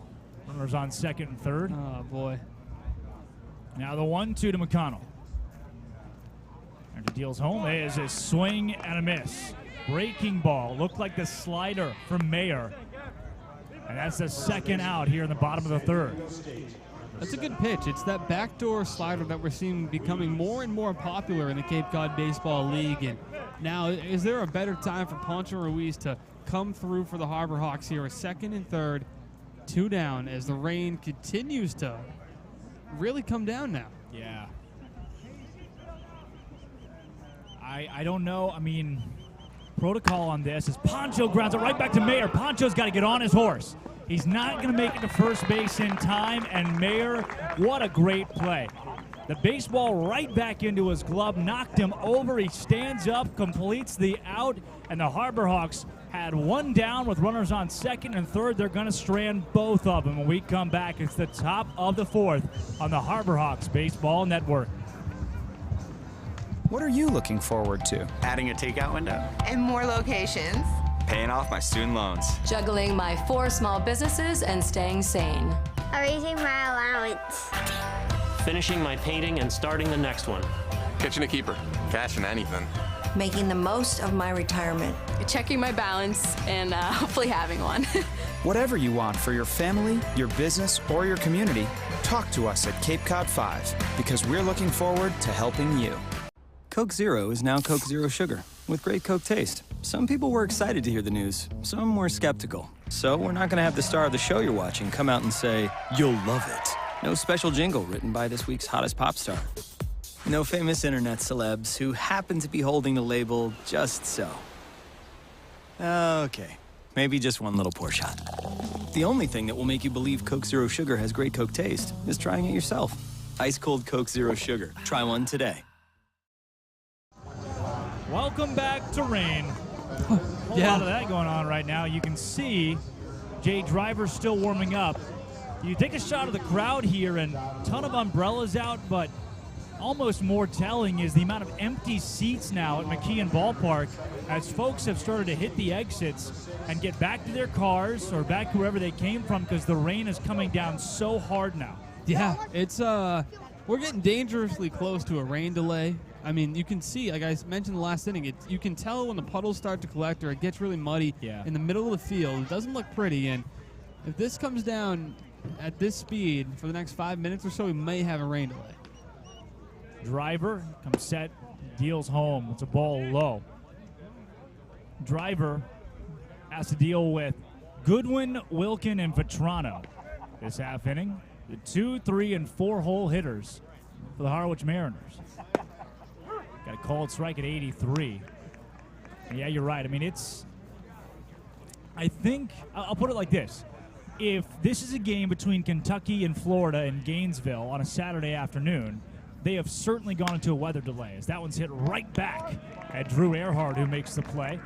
[SPEAKER 9] runners on second and third.
[SPEAKER 10] Oh, boy.
[SPEAKER 9] Now the 1-2 to McConnell. And he deals home. There's a swing and a miss. Breaking ball. Looked like the slider from Mayer. And that's the second out here in the bottom of the third.
[SPEAKER 10] That's a good pitch. It's that backdoor slider that we're seeing becoming more and more popular in the Cape Cod Baseball League. And now, is there a better time for Poncho Ruiz to come through for the Harbor Hawks here? A second and third, 2 down, as the rain continues to really come down now.
[SPEAKER 9] Yeah. I don't know. I mean, Protocol on this as Poncho grounds it right back to Mayer. Poncho's got to get on his horse. He's not going to make it to first base in time, and Mayer, what a great play. The baseball right back into his glove, knocked him over. He stands up, completes the out, and the Harbor Hawks had one down with runners on second and third. They're going to strand both of them. When we come back, it's the top of the fourth on the Harbor Hawks Baseball Network.
[SPEAKER 7] What are you looking forward to? Adding a takeout window?
[SPEAKER 12] And more locations.
[SPEAKER 7] Paying off my student loans.
[SPEAKER 18] Juggling my 4 small businesses and staying sane.
[SPEAKER 24] Raising my allowance.
[SPEAKER 25] Finishing my painting and starting the next one.
[SPEAKER 16] Catching a keeper. Cashing anything.
[SPEAKER 26] Making the most of my retirement.
[SPEAKER 18] Checking my balance and hopefully having one.
[SPEAKER 7] Whatever you want for your family, your business, or your community, talk to us at Cape Cod 5 because we're looking forward to helping you. Coke Zero is now Coke Zero Sugar with great Coke taste. Some people were excited to hear the news. Some were skeptical. So we're not going to have the star of the show you're watching come out and say, "You'll love it." No special jingle written by this week's hottest pop star. No famous internet celebs who happen to be holding the label just so. Okay, maybe just one little pour shot. The only thing that will make you believe Coke Zero Sugar has great Coke taste is trying it yourself. Ice cold Coke Zero Sugar. Try one today.
[SPEAKER 9] Welcome back to rain. A whole lot of that going on right now. You can see Jay Driver still warming up. You take a shot of the crowd here, and a ton of umbrellas out, but almost more telling is the amount of empty seats now at McKeon Ballpark as folks have started to hit the exits and get back to their cars or back to wherever they came from because the rain is coming down so hard now.
[SPEAKER 10] Yeah, it's we're getting dangerously close to a rain delay. I mean, you can see, like I mentioned in the last inning, you can tell when the puddles start to collect or it gets really muddy in the middle of the field. It doesn't look pretty, and if this comes down at this speed for the next 5 minutes or so, we may have a rain delay.
[SPEAKER 9] Driver comes set, deals home. It's a ball low. Driver has to deal with Goodwin, Wilkin, and Vetrano this half inning. The 2, 3, and 4 hole hitters for the Harwich Mariners. Got a called strike at 83. And yeah, you're right. I mean, I think, I'll put it like this. If this is a game between Kentucky and Florida in Gainesville on a Saturday afternoon, they have certainly gone into a weather delay, as that one's hit right back at Drew Earhart, who makes the play.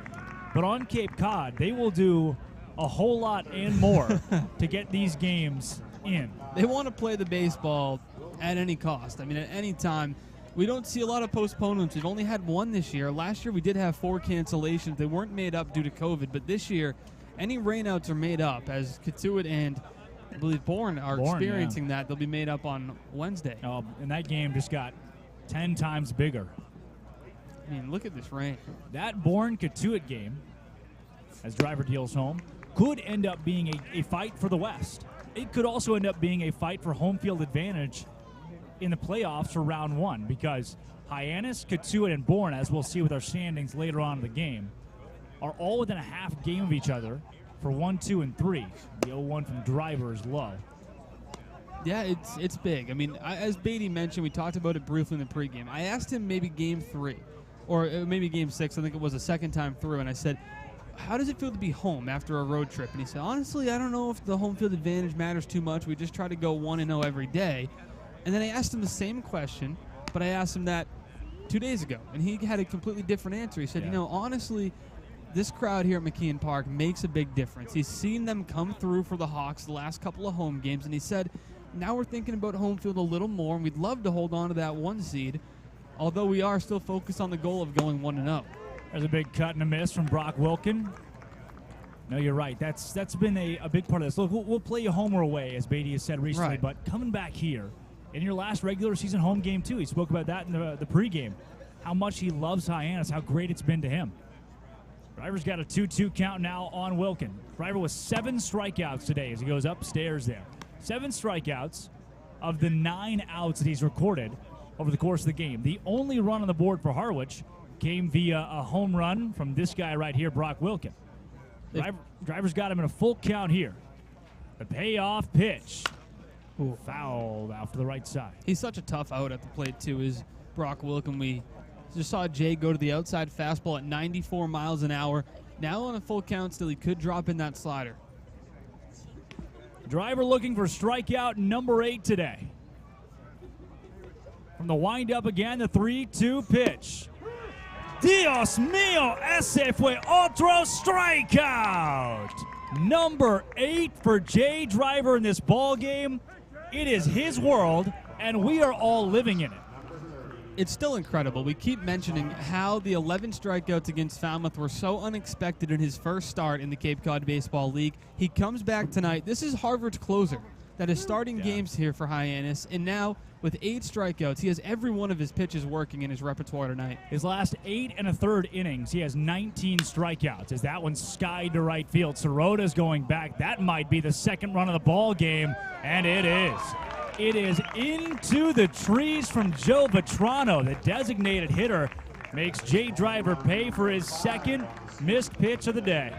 [SPEAKER 9] But on Cape Cod, they will do a whole lot and more to get these games in.
[SPEAKER 10] They want to play the baseball at any cost. I mean, at any time. We don't see a lot of postponements. We've only had one this year. Last year we did have 4 cancellations. They weren't made up due to COVID, but this year any rainouts are made up, as Katuitt and I believe Bourne are experiencing that. They'll be made up on Wednesday.
[SPEAKER 9] And that game just got 10 times bigger.
[SPEAKER 10] I mean, look at this rain.
[SPEAKER 9] That Bourne-Katuitt game, as Driver deals home, could end up being a fight for the West. It could also end up being a fight for home field advantage in the playoffs for round 1, because Hyannis, Katuitt, and Bourne, as we'll see with our standings later on in the game, are all within a half game of each other for 1, 2, and 3. The 0-1 from Driver is low.
[SPEAKER 10] Yeah, it's big. I mean, as Beatty mentioned, we talked about it briefly in the pregame. I asked him maybe game 3, or maybe game 6, I think it was the second time through, and I said, how does it feel to be home after a road trip? And he said, honestly, I don't know if the home field advantage matters too much. We just try to go 1-0 every day. And then I asked him the same question, but I asked him that 2 days ago, and he had a completely different answer. He said, you know, honestly, this crowd here at McKeon Park makes a big difference. He's seen them come through for the Hawks the last couple of home games, and he said, now we're thinking about home field a little more, and we'd love to hold on to that 1 seed, although we are still focused on the goal of going 1-0.
[SPEAKER 9] There's a big cut and a miss from Brock Wilkin. No, you're right. That's been a big part of this. Look, we'll play you home or away, as Beatty has said recently, but coming back here, in your last regular season home game, too. He spoke about that in the pregame, how much he loves Hyannis, how great it's been to him. Driver's got a 2-2 count now on Wilkin. Driver with 7 strikeouts today as he goes upstairs there. 7 strikeouts of the 9 outs that he's recorded over the course of the game. The only run on the board for Harwich came via a home run from this guy right here, Brock Wilkin. Driver's got him in a full count here. The payoff pitch. Foul out for the right side.
[SPEAKER 10] He's such a tough out at the plate, too, is Brock Wilkin. We Just saw Jay go to the outside fastball at 94 miles an hour. Now on a full count still, he could drop in that slider.
[SPEAKER 9] Driver looking for strikeout number 8 today. From the windup again, the 3-2 pitch. Dios mío, ese fue otro strikeout. Number 8 for Jay Driver in this ball game. It is his world, and we are all living in it.
[SPEAKER 10] It's still incredible. We keep mentioning how the 11 strikeouts against Falmouth were so unexpected in his first start in the Cape Cod Baseball League. He comes back tonight. This is Harvard's closer that is starting games here for Hyannis, and now with 8 strikeouts, he has every one of his pitches working in his repertoire tonight.
[SPEAKER 9] His last 8 1/3 innings, he has 19 strikeouts. As that one skied to right field, Sorota's going back. That might be the second run of the ball game, and it is. It is into the trees from Joe Vetrano. The designated hitter makes Jay Driver pay for his second missed pitch of the day.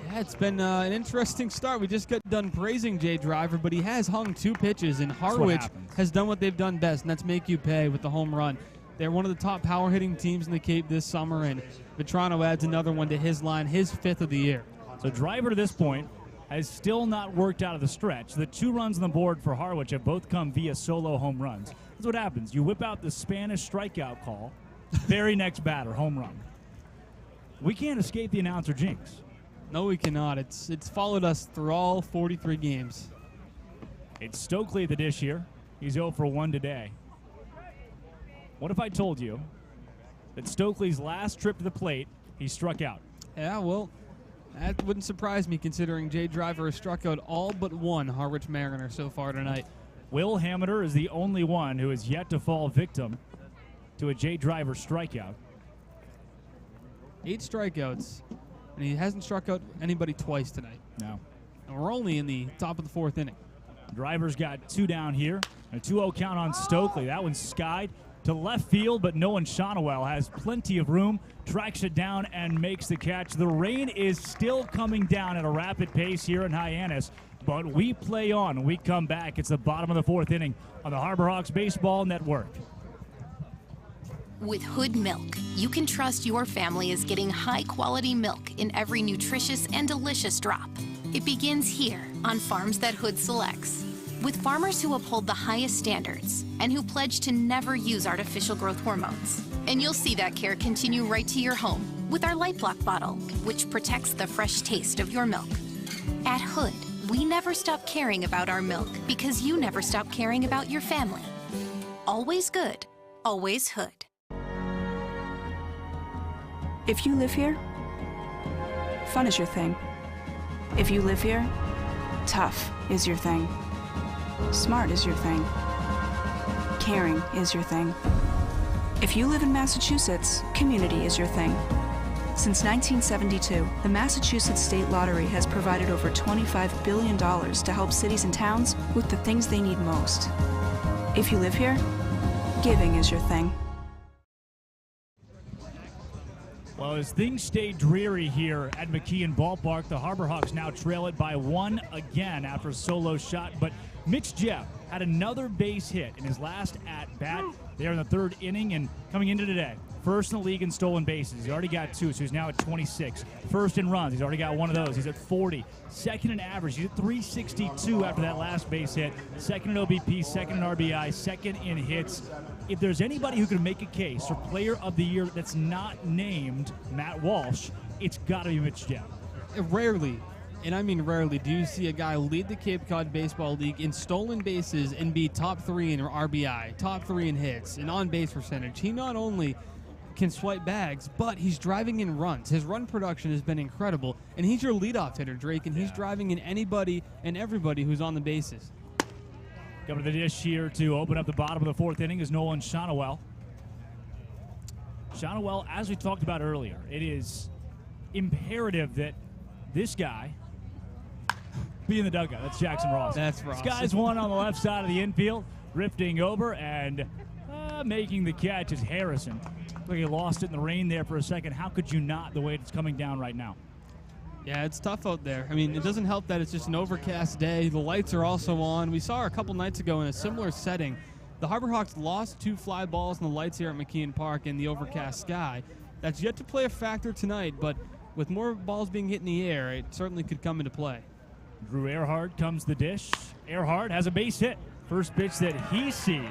[SPEAKER 10] Yeah, it's been an interesting start. We just got done praising Jay Driver, but he has hung 2 pitches, and Harwich has done what they've done best, and that's make you pay with the home run. They're one of the top power-hitting teams in the Cape this summer, and Vetrano adds another one to his line, his 5th of the year.
[SPEAKER 9] So Driver to this point has still not worked out of the stretch. The 2 runs on the board for Harwich have both come via solo home runs. That's what happens. You whip out the Spanish strikeout call, very next batter, home run. We can't escape the announcer jinx.
[SPEAKER 10] No, we cannot. It's followed us through all 43 games.
[SPEAKER 9] It's Stokely at the dish here. He's 0 for 1 today. What if I told you that Stokely's last trip to the plate, he struck out?
[SPEAKER 10] Yeah, well, that wouldn't surprise me considering Jay Driver has struck out all but 1 Harwich Mariner so far tonight.
[SPEAKER 9] Will Hammeter is the only one who has yet to fall victim to a Jay Driver strikeout.
[SPEAKER 10] 8 strikeouts, and he hasn't struck out anybody twice tonight.
[SPEAKER 9] No.
[SPEAKER 10] And we're only in the top of the 4th inning.
[SPEAKER 9] Driver's got 2 down here. A 2-0 count on Stokely. That one's skied to left field, but Nolan Shonowell has plenty of room, tracks it down, and makes the catch. The rain is still coming down at a rapid pace here in Hyannis, but we play on. We come back. It's the bottom of the 4th inning on the Harbor Hawks Baseball Network.
[SPEAKER 1] With Hood Milk, you can trust your family is getting high-quality milk in every nutritious and delicious drop. It begins here on farms that Hood selects, with farmers who uphold the highest standards and who pledge to never use artificial growth hormones. And you'll see that care continue right to your home with our Light Block bottle, which protects the fresh taste of your milk. At Hood, we never stop caring about our milk because you never stop caring about your family. Always good, always Hood.
[SPEAKER 11] If you live here, fun is your thing. If you live here, tough is your thing. Smart is your thing. Caring is your thing. If you live in Massachusetts, community is your thing. Since 1972, the Massachusetts State Lottery has provided over $25 billion to help cities and towns with the things they need most. If you live here, giving is your thing.
[SPEAKER 9] Well, as things stay dreary here at McKeon Ballpark, the Harbor Hawks now trail it by 1 again after a solo shot. But Mitch Jeff had another base hit in his last at-bat there in the 3rd inning and coming into today. First in the league in stolen bases. He's already got 2, so he's now at 26. First in runs. He's already got 1 of those. He's at 40. Second in average. He's at 362 after that last base hit. Second in OBP, second in RBI, second in hits. If there's anybody who can make a case for player of the year that's not named Matt Walsh, it's got to be Mitch Jeff.
[SPEAKER 10] Rarely, and I mean rarely, do you see a guy lead the Cape Cod Baseball League in stolen bases and be top 3 in RBI, top 3 in hits, and on-base percentage. He not only can swipe bags, but he's driving in runs. His run production has been incredible, and he's your leadoff hitter, Drake, and he's driving in anybody and everybody who's on the bases.
[SPEAKER 9] Coming to the dish here to open up the bottom of the 4th inning is Nolan Shonowell. Shonowell, as we talked about earlier, it is imperative that this guy be in the dugout. That's Jackson Ross.
[SPEAKER 10] That's Ross.
[SPEAKER 9] This guy's one on the left side of the infield, drifting over and making the catch is Harrison. Looks like he lost it in the rain there for a second. How could you not, the way it's coming down right now?
[SPEAKER 10] Yeah, it's tough out there. I mean, it doesn't help that it's just an overcast day. The lights are also on. We saw her a couple nights ago in a similar setting. The Harbor Hawks lost 2 fly balls in the lights here at McKeon Park in the overcast sky. That's yet to play a factor tonight, but with more balls being hit in the air, it certainly could come into play.
[SPEAKER 9] Drew Earhart comes the dish. Earhart has a base hit. First pitch that he sees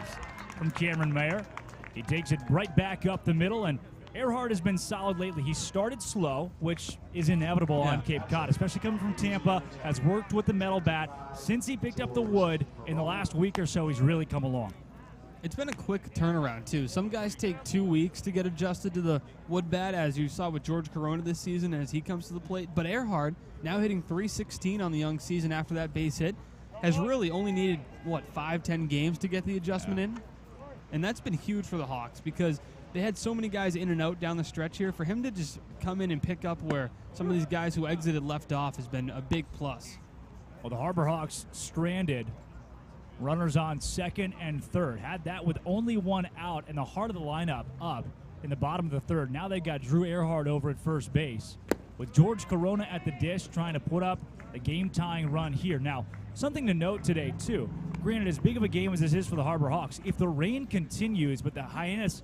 [SPEAKER 9] from Cameron Mayer. He takes it right back up the middle, and Earhart has been solid lately. He started slow, which is inevitable on Cape Cod, especially coming from Tampa, has worked with the metal bat. Since he picked up the wood in the last week or so, he's really come along.
[SPEAKER 10] It's been a quick turnaround, too. Some guys take 2 weeks to get adjusted to the wood bat, as you saw with George Corona this season as he comes to the plate. But Earhart, now hitting .316 on the young season after that base hit, has really only needed, 5-10 games to get the adjustment in? And that's been huge for the Hawks because they had so many guys in and out down the stretch here. For him to just come in and pick up where some of these guys who exited left off has been a big plus.
[SPEAKER 9] Well, the Harbor Hawks stranded. Runners on second and third. Had that with only 1 out in the heart of the lineup up in the bottom of the third. Now they got Drew Earhart over at first base with George Corona at the dish trying to put up a game-tying run here. Now, something to note today, too. Granted, as big of a game as this is for the Harbor Hawks, if the rain continues but the Hyannis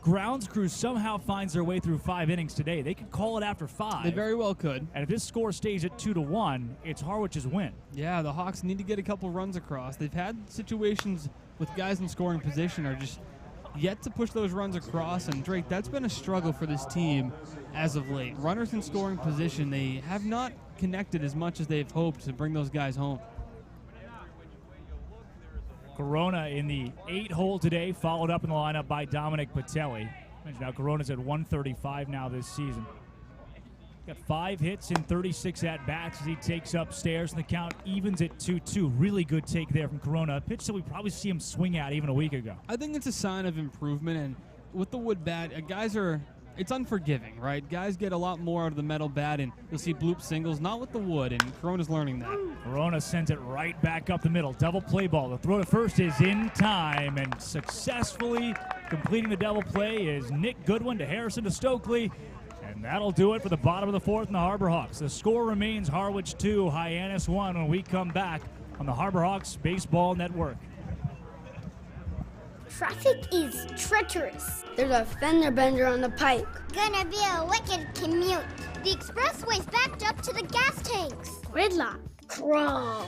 [SPEAKER 9] grounds crew somehow finds their way through 5 innings today, they could call it after 5.
[SPEAKER 10] They very well could.
[SPEAKER 9] And if this score stays at 2-1, it's Harwich's win.
[SPEAKER 10] Yeah, the Hawks need to get a couple runs across. They've had situations with guys in scoring position are just yet to push those runs across, and Drake, that's been a struggle for this team as of late. Runners in scoring position, they have not connected as much as they've hoped to bring those guys home.
[SPEAKER 9] Corona in the 8-hole today, followed up in the lineup by Dominic Patelli. Now Corona's at 135 now this season. Got 5 hits in 36 at-bats as he takes upstairs, and the count evens at 2-2. Really good take there from Corona. A pitch that we probably see him swing at even a week ago.
[SPEAKER 10] I think it's a sign of improvement, and with the wood bat, it's unforgiving, right? Guys get a lot more out of the metal bat, and you'll see bloop singles, not with the wood, and Corona's learning that.
[SPEAKER 9] Corona sends it right back up the middle. Double play ball. The throw to first is in time, and successfully completing the double play is Nick Goodwin to Harrison to Stokely, and that'll do it for the bottom of the 4th in the Harbor Hawks. The score remains Harwich 2, Hyannis 1 when we come back on the Harbor Hawks Baseball Network.
[SPEAKER 24] Traffic is treacherous. There's a fender bender on the pike. Gonna be a wicked commute. The expressway's backed up to the gas tanks. Gridlock. Crawl.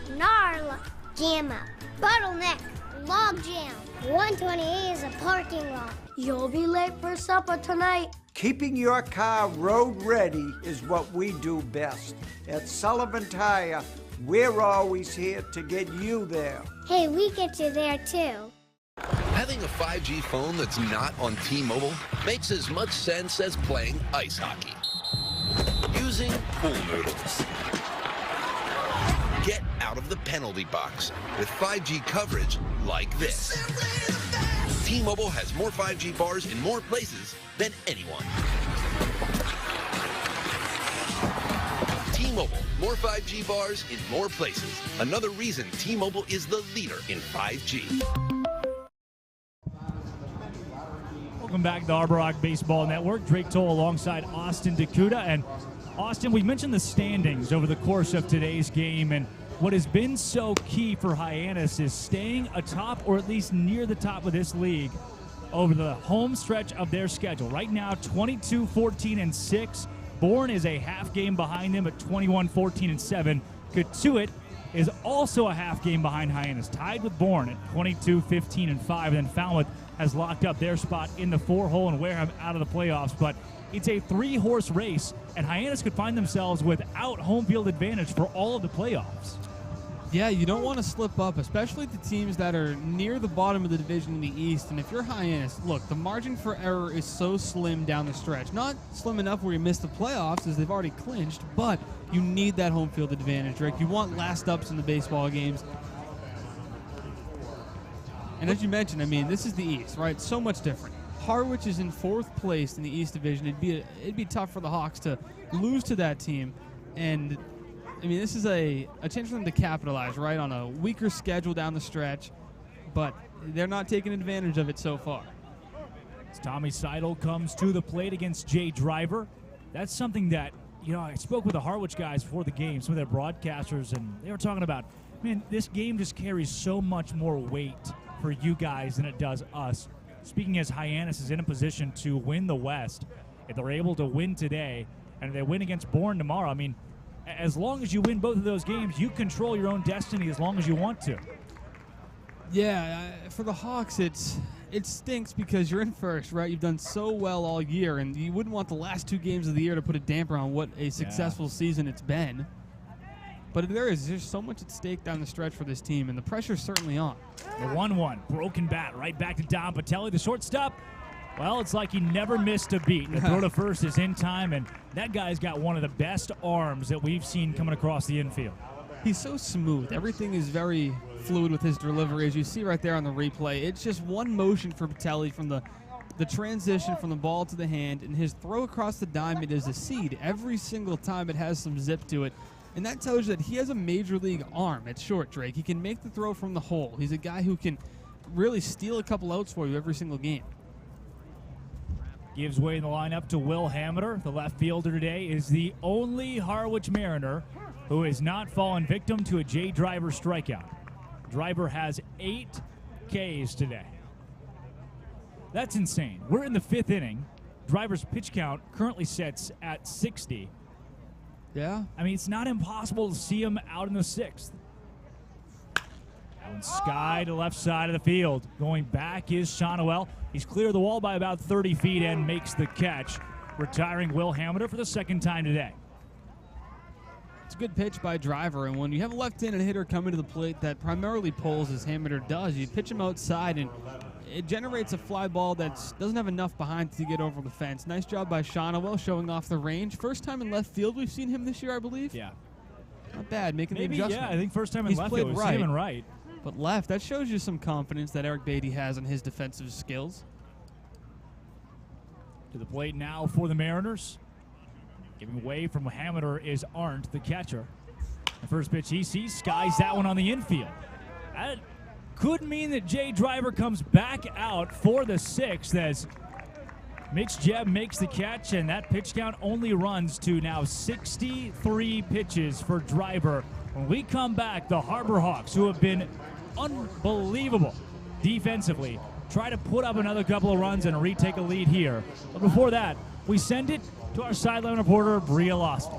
[SPEAKER 24] Snarl. Jam up. Bottleneck. Log jam. 128 is a parking lot. You'll be late for supper tonight.
[SPEAKER 12] Keeping your car road ready is what we do best. At Sullivan Tire, we're always here to get you there.
[SPEAKER 24] Hey, we get you there too.
[SPEAKER 14] Having a 5G phone that's not on T-Mobile makes as much sense as playing ice hockey. Using pool noodles. Get out of the penalty box with 5G coverage like this. T-Mobile has more 5G bars in more places than anyone. T-Mobile, more 5G bars in more places. Another reason T-Mobile is the leader in 5G.
[SPEAKER 9] Welcome back to the Harbor Hawk Baseball Network. Drake Toll alongside Austin Dakuda. And Austin, we mentioned the standings over the course of today's game, and what has been so key for Hyannis is staying atop or at least near the top of this league over the home stretch of their schedule. Right now, 22-14-6. Bourne is a half game behind them at 21-14-7. Katuitt is also a half game behind Hyannis, tied with Bourne at 22-15-5. And then Falmouth has locked up their spot in the 4-hole and Wareham out of the playoffs. But it's a 3-horse race, and Hyannis could find themselves without home field advantage for all of the playoffs.
[SPEAKER 10] Yeah, you don't want to slip up, especially the teams that are near the bottom of the division in the East. And if you're Hyannis, look, the margin for error is so slim down the stretch. Not slim enough where you miss the playoffs, as they've already clinched, but you need that home field advantage, Rick. You want last ups in the baseball games. And as you mentioned, I mean, this is the East, right? So much different. Harwich is in 4th place in the East Division. It'd be tough for the Hawks to lose to that team. And, I mean, this is a chance for them to capitalize, right, on a weaker schedule down the stretch. But they're not taking advantage of it so far.
[SPEAKER 9] As Tommy Seidel comes to the plate against Jay Driver. That's something that I spoke with the Harwich guys before the game, some of their broadcasters, and they were talking about, man, this game just carries so much more weight for you guys than it does us. Speaking as Hyannis is in a position to win the West, if they're able to win today, and if they win against Bourne tomorrow, I mean, as long as you win both of those games, you control your own destiny as long as you want to.
[SPEAKER 10] Yeah, for the Hawks, it stinks because you're in first, right? You've done so well all year, and you wouldn't want the last 2 games of the year to put a damper on what a successful season it's been. But there's so much at stake down the stretch for this team, and the pressure's certainly on.
[SPEAKER 9] The 1-1, broken bat, right back to Dom Patel, the shortstop. Well, it's like he never missed a beat. The throw to first is in time, and that guy's got one of the best arms that we've seen coming across the infield.
[SPEAKER 10] He's so smooth. Everything is very fluid with his delivery, as you see right there on the replay. It's just one motion for Patel from the transition from the ball to the hand, and his throw across the diamond is a seed. Every single time it has some zip to it. And that tells you that he has a major league arm at short, Drake. He can make the throw from the hole. He's a guy who can really steal a couple outs for you every single game.
[SPEAKER 9] Gives way in the lineup to Will Hamiter. The left fielder today is the only Harwich Mariner who has not fallen victim to a Jay Driver strikeout. Driver has 8 Ks today. That's insane. We're in the 5th inning. Driver's pitch count currently sits at 60.
[SPEAKER 10] Yeah.
[SPEAKER 9] I mean, it's not impossible to see him out in the 6th. Down sky to left side of the field. Going back is Shonowell. He's clear of the wall by about 30 feet and makes the catch, retiring Will Hamiter for the 2nd time today.
[SPEAKER 10] It's a good pitch by Driver, and when you have a left-handed hitter coming to the plate that primarily pulls, as Hamiter does, you pitch him outside, and it generates a fly ball that doesn't have enough behind to get over the fence. Nice job by Shonowell showing off the range. First time in left field we've seen him this year, I believe.
[SPEAKER 9] Yeah.
[SPEAKER 10] Not bad, making the adjustment.
[SPEAKER 9] Yeah, I think first time in left field. He's played right.
[SPEAKER 10] But left, that shows you some confidence that Eric Beatty has in his defensive skills.
[SPEAKER 9] To the plate now for the Mariners. Giving way from Hamiter is Arndt, the catcher. The first pitch he sees, skies that one on the infield. That could mean that Jay Driver comes back out for the 6th as Mitch Jebb makes the catch, and that pitch count only runs to now 63 pitches for Driver. When we come back, the Harbor Hawks, who have been unbelievable defensively, try to put up another couple of runs and retake a lead here. But before that, we send it to our sideline reporter, Bria Lawson.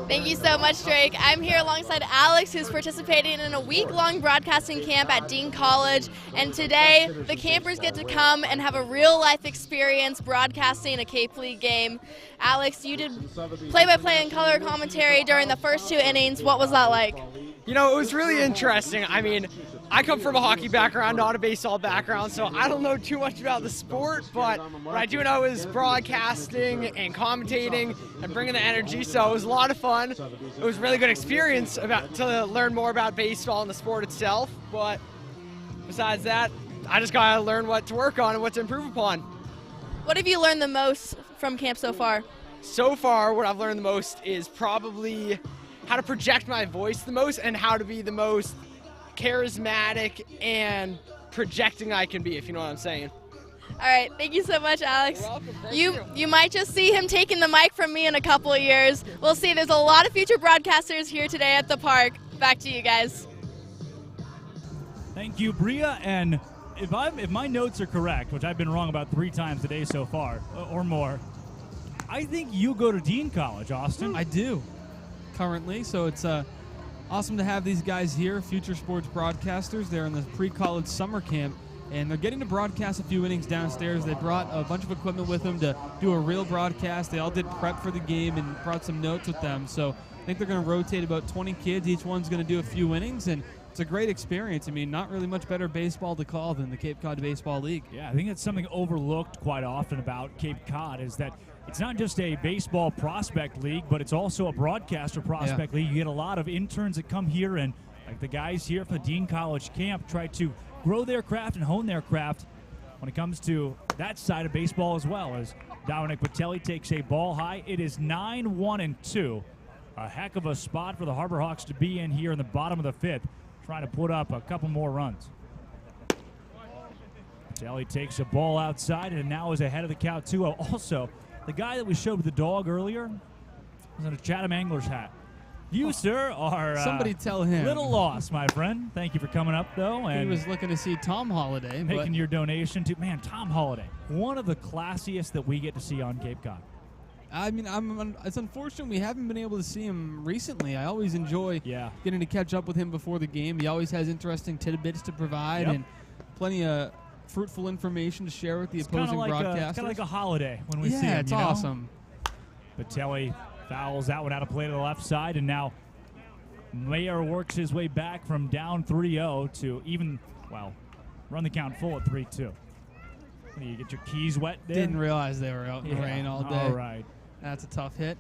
[SPEAKER 13] Thank you so much, Drake. I'm here alongside Alex, who's participating in a week-long broadcasting camp at Dean College. And today, the campers get to come and have a real-life experience broadcasting a Cape League game. Alex, you did play-by-play and color commentary during the first 2 innings. What was that like?
[SPEAKER 15] You know, it was really interesting. I mean, I come from a hockey background, not a baseball background, so I don't know too much about the sport, but what I do know is broadcasting and commentating and bringing the energy, so it was a lot of fun. It was a really good experience to learn more about baseball and the sport itself, but besides that, I just got to learn what to work on and what to improve upon.
[SPEAKER 13] What have you learned the most from camp so far?
[SPEAKER 15] So far, what I've learned the most is probably how to project my voice the most and how to be the most charismatic and projecting I can be, if you know what I'm saying.
[SPEAKER 13] All right, thank you so much, Alex.
[SPEAKER 15] You're welcome. Thank
[SPEAKER 13] you might just see him taking the mic from me in a couple of years. We'll see. There's a lot of future broadcasters here today at the park. Back to you guys.
[SPEAKER 9] Thank you, Bria. And if my notes are correct, which I've been wrong about 3 times today so far, or more, I think you go to Dean College, Austin.
[SPEAKER 10] I do, currently. So it's awesome to have these guys here, future sports broadcasters. They're in the pre-college summer camp, and they're getting to broadcast a few innings downstairs. They brought a bunch of equipment with them to do a real broadcast. They all did prep for the game and brought some notes with them. So I think they're going to rotate about 20 kids. Each one's going to do a few innings, and it's a great experience. I mean, not really much better baseball to call than the Cape Cod Baseball League.
[SPEAKER 9] Yeah, I think it's something overlooked quite often about Cape Cod is that it's not just a baseball prospect league, but it's also a broadcaster prospect league. You get a lot of interns that come here, and like the guys here from the Dean College camp try to grow their craft and hone their craft when it comes to that side of baseball as well. As Dominic Patelli takes a ball high, it is 9-1-2. A heck of a spot for the Harbor Hawks to be in here in the bottom of the 5th, trying to put up a couple more runs. Patelli takes a ball outside and now is ahead of the count 2-0. Also, the guy that we showed with the dog earlier, was in a Chatham Anglers hat. You, sir, are
[SPEAKER 10] Somebody tell him.
[SPEAKER 9] Little lost, my friend. Thank you for coming up, though. And
[SPEAKER 10] he was looking to see Tom Holliday.
[SPEAKER 9] Making your donation to, man, Tom Holliday. One of the classiest that we get to see on Cape Cod.
[SPEAKER 10] I mean, it's unfortunate we haven't been able to see him recently. I always enjoy getting to catch up with him before the game. He always has interesting tidbits to provide and plenty of fruitful information to share with the opposing broadcasters.
[SPEAKER 9] It's kind of like a holiday when we see him.
[SPEAKER 10] Yeah, it's awesome.
[SPEAKER 9] Patel fouls that one out of play to the left side, and now Mayer works his way back from down 3-0 to even, run the count full at 3-2. You get your keys wet there?
[SPEAKER 10] Didn't realize they were out in the rain all day.
[SPEAKER 9] All right.
[SPEAKER 10] That's a tough hit.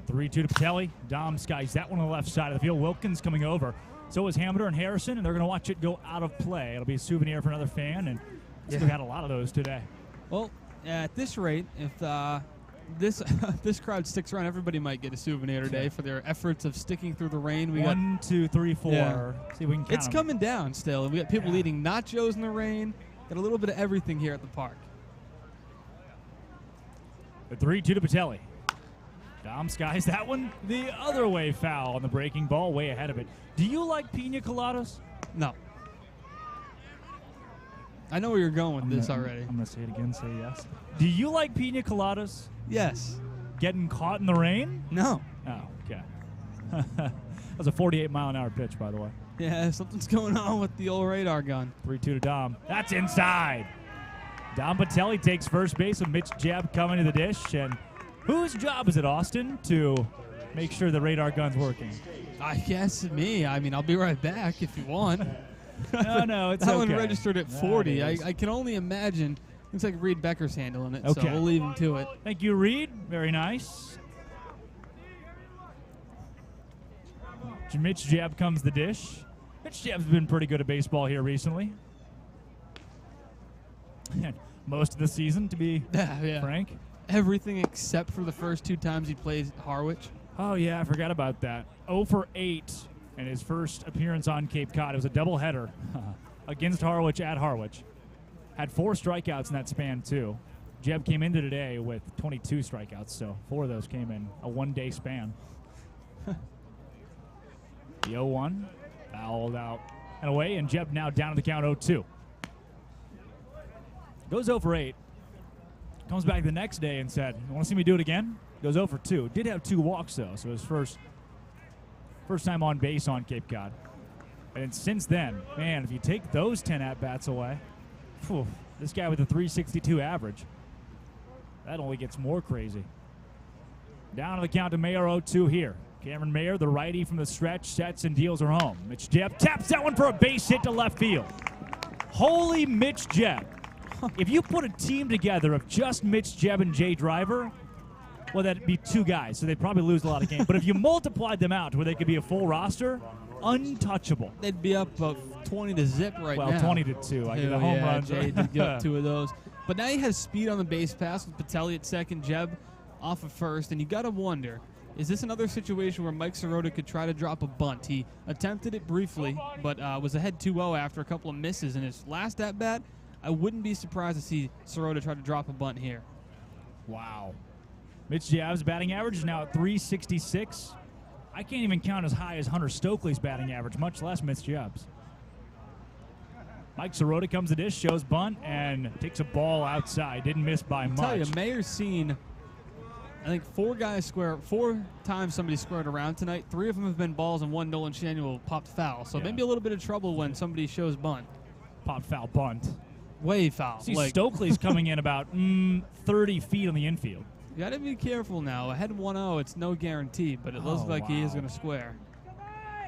[SPEAKER 9] 3-2 to Patel. Dom skies that one on the left side of the field. Wilkins coming over. So is Hammer and Harrison, and they're going to watch it go out of play. It'll be a souvenir for another fan, and we've had a lot of those today.
[SPEAKER 10] Well, at this rate, if this crowd sticks around, everybody might get a souvenir today for their efforts of sticking through the rain. We
[SPEAKER 9] 1, 2, 3, 4.
[SPEAKER 10] Yeah.
[SPEAKER 9] See if we can count
[SPEAKER 10] It's
[SPEAKER 9] them.
[SPEAKER 10] coming down still. We got people eating nachos in the rain. Got a little bit of everything here at the park.
[SPEAKER 9] The 3-2 to Patel. Dom skies that one the other way, foul on the breaking ball, way ahead of it. Do you like pina coladas?
[SPEAKER 10] No. I know where you're going with this already.
[SPEAKER 9] I'm going to say it again, say yes. Do you like pina coladas?
[SPEAKER 10] Yes.
[SPEAKER 9] Getting caught in the rain?
[SPEAKER 10] No.
[SPEAKER 9] Oh, okay. That was a 48-mile-an-hour pitch, by the way.
[SPEAKER 10] Yeah, something's going on with the old radar gun.
[SPEAKER 9] 3-2 to Dom. That's inside. Dom Patel takes first base with Mitch Jebb coming to the dish. And whose job is it, Austin, to make sure the radar gun's working?
[SPEAKER 10] I guess me. I mean, I'll be right back if you want.
[SPEAKER 9] No, it's
[SPEAKER 10] that
[SPEAKER 9] okay.
[SPEAKER 10] one registered at 40. I can only imagine. Looks like Reed Becker's handling it, so we'll leave him to it.
[SPEAKER 9] Thank you, Reed. Very nice. Mitch Jebb comes the dish. Mitch Jebb's been pretty good at baseball here recently. Most of the season, to be frank.
[SPEAKER 10] Everything except for the first 2 times he plays Harwich.
[SPEAKER 9] Oh, yeah, I forgot about that. 0 for 8 in his first appearance on Cape Cod. It was a doubleheader against Harwich at Harwich. Had 4 strikeouts in that span, too. Jebb came into today with 22 strikeouts, so 4 of those came in a one-day span. The 0-1, fouled out and away, and Jebb now down to the count 0-2. Goes 0 for 8. Comes back the next day and said, "You want to see me do it again?" Goes 0 for 2. Did have 2 walks, though, so his first time on base on Cape Cod. And since then, man, if you take those 10 at-bats away, this guy with a 362 average, that only gets more crazy. Down to the count to Mayer 0-2 here. Cameron Mayer, the righty from the stretch, sets and deals her home. Mitch Jebb taps that one for a base hit to left field. Holy Mitch Jebb. If you put a team together of just Mitch Jebb and Jay Driver, well, that'd be 2 guys, so they'd probably lose a lot of games. But if you multiplied them out to where they could be a full roster, untouchable.
[SPEAKER 10] They'd be up about 20-0 right now.
[SPEAKER 9] Well, 20-2. I get a home run.
[SPEAKER 10] Jay did give up 2 of those. But now he has speed on the base pass with Patel at second, Jebb off of first, and you got to wonder, is this another situation where Mike Sirota could try to drop a bunt? He attempted it briefly, but was ahead 2-0 after a couple of misses in his last at-bat. I wouldn't be surprised to see Sirota try to drop a bunt here.
[SPEAKER 9] Wow. Mitch Jebb's batting average is now at 366. I can't even count as high as Hunter Stokely's batting average, much less Mitch Jebb's. Mike Sirota comes to dish, shows bunt, and takes a ball outside. Didn't miss by much.
[SPEAKER 10] I tell you, Mayer's seen, I think, 4 times somebody squared around tonight. 3 of them have been balls, and 1 Nolan Shanuel popped foul. So maybe a little bit of trouble when somebody shows bunt.
[SPEAKER 9] Popped foul bunt.
[SPEAKER 10] Way foul.
[SPEAKER 9] See, Stokely's coming in about 30 feet on the infield.
[SPEAKER 10] You got to be careful now. Ahead 1-0, it's no guarantee, but it looks like he is going to square.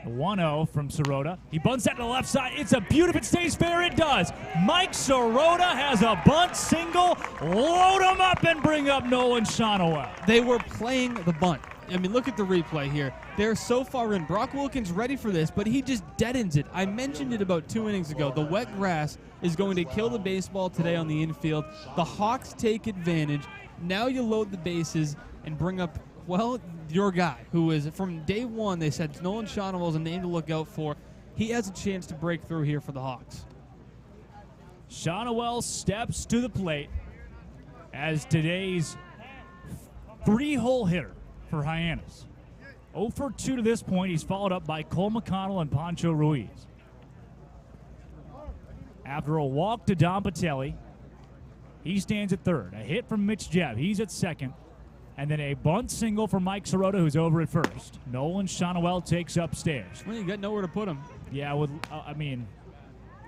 [SPEAKER 9] 1-0 from Sirota. He bunts that to the left side. It's a beautiful. It stays fair. It does. Mike Sirota has a bunt single. Load him up and bring up Nolan Shanuel.
[SPEAKER 10] They were playing the bunt. I mean, look at the replay here. They're so far in. Brock Wilkins ready for this, but he just deadens it. I mentioned it about 2 innings ago. The wet grass is going to kill the baseball today on the infield. The Hawks take advantage. Now you load the bases and bring up, well, your guy, who is, from day one, they said Nolan Shanuel is a name to look out for. He has a chance to break through here for the Hawks.
[SPEAKER 9] Shanuel steps to the plate as today's 3-hole hitter for Hyannis. 0 for 2 to this point. He's followed up by Cole McConnell and Pancho Ruiz. After a walk to Dom Patel, he stands at third. A hit from Mitch Jebb. He's at second. And then a bunt single for Mike Sirota, who's over at first. Nolan Shonowell takes upstairs.
[SPEAKER 10] Well, you got nowhere to put him.
[SPEAKER 9] Yeah, we've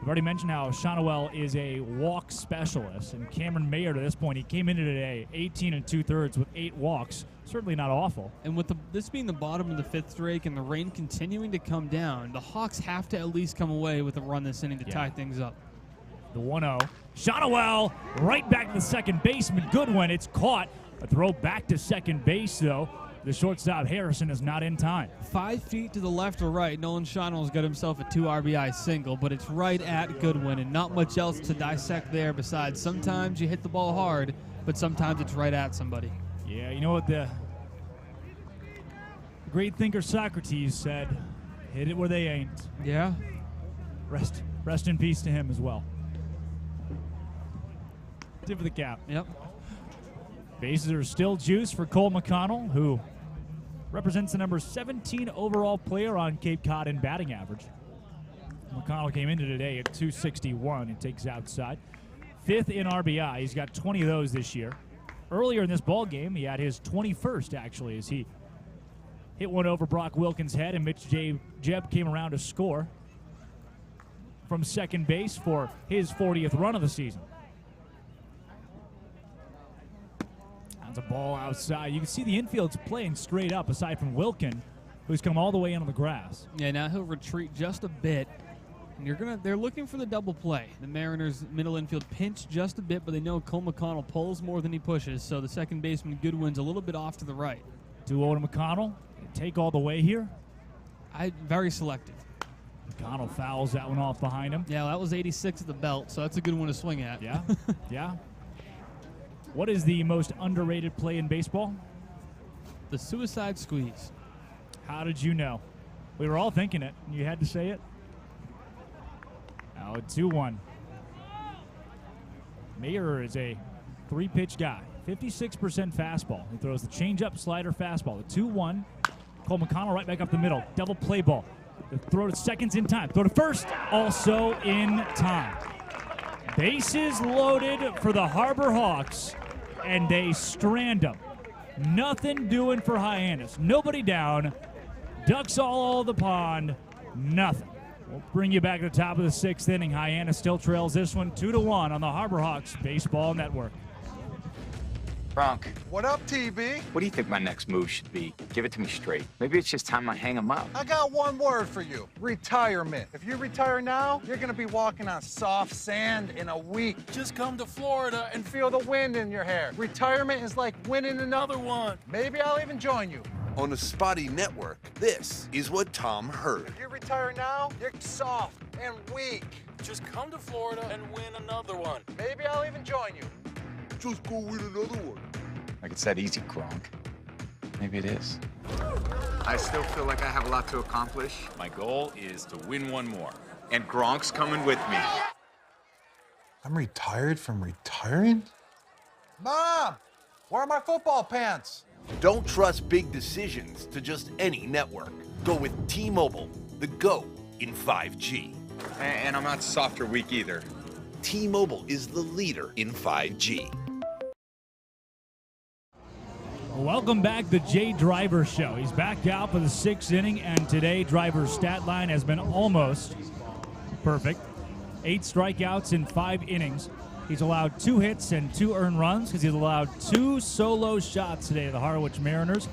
[SPEAKER 9] already mentioned how Shonowell is a walk specialist. And Cameron Mayer, to this point, he came into today 18 2/3 with 8 walks. Certainly not awful.
[SPEAKER 10] And with this being the bottom of the 5th, Drake, and the rain continuing to come down, the Hawks have to at least come away with a run this inning to tie things up.
[SPEAKER 9] The 1-0. Shonowell right back to the second baseman. Goodwin. It's caught. A throw back to second base, though. The shortstop, Harrison, is not in time.
[SPEAKER 10] 5 feet to the left or right, Nolan Shonowell's got himself a 2 RBI single, but it's right at Goodwin, and not much else to dissect there besides sometimes you hit the ball hard, but sometimes it's right at somebody.
[SPEAKER 9] Yeah, you know what the great thinker Socrates said, hit it where they ain't.
[SPEAKER 10] Yeah.
[SPEAKER 9] Rest in peace to him as well. Tip of the cap.
[SPEAKER 10] Yep.
[SPEAKER 9] Bases are still juiced for Cole McConnell, who represents the number 17 overall player on Cape Cod in batting average. McConnell came into today at 261 and takes outside. 5th in RBI. He's got 20 of those this year. Earlier in this ball game, he had his 21st, actually, as he hit one over Brock Wilkins' head, and Mitch Jebb came around to score from second base for his 40th run of the season. That's a ball outside. You can see the infield's playing straight up, aside from Wilkin, who's come all the way into the grass.
[SPEAKER 10] Yeah, now he'll retreat just a bit. And they're looking for the double play. The Mariners' middle infield pinch just a bit, but they know Cole McConnell pulls more than he pushes, so the second baseman Goodwin's a little bit off to the right.
[SPEAKER 9] 2-0 to McConnell. Take all the way here.
[SPEAKER 10] Very selective.
[SPEAKER 9] McConnell fouls that one off behind him.
[SPEAKER 10] Yeah, that was 86 at the belt, so that's a good one to swing at.
[SPEAKER 9] Yeah, yeah. What is the most underrated play in baseball?
[SPEAKER 10] The suicide squeeze.
[SPEAKER 9] How did you know? We were all thinking it. You had to say it. Now 2-1. Mayer is a 3-pitch guy. 56% fastball. He throws the changeup, slider, fastball. The 2-1. Cole McConnell right back up the middle. Double play ball. The throw to second's in time. Throw to first, also in time. Bases loaded for the Harbor Hawks, and they strand them. Nothing doing for Hyannis. Nobody down. Ducks all over the pond. Nothing. We'll bring you back to the top of the 6th inning. Hyannis still trails this one 2-1 on the Harbor Hawks Baseball Network.
[SPEAKER 4] Bronk.
[SPEAKER 17] What up, TB?
[SPEAKER 4] What do you think my next move should be? Give it to me straight. Maybe it's just time I hang him up.
[SPEAKER 17] I got one word for you. Retirement. If you retire now, you're gonna be walking on soft sand in a week. Just come to Florida and feel the wind in your hair. Retirement is like winning another one. Maybe I'll even join you.
[SPEAKER 14] On the Spotty Network, this is what Tom heard.
[SPEAKER 17] If you retire now, you're soft and weak. Just come to Florida and win another one. Maybe I'll even join you. Just go win another one.
[SPEAKER 4] Like it's that easy, Gronk. Maybe it is.
[SPEAKER 19] I still feel like I have a lot to accomplish. My goal is to win one more. And Gronk's coming with me.
[SPEAKER 17] I'm retired from retiring? Mom, where are my football pants?
[SPEAKER 14] Don't trust big decisions to just any network. Go with T-Mobile, the GOAT in 5G.
[SPEAKER 19] And I'm not soft or weak either.
[SPEAKER 14] T-Mobile is the leader in 5G.
[SPEAKER 9] Welcome back, the Jay Driver Show. He's back out for the 6th inning, and today Driver's stat line has been almost perfect. 8 strikeouts in 5 innings. He's allowed 2 hits and 2 earned runs because he's allowed 2 solo shots today to the Harwich Mariners.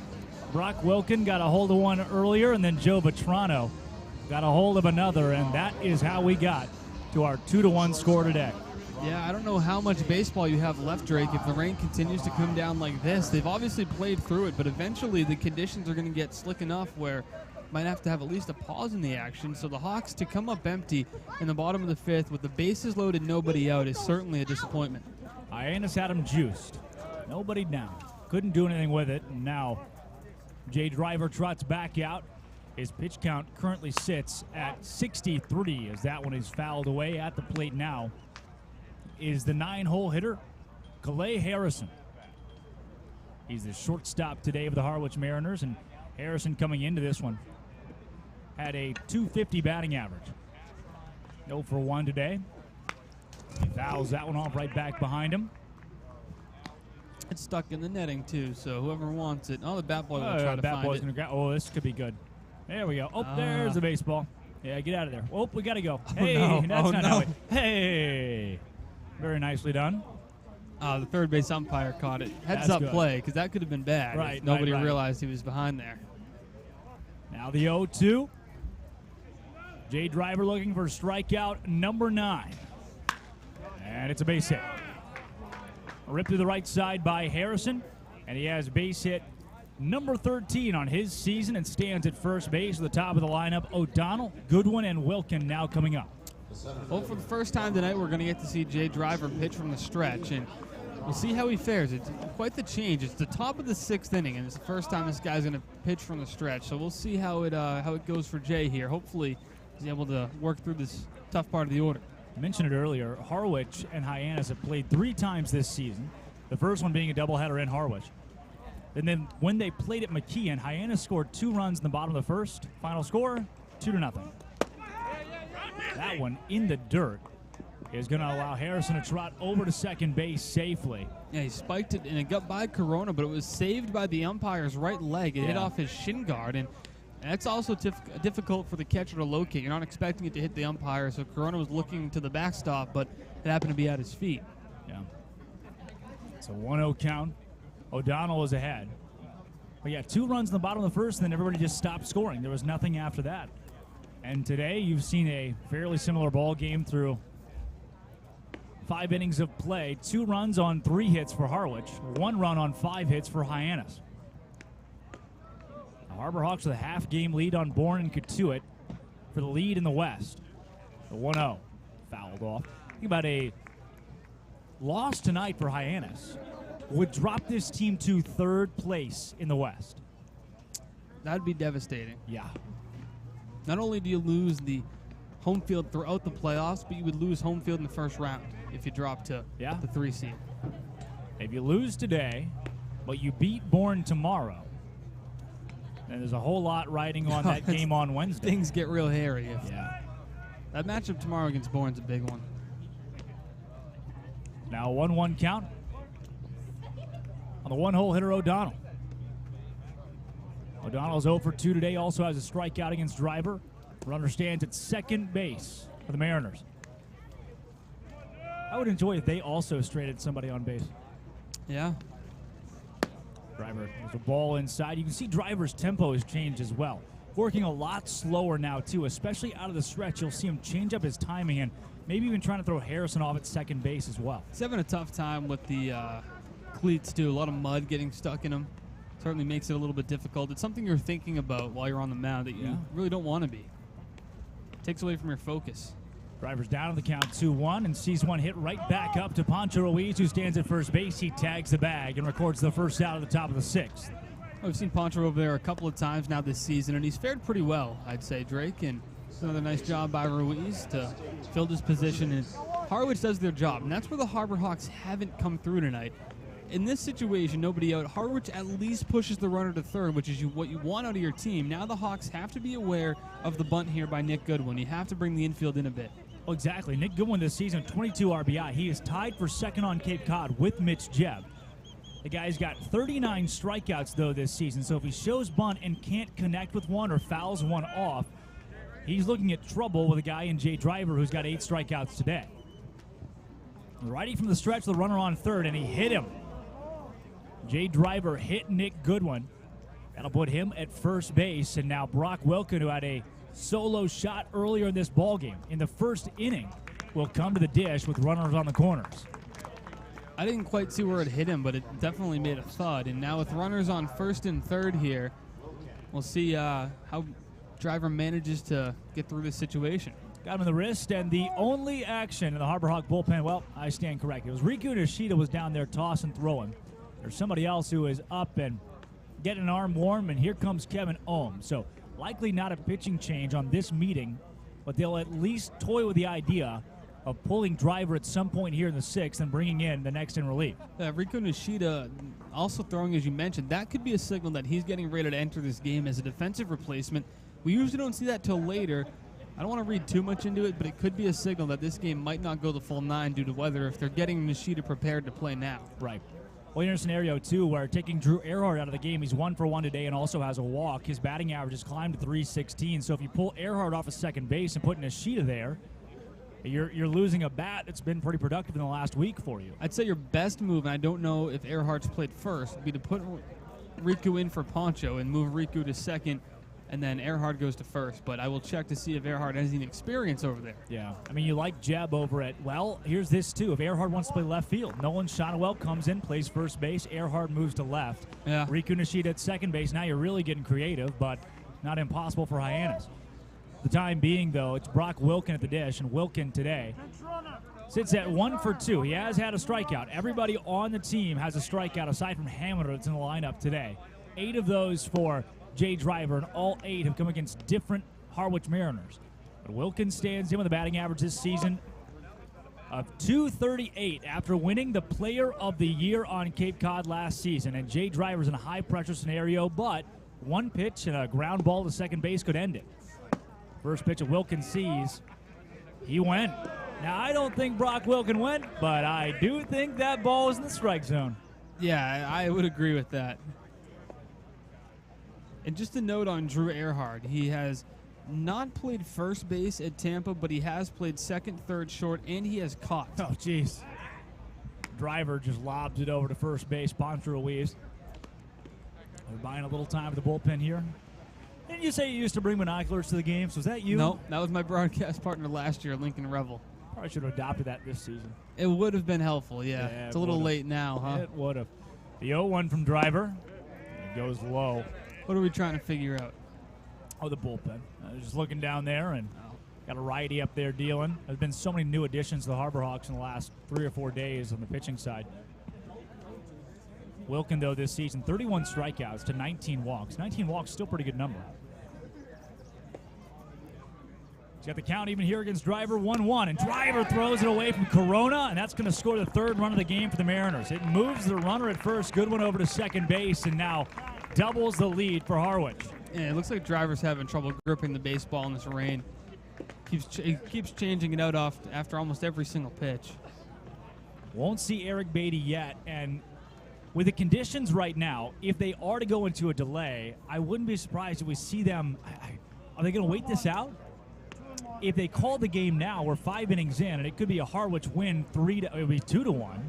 [SPEAKER 9] Brock Wilkin got a hold of one earlier, and then Joe Vetrano got a hold of another, and that is how we got to our 2-1 score today.
[SPEAKER 10] Yeah, I don't know how much baseball you have left, Drake, if the rain continues to come down like this. They've obviously played through it, but eventually the conditions are going to get slick enough where might have to have at least a pause in the action. So the Hawks to come up empty in the bottom of the 5th with the bases loaded, nobody out is certainly a disappointment.
[SPEAKER 9] Hyannis had him juiced. Nobody down. Couldn't do anything with it, and now Jay Driver trots back out. His pitch count currently sits at 63 as that one is fouled away. At the plate now is the 9-hole hitter, Calais Harrison. He's the shortstop today of the Harwich Mariners, and Harrison coming into this one had a .250 batting average. 0 for 1 today. He fouls that one off right back behind him.
[SPEAKER 10] It's stuck in the netting, too, so whoever wants it. Oh, the bat boy will try to
[SPEAKER 9] bat
[SPEAKER 10] find
[SPEAKER 9] boy's
[SPEAKER 10] it.
[SPEAKER 9] Gonna oh, this could be good. There we go. Oh, there's the baseball. Yeah, get out of there. Oh, we got to go. Hey,
[SPEAKER 10] no.
[SPEAKER 9] that's not
[SPEAKER 10] no.
[SPEAKER 9] how it. Hey. Very nicely done.
[SPEAKER 10] The third base umpire caught it. Heads
[SPEAKER 9] That's
[SPEAKER 10] up
[SPEAKER 9] good.
[SPEAKER 10] play, because that could have been bad.
[SPEAKER 9] Right,
[SPEAKER 10] if nobody
[SPEAKER 9] right.
[SPEAKER 10] realized he was behind there.
[SPEAKER 9] Now the 0-2. Jay Driver looking for strikeout number 9. And it's a base hit. A rip to the right side by Harrison. And he has base hit number 13 on his season and stands at first base at the top of the lineup. O'Donnell, Goodwin, and Wilkin now coming up.
[SPEAKER 10] Well, for the first time tonight, we're going to get to see Jay Driver pitch from the stretch, and we'll see how he fares. It's quite the change. It's the top of the 6th inning, and it's the first time this guy's going to pitch from the stretch. So we'll see how it goes for Jay here. Hopefully, he's able to work through this tough part of the order.
[SPEAKER 9] I mentioned it earlier. Harwich and Hyannis have played 3 times this season. The first one being a doubleheader in Harwich. And then when they played at McKeon, Hyannis scored 2 runs in the bottom of the first. Final score, 2-0. That one in the dirt is going to allow Harrison to trot over to second base safely.
[SPEAKER 10] Yeah, he spiked it, and it got by Corona, but it was saved by the umpire's right leg. It hit off his shin guard, and that's also difficult for the catcher to locate. You're not expecting it to hit the umpire, so Corona was looking to the backstop, but it happened to be at his feet.
[SPEAKER 9] Yeah. It's a 1-0 count. O'Donnell is ahead. But yeah, 2 runs in the bottom of the first, and then everybody just stopped scoring. There was nothing after that. And today you've seen a fairly similar ball game through 5 innings of play. 2 runs on 3 hits for Harwich. 1 run on 5 hits for Hyannis. The Harbor Hawks with a half-game lead on Bourne and Katuitt for the lead in the West. The 1-0 fouled off. Think about a loss tonight for Hyannis would drop this team to 3rd place in the West.
[SPEAKER 10] That'd be devastating.
[SPEAKER 9] Yeah.
[SPEAKER 10] Not only do you lose the home field throughout the playoffs, but you would lose home field in the first round if you drop to the 3 seed.
[SPEAKER 9] If you lose today, but you beat Bourne tomorrow, then there's a whole lot riding on that game on Wednesday.
[SPEAKER 10] Things get real hairy. That matchup tomorrow against Bourne's a big one.
[SPEAKER 9] Now 1-1 count on the 1-hole hitter O'Donnell. O'Donnell's 0 for 2 today, also has a strikeout against Driver. Runner stands at second base for the Mariners. I would enjoy if they also straighted somebody on base.
[SPEAKER 10] Yeah.
[SPEAKER 9] Driver, there's a ball inside. You can see Driver's tempo has changed as well. Working a lot slower now, too, especially out of the stretch. You'll see him change up his timing and maybe even trying to throw Harrison off at second base as well.
[SPEAKER 10] He's having a tough time with the cleats, too. A lot of mud getting stuck in them. Certainly makes it a little bit difficult. It's something you're thinking about while you're on the mound that you really don't want to be. Takes away from your focus.
[SPEAKER 9] Driver's down on the count 2-1 and sees one hit right back up to Pancho Ruiz, who stands at first base. He tags the bag and records the first out at the top of the 6th.
[SPEAKER 10] We've seen Pancho over there a couple of times now this season, and he's fared pretty well, I'd say, Drake. And it's another nice job by Ruiz to fill this position. And Harwich does their job, and that's where the Harbor Hawks haven't come through tonight. In this situation, nobody out. Harwich at least pushes the runner to third, which is what you want out of your team. Now the Hawks have to be aware of the bunt here by Nick Goodwin. You have to bring the infield in a bit.
[SPEAKER 9] Oh, exactly. Nick Goodwin this season, 22 RBI. He is tied for second on Cape Cod with Mitch Jebb. The guy's got 39 strikeouts, though, this season. So if he shows bunt and can't connect with one or fouls one off, he's looking at trouble with a guy in Jay Driver who's got 8 strikeouts today. Righty from the stretch, the runner on third, and he hit him. Jay Driver hit Nick Goodwin. That'll put him at first base. And now Brock Wilkin, who had a solo shot earlier in this ballgame in the first inning, will come to the dish with runners on the corners.
[SPEAKER 10] I didn't quite see where it hit him, but it definitely made a thud. And now with runners on first and third here, we'll see how Driver manages to get through this situation.
[SPEAKER 9] Got him in the wrist, and the only action in the Harbor Hawk bullpen, well, I stand corrected. It was Riku Nishida was down there tossing, throwing. There's somebody else who is up and getting an arm warm, and here comes Kevin Ohm. So likely not a pitching change on this meeting, but they'll at least toy with the idea of pulling Driver at some point here in the 6th and bringing in the next in relief.
[SPEAKER 10] Rico Nishida also throwing, as you mentioned. That could be a signal that he's getting ready to enter this game as a defensive replacement. We usually don't see that till later. I don't want to read too much into it, but it could be a signal that this game might not go the full 9 due to weather if they're getting Nishida prepared to play now.
[SPEAKER 9] Right. Well, you're in a scenario, too, where taking Drew Earhart out of the game, he's 1 for 1 today and also has a walk. His batting average has climbed to 316, so if you pull Earhart off of second base and put Nishida there, you're losing a bat that's been pretty productive in the last week for you.
[SPEAKER 10] I'd say your best move, and I don't know if Earhart's played first, would be to put Riku in for Poncho and move Riku to second, and then Earhart goes to first. But I will check to see if Earhart has any experience over there.
[SPEAKER 9] Yeah. I mean, you like Jeb over at, well, here's this, too. If Earhart wants to play left field, Nolan Shotwell comes in, plays first base. Earhart moves to left.
[SPEAKER 10] Yeah.
[SPEAKER 9] Riku Nishida at second base. Now you're really getting creative, but not impossible for Hyannis. The time being, though, it's Brock Wilkin at the dish, and Wilkin today sits at 1 for 2. He has had a strikeout. Everybody on the team has a strikeout aside from Hammer that's in the lineup today. 8 of those for Jay Driver, and all 8 have come against different Harwich Mariners. But Wilkins stands in with a batting average this season of .238 after winning the Player of the Year on Cape Cod last season. And Jay Driver's in a high-pressure scenario, but one pitch and a ground ball to second base could end it. First pitch of Wilkins sees. He went. Now, I don't think Brock Wilkin went, but I do think that ball is in the strike zone.
[SPEAKER 10] Yeah, I would agree with that. And just a note on Drew Earhart, he has not played first base at Tampa, but he has played second, third, short, and he has caught.
[SPEAKER 9] Oh, jeez. Driver just lobs it over to first base. Poncho Ruiz. We're buying a little time with the bullpen here. Didn't you say you used to bring binoculars to the games? Was that you?
[SPEAKER 10] No, that was my broadcast partner last year, Lincoln Revel.
[SPEAKER 9] Probably should have adopted that this season.
[SPEAKER 10] It would have been helpful, yeah. It's a little late now, huh?
[SPEAKER 9] It would have. The 0-1 from Driver. It goes low.
[SPEAKER 10] What are we trying to figure out?
[SPEAKER 9] Oh, the bullpen. Just looking down there and got a righty up there dealing. There's been so many new additions to the Harbor Hawks in the last 3 or 4 days on the pitching side. Wilkin, though, this season, 31 strikeouts to 19 walks. 19 walks, still a pretty good number. He's got the count even here against Driver, 1-1. And Driver throws it away from Corona, and that's going to score the 3rd run of the game for the Mariners. It moves the runner at first. Good one over to second base, and now doubles the lead for Harwich.
[SPEAKER 10] Yeah, it looks like Driver's having trouble gripping the baseball in this rain. He keeps changing it out after almost every single pitch.
[SPEAKER 9] Won't see Eric Beatty yet, and with the conditions right now, if they are to go into a delay, I wouldn't be surprised if we see them. Are they going to wait this out? If they call the game now, we're 5 innings in, and it could be a Harwich win. It would be 2-1,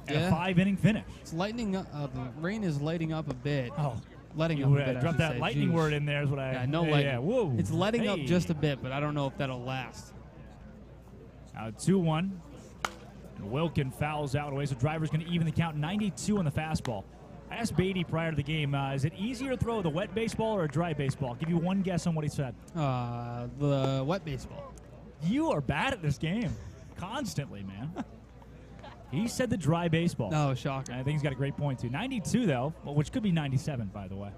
[SPEAKER 9] and a 5-inning finish.
[SPEAKER 10] It's lightening up. The rain is lighting up a bit.
[SPEAKER 9] Oh,
[SPEAKER 10] letting up a bit.
[SPEAKER 9] Drop that lightning word in there is what I.
[SPEAKER 10] Yeah, no lightning.
[SPEAKER 9] Yeah, whoa.
[SPEAKER 10] It's letting up just a bit, but I don't know if that'll last.
[SPEAKER 9] Now 2-1. Wilkin fouls out away, so Driver's going to even the count. 92 on the fastball. I asked Beatty prior to the game, is it easier to throw with a wet baseball or a dry baseball? I'll give you one guess on what he said.
[SPEAKER 10] The wet baseball.
[SPEAKER 9] You are bad at this game. Constantly, man. He said the dry baseball.
[SPEAKER 10] Oh, shocker.
[SPEAKER 9] I think he's got a great point, too. 92, though, which could be 97, by the way.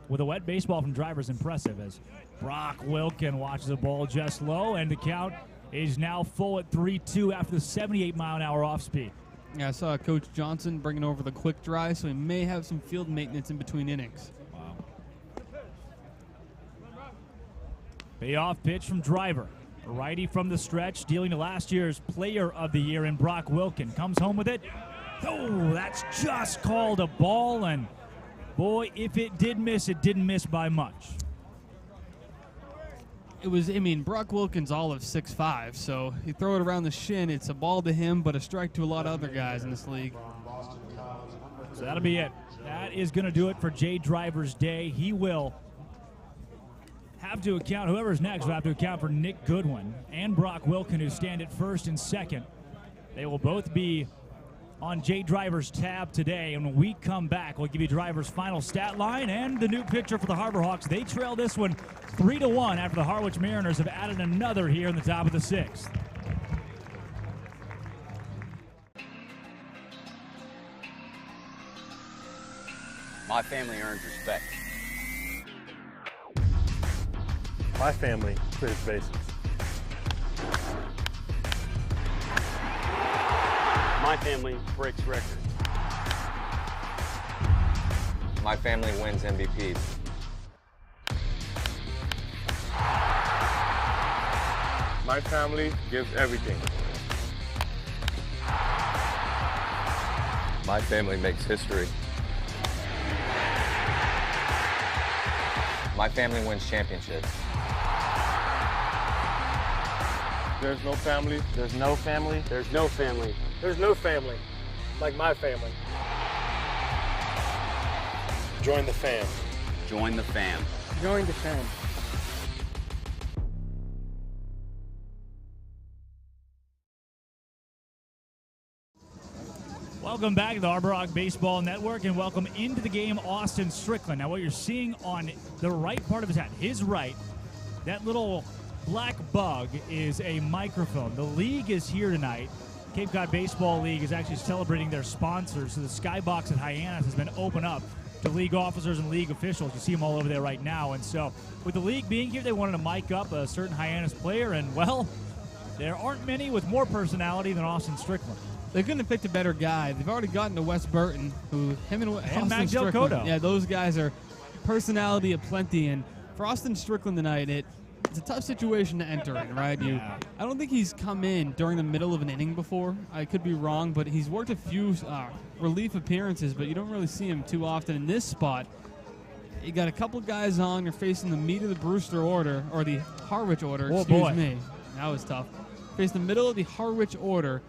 [SPEAKER 9] With a wet baseball from Driver's impressive as Brock Wilkin watches the ball just low, and the count is now full at 3-2 after the 78-mile-an-hour off-speed.
[SPEAKER 10] Yeah, I saw Coach Johnson bringing over the quick dry, so he may have some field maintenance in between innings.
[SPEAKER 9] Wow. Payoff pitch from Driver. A righty from the stretch, dealing to last year's Player of the Year in Brock Wilkin. Comes home with it. Oh, that's just called a ball, and boy, if it did miss, it didn't miss by much.
[SPEAKER 10] It was, Brock Wilkins all of 6'5", so you throw it around the shin, it's a ball to him, but a strike to a lot of other guys in this league.
[SPEAKER 9] So that'll be it. That is going to do it for Jay Driver's day. He will have to account, whoever's next will have to account for Nick Goodwin and Brock Wilkin, who stand at first and second. They will both be on Jay Driver's tab today, and when we come back, we'll give you Driver's final stat line and the new picture for the Harbor Hawks. They trail this one 3-1 after the Harwich Mariners have added another here in the top of the 6th.
[SPEAKER 2] My family earns respect.
[SPEAKER 5] My family clears bases.
[SPEAKER 3] My family breaks records.
[SPEAKER 5] My family wins MVPs.
[SPEAKER 20] My family gives everything.
[SPEAKER 16] My family makes history.
[SPEAKER 5] My family wins championships.
[SPEAKER 20] There's no family.
[SPEAKER 3] There's no family. There's no family.
[SPEAKER 8] There's no family like my family.
[SPEAKER 20] Join the fam.
[SPEAKER 2] Join the fam.
[SPEAKER 15] Join the fam.
[SPEAKER 9] Welcome back to the Harbor Hawk Baseball Network, and welcome into the game, Austin Strickland. Now, what you're seeing on the right part of his hat, his right, that little black bug is a microphone. The league is here tonight. Cape Cod Baseball League is actually celebrating their sponsors, so the skybox at Hyannis has been opened up to league officers and league officials. You see them all over there right now, and so with the league being here, they wanted to mic up a certain Hyannis player, and, well, there aren't many with more personality than Austin Strickland.
[SPEAKER 10] They couldn't have picked a better guy. They've already gotten to Wes Burton, him and Austin
[SPEAKER 9] Max
[SPEAKER 10] Strickland.
[SPEAKER 9] Delcoto.
[SPEAKER 10] Yeah, those guys are personality aplenty. And for Austin Strickland tonight, it's a tough situation to enter in, right? I don't think he's come in during the middle of an inning before. I could be wrong, but he's worked a few relief appearances, but you don't really see him too often in this spot. You got a couple guys on. You're facing the meat of the Brewster order, or the Harwich order. Excuse me. That was tough. Face the middle of the Harwich order.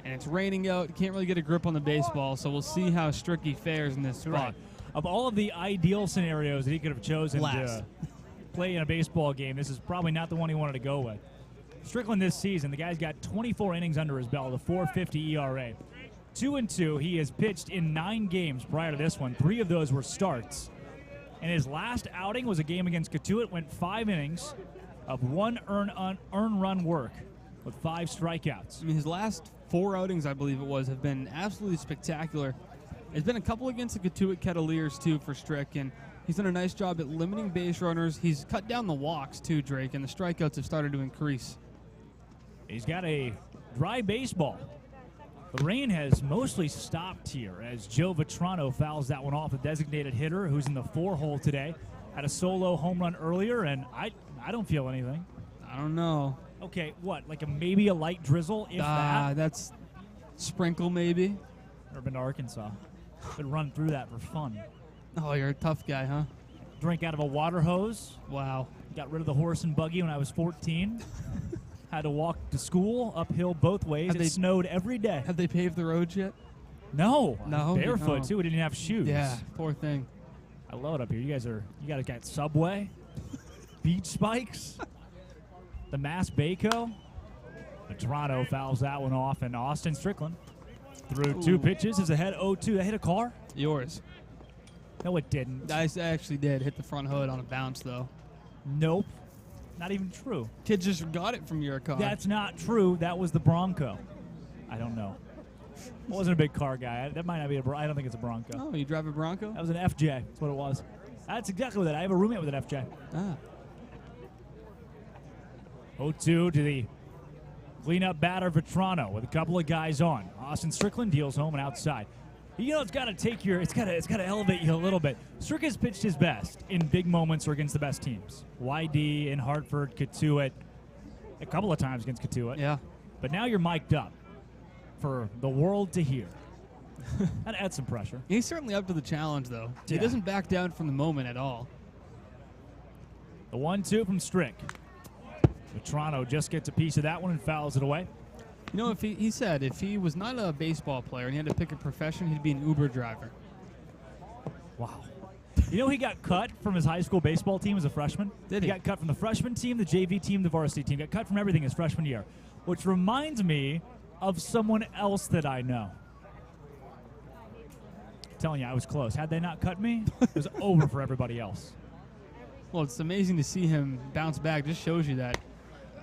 [SPEAKER 10] And it's raining out. Can't really get a grip on the baseball, so we'll see how Stricky fares in this spot.
[SPEAKER 9] Right. Of all of the ideal scenarios that he could have chosen to play in a baseball game, this is probably not the one he wanted to go with. Strickland this season, the guy's got 24 innings under his belt, a 4.50 ERA. 2-2. He has pitched in 9 games prior to this one. 3 of those were starts. And his last outing was a game against Cotuit. Went 5 innings of 1 earn run work with 5 strikeouts.
[SPEAKER 10] I mean, his last 4 outings, I believe it was, have been absolutely spectacular. There's been a couple against the Cotuit Kettleers, too, for Strick, and he's done a nice job at limiting base runners. He's cut down the walks, too, Drake, and the strikeouts have started to increase.
[SPEAKER 9] He's got a dry baseball. The rain has mostly stopped here as Joe Vitrano fouls that one off, a designated hitter who's in the 4-hole today. Had a solo home run earlier, and I don't feel anything.
[SPEAKER 10] I don't know.
[SPEAKER 9] Okay, what, like maybe a light drizzle, if that?
[SPEAKER 10] That's sprinkle, maybe.
[SPEAKER 9] Never been to Arkansas. Could run through that for fun.
[SPEAKER 10] Oh, you're a tough guy, huh?
[SPEAKER 9] Drink out of a water hose.
[SPEAKER 10] Wow.
[SPEAKER 9] Got rid of the horse and buggy when I was 14. Had to walk to school uphill both ways. It snowed every day.
[SPEAKER 10] Have they paved the roads yet?
[SPEAKER 9] No.
[SPEAKER 10] No?
[SPEAKER 9] Barefoot, too. We didn't have shoes.
[SPEAKER 10] Yeah, poor thing.
[SPEAKER 9] I love it up here. You guys got Subway, beach spikes, the Mass Baco. Toronto fouls that one off, and Austin Strickland threw 2 pitches, is ahead 0-2. That hit a car?
[SPEAKER 10] Yours.
[SPEAKER 9] No, it didn't.
[SPEAKER 10] I actually did hit the front hood on a bounce, though.
[SPEAKER 9] Nope. Not even true.
[SPEAKER 10] Kid just got it from your car.
[SPEAKER 9] That's not true. That was the Bronco. I don't know. I wasn't a big car guy. That might not be I don't think it's a Bronco.
[SPEAKER 10] Oh, you drive a Bronco?
[SPEAKER 9] That was an FJ. That's what it was. That's exactly what I have a roommate with an FJ.
[SPEAKER 10] Ah.
[SPEAKER 9] 0-2 to the cleanup batter Vitrano with a couple of guys on. Austin Strickland deals home and outside. You know, it's got to elevate you a little bit. Strick has pitched his best in big moments or against the best teams. YD in Hartford, Cotuit, a couple of times against Cotuit.
[SPEAKER 10] Yeah.
[SPEAKER 9] But now you're mic'd up for the world to hear. That adds some pressure.
[SPEAKER 10] He's certainly up to the challenge, though. He doesn't back down from the moment at all.
[SPEAKER 9] The 1-2 from Strick. Vitrano just gets a piece of that one and fouls it away.
[SPEAKER 10] You know, if he said if he was not a baseball player and he had to pick a profession, he'd be an Uber driver.
[SPEAKER 9] Wow. You know, he got cut from his high school baseball team as a freshman?
[SPEAKER 10] Did he?
[SPEAKER 9] He got cut from the freshman team, the JV team, the varsity team. Got cut from everything his freshman year, which reminds me of someone else that I know. I'm telling you, I was close. Had they not cut me, it was over for everybody else.
[SPEAKER 10] Well, it's amazing to see him bounce back. Just shows you that.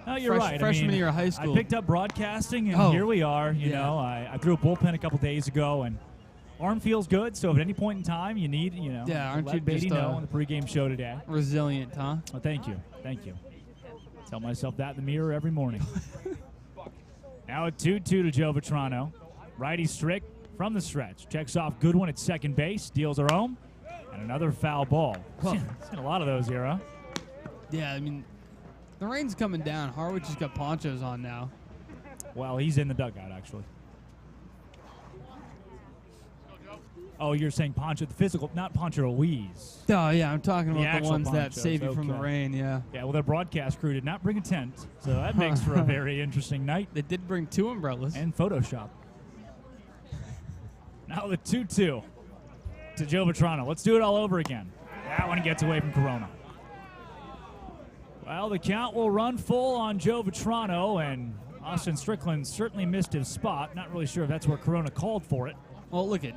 [SPEAKER 9] No, you're right.
[SPEAKER 10] Freshman year of high school.
[SPEAKER 9] I picked up broadcasting, and here we are. You know, I threw a bullpen a couple days ago, and arm feels good. So if at any point in time you need,
[SPEAKER 10] aren't
[SPEAKER 9] let
[SPEAKER 10] you
[SPEAKER 9] Beatty
[SPEAKER 10] just
[SPEAKER 9] know on the pregame show today.
[SPEAKER 10] Resilient, huh?
[SPEAKER 9] Well, thank you. Tell myself that in the mirror every morning. Now a 2-2 to Joe Vitrano. Righty Strick from the stretch. Checks off Goodwin at second base. Deals her home. And another foul ball. Seen a lot of those here, huh?
[SPEAKER 10] Yeah, I mean, the rain's coming down. Harwich has got ponchos on now.
[SPEAKER 9] Well, he's in the dugout, actually. Oh, you're saying Poncho, the physical, not Poncho Ruiz.
[SPEAKER 10] Oh, yeah, I'm talking about the ones that
[SPEAKER 9] ponchos,
[SPEAKER 10] save you from the rain, yeah.
[SPEAKER 9] Yeah, well, their broadcast crew did not bring a tent, so that makes for a very interesting night.
[SPEAKER 10] They did bring 2 umbrellas.
[SPEAKER 9] And Photoshop. Now the 2-2 to Joe Vetrano. Let's do it all over again. That one gets away from Corona. Well, the count will run full on Joe Vetrano, and Austin Strickland certainly missed his spot. Not really sure if that's where Corona called for it.
[SPEAKER 10] Well, look at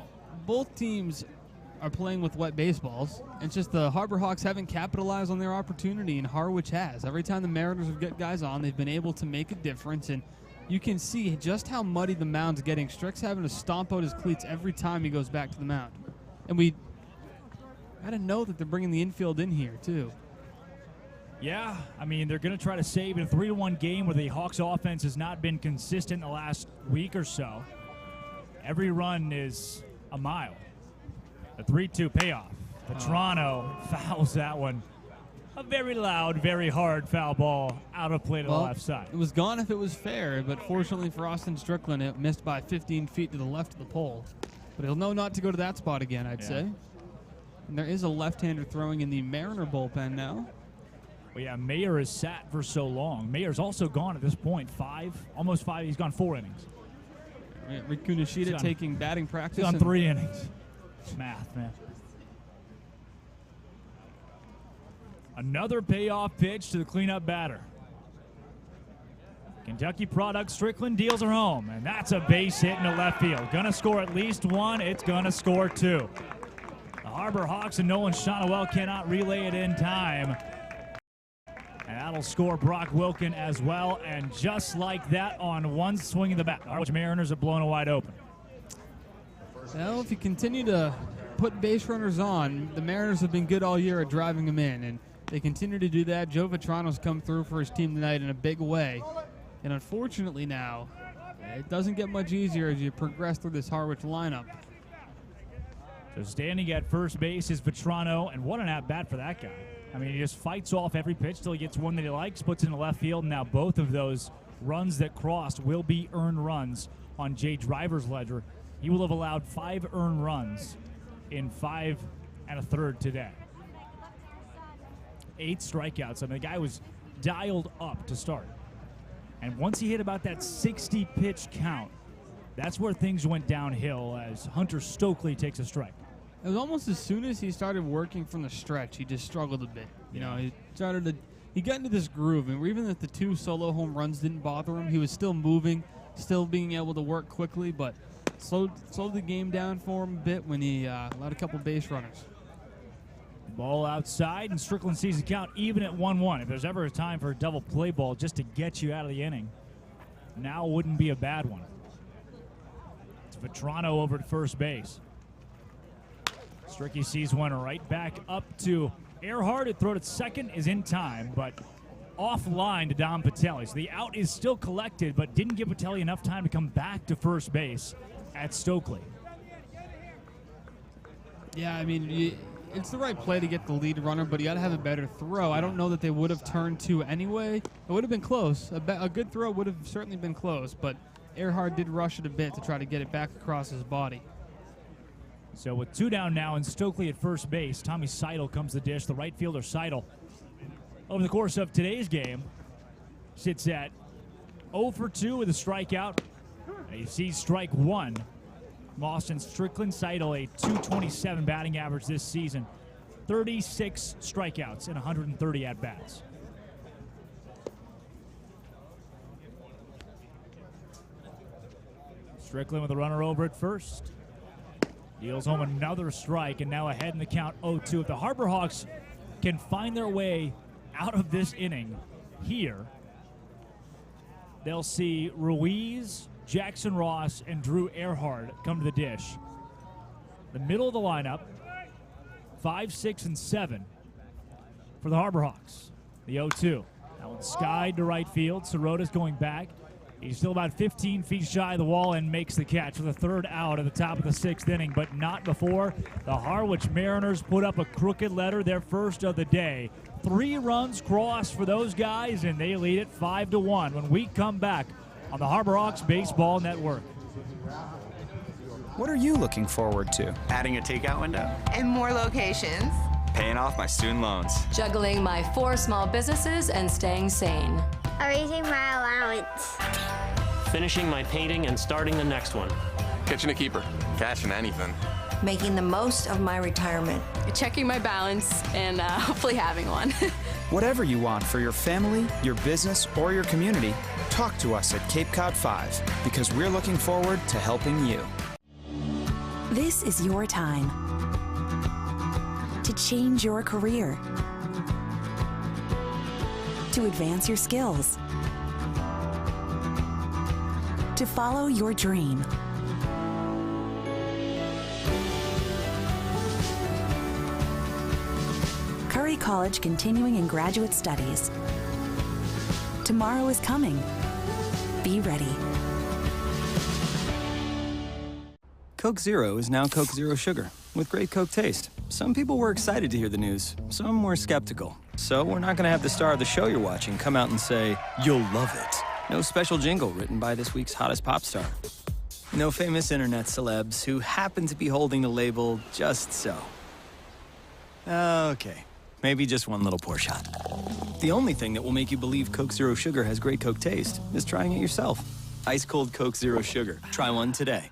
[SPEAKER 10] both teams are playing with wet baseballs. It's just the Harbor Hawks haven't capitalized on their opportunity, and Harwich has. Every time the Mariners have got guys on, they've been able to make a difference, and you can see just how muddy the mound's getting. Strick's having to stomp out his cleats every time he goes back to the mound. And we got to know that they're bringing the infield in here, too.
[SPEAKER 9] Yeah, I mean, they're going to try to save in a 3-1 game where the Hawks offense has not been consistent the last week or so. Every run is a mile. A 3-2 payoff. Vetrano fouls that one. A very loud, very hard foul ball out of play to the left side.
[SPEAKER 10] It was gone if it was fair, but fortunately for Austin Strickland, it missed by 15 feet to the left of the pole. But he'll know not to go to that spot again, I'd say. And there is a left-hander throwing in the Mariner bullpen now.
[SPEAKER 9] Well, yeah, Mayer has sat for so long. Mayer's also gone at this point. Almost 5. He's gone 4 innings.
[SPEAKER 10] Riku Nishida taking batting practice.
[SPEAKER 9] He's on 3 innings. Math, man. Another payoff pitch to the cleanup batter. Kentucky product Strickland deals her home, and that's a base hit into left field. Gonna score at least 1. It's gonna score 2. The Harbor Hawks and Nolan Shonowell cannot relay it in time. And that'll score Brock Wilkin as well. And just like that, on one swing of the bat, the Harwich Mariners are blown wide open.
[SPEAKER 10] Well, if you continue to put base runners on, the Mariners have been good all year at driving them in, and they continue to do that. Joe Vetrano's come through for his team tonight in a big way. And unfortunately now, it doesn't get much easier as you progress through this Harwich lineup.
[SPEAKER 9] So standing at first base is Vetrano, and what an at-bat for that guy. I mean, he just fights off every pitch till he gets one that he likes, puts it in the left field, and now both of those runs that crossed will be earned runs on Jay Driver's ledger. He will have allowed 5 earned runs in 5 1/3 today. 8 strikeouts. I mean, the guy was dialed up to start. And once he hit about that 60-pitch count, that's where things went downhill as Hunter Stokely takes a strike.
[SPEAKER 10] It was almost as soon as he started working from the stretch, he just struggled a bit. You know, he got into this groove, and even if the 2 solo home runs didn't bother him, he was still moving, still being able to work quickly, but slowed the game down for him a bit when he allowed a couple base runners.
[SPEAKER 9] Ball outside, and Strickland sees the count even at 1-1. If there's ever a time for a double play ball just to get you out of the inning, now wouldn't be a bad one. It's Vetrano over at first base. Stricky sees one right back up to Earhart. It throw at second is in time, but offline to Dom Patel. So the out is still collected, but didn't give Patel enough time to come back to first base at Stokely.
[SPEAKER 10] Yeah, I mean, it's the right play to get the lead runner, but you got to have a better throw. I don't know that they would have turned 2 anyway. It would have been close. A good throw would have certainly been close, but Earhart did rush it a bit to try to get it back across his body.
[SPEAKER 9] So with 2 down now and Stokely at first base, Tommy Seidel comes to the dish. The right fielder Seidel, over the course of today's game, sits at 0 for 2 with a strikeout. And you see strike 1. Austin Strickland. Seidel a .227 batting average this season. 36 strikeouts and 130 at-bats. Strickland with a runner over at first. Deals home another strike, and now ahead in the count 0-2. If the Harbor Hawks can find their way out of this inning here, they'll see Ruiz, Jackson Ross, and Drew Earhart come to the dish. The middle of the lineup, 5, 6, and 7 for the Harbor Hawks. The 0-2. That one skied to right field. Sorota's going back. He's still about 15 feet shy of the wall and makes the catch for the third out at the top of the 6th inning, but not before the Harwich Mariners put up a crooked letter, their first of the day. 3 runs crossed for those guys, and they lead it 5-1 when we come back on the Harbor Hawks Baseball Network.
[SPEAKER 7] What are you looking forward to?
[SPEAKER 6] Adding a takeout window.
[SPEAKER 21] And more locations.
[SPEAKER 6] Paying off my student loans.
[SPEAKER 18] Juggling my 4 small businesses and staying sane.
[SPEAKER 24] Raising my allowance.
[SPEAKER 22] Finishing my painting and starting the next one.
[SPEAKER 16] Catching a keeper. Cashing anything.
[SPEAKER 23] Making the most of my retirement.
[SPEAKER 25] Checking my balance and hopefully having one.
[SPEAKER 7] Whatever you want for your family, your business, or your community, talk to us at Cape Cod 5 because we're looking forward to helping you.
[SPEAKER 26] This is your time to change your career, to advance your skills, to follow your dream. Curry College continuing in graduate studies. Tomorrow is coming. Be ready.
[SPEAKER 7] Coke Zero is now Coke Zero Sugar, with great Coke taste. Some people were excited to hear the news, some were skeptical. So we're not gonna have the star of the show you're watching come out and say, "You'll love it." No special jingle written by this week's hottest pop star. No famous internet celebs who happen to be holding the label just so. Okay, maybe just one little pour shot. The only thing that will make you believe Coke Zero Sugar has great Coke taste is trying it yourself. Ice cold Coke Zero Sugar. Try one today.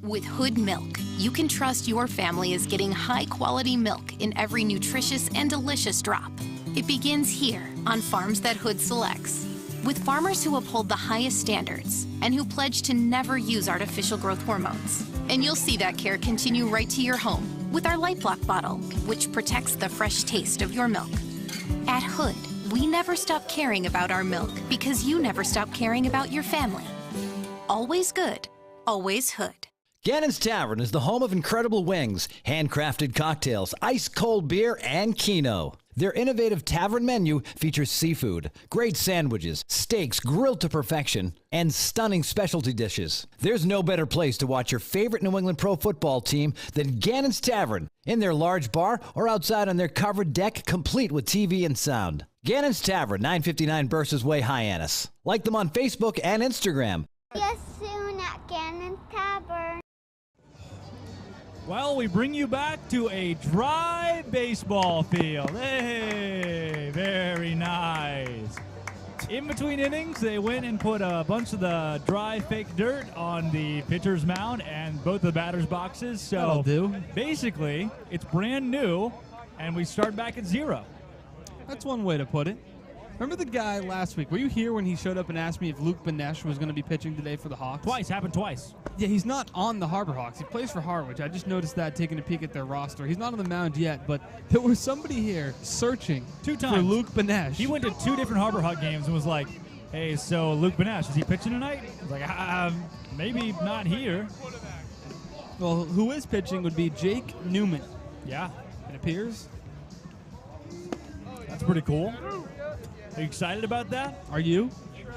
[SPEAKER 1] With Hood Milk, you can trust your family is getting high-quality milk in every nutritious and delicious drop. It begins here on farms that Hood selects, with farmers who uphold the highest standards and who pledge to never use artificial growth hormones. And you'll see that care continue right to your home with our Light Block bottle, which protects the fresh taste of your milk. At Hood, we never stop caring about our milk because you never stop caring about your family. Always good, always Hood.
[SPEAKER 27] Gannon's Tavern is the home of incredible wings, handcrafted cocktails, ice-cold beer, and Keno. Their innovative tavern menu features seafood, great sandwiches, steaks grilled to perfection, and stunning specialty dishes. There's no better place to watch your favorite New England pro football team than Gannon's Tavern, in their large bar or outside on their covered deck, complete with TV and sound. Gannon's Tavern, 959 Burses Way, Hyannis. Like them on Facebook and Instagram.
[SPEAKER 24] See you soon at Gannon's Tavern.
[SPEAKER 9] Well, we bring you back to a dry baseball field. Hey, very nice. In between innings, they went and put a bunch of the dry fake dirt on the pitcher's mound and both the batter's boxes. So
[SPEAKER 10] That'll do.
[SPEAKER 9] Basically, it's brand new, and we start back at 0.
[SPEAKER 10] That's one way to put it. Remember the guy last week? Were you here when he showed up and asked me if Luke Benesh was going to be pitching today for the Hawks?
[SPEAKER 9] Happened twice.
[SPEAKER 10] Yeah, he's not on the Harbor Hawks. He plays for Harwich. I just noticed that taking a peek at their roster. He's not on the mound yet, but there was somebody here searching
[SPEAKER 9] 2 times
[SPEAKER 10] for Luke Benesh.
[SPEAKER 9] He went to 2 different Harbor Hawk games and was like, "Hey, so Luke Benesh, is he pitching tonight?" I was like, maybe not here.
[SPEAKER 10] Well, who is pitching would be Jake Newman.
[SPEAKER 9] Yeah.
[SPEAKER 10] It appears.
[SPEAKER 9] That's pretty cool. Are you excited about that?
[SPEAKER 10] Are you?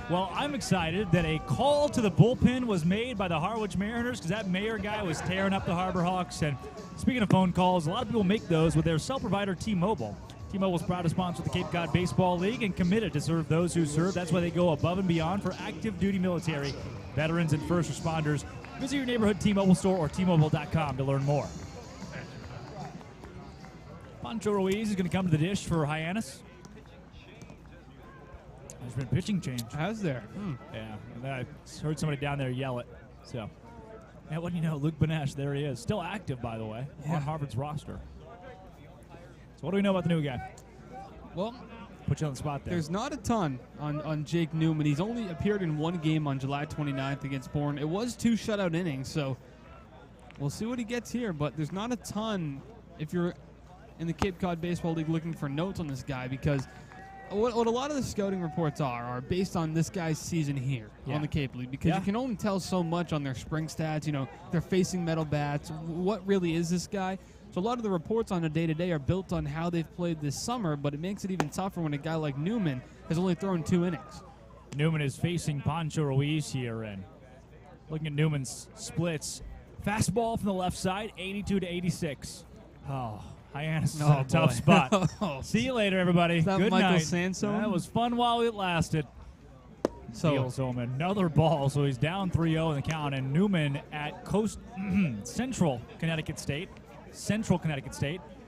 [SPEAKER 9] Well, I'm excited that a call to the bullpen was made by the Harwich Mariners because that Mayer guy was tearing up the Harbor Hawks. And speaking of phone calls, a lot of people make those with their cell provider, T-Mobile. T-Mobile is proud to sponsor the Cape Cod Baseball League and committed to serve those who serve. That's why they go above and beyond for active duty military, veterans, and first responders. Visit your neighborhood T-Mobile store or T-Mobile.com to learn more. Pancho Ruiz is going to come to the dish for Hyannis. There's been a pitching change.
[SPEAKER 10] Has there?
[SPEAKER 9] Yeah. And then I heard somebody down there yell it. So, and what do you know, Luke Benesh, there he is. Still active, by the way, on Harvard's roster. So what do we know about the new guy?
[SPEAKER 10] Well,
[SPEAKER 9] put you on the spot there.
[SPEAKER 10] There's not a ton on Jake Newman. He's only appeared in 1 game on July 29th against Bourne. It was 2 shutout innings, so we'll see what he gets here. But there's not a ton if you're in the Cape Cod Baseball League looking for notes on this guy, because what a lot of the scouting reports are based on this guy's season here on the Cape League, because you can only tell so much on their spring stats. You know, they're facing metal bats. What really is this guy? So a lot of the reports on a day-to-day are built on how they've played this summer, but it makes it even tougher when a guy like Newman has only thrown 2 innings.
[SPEAKER 9] Newman is facing Pancho Ruiz here, and looking at Newman's splits. Fastball from the left side, 82 to 86. Oh, Hyannis is in a tough spot. See you later, everybody.
[SPEAKER 10] Is that
[SPEAKER 9] Good
[SPEAKER 10] Michael
[SPEAKER 9] night.
[SPEAKER 10] Sansone?
[SPEAKER 9] That was fun while it lasted. Deals home another ball, so he's down 3-0 in the count. And Newman at Central Connecticut State,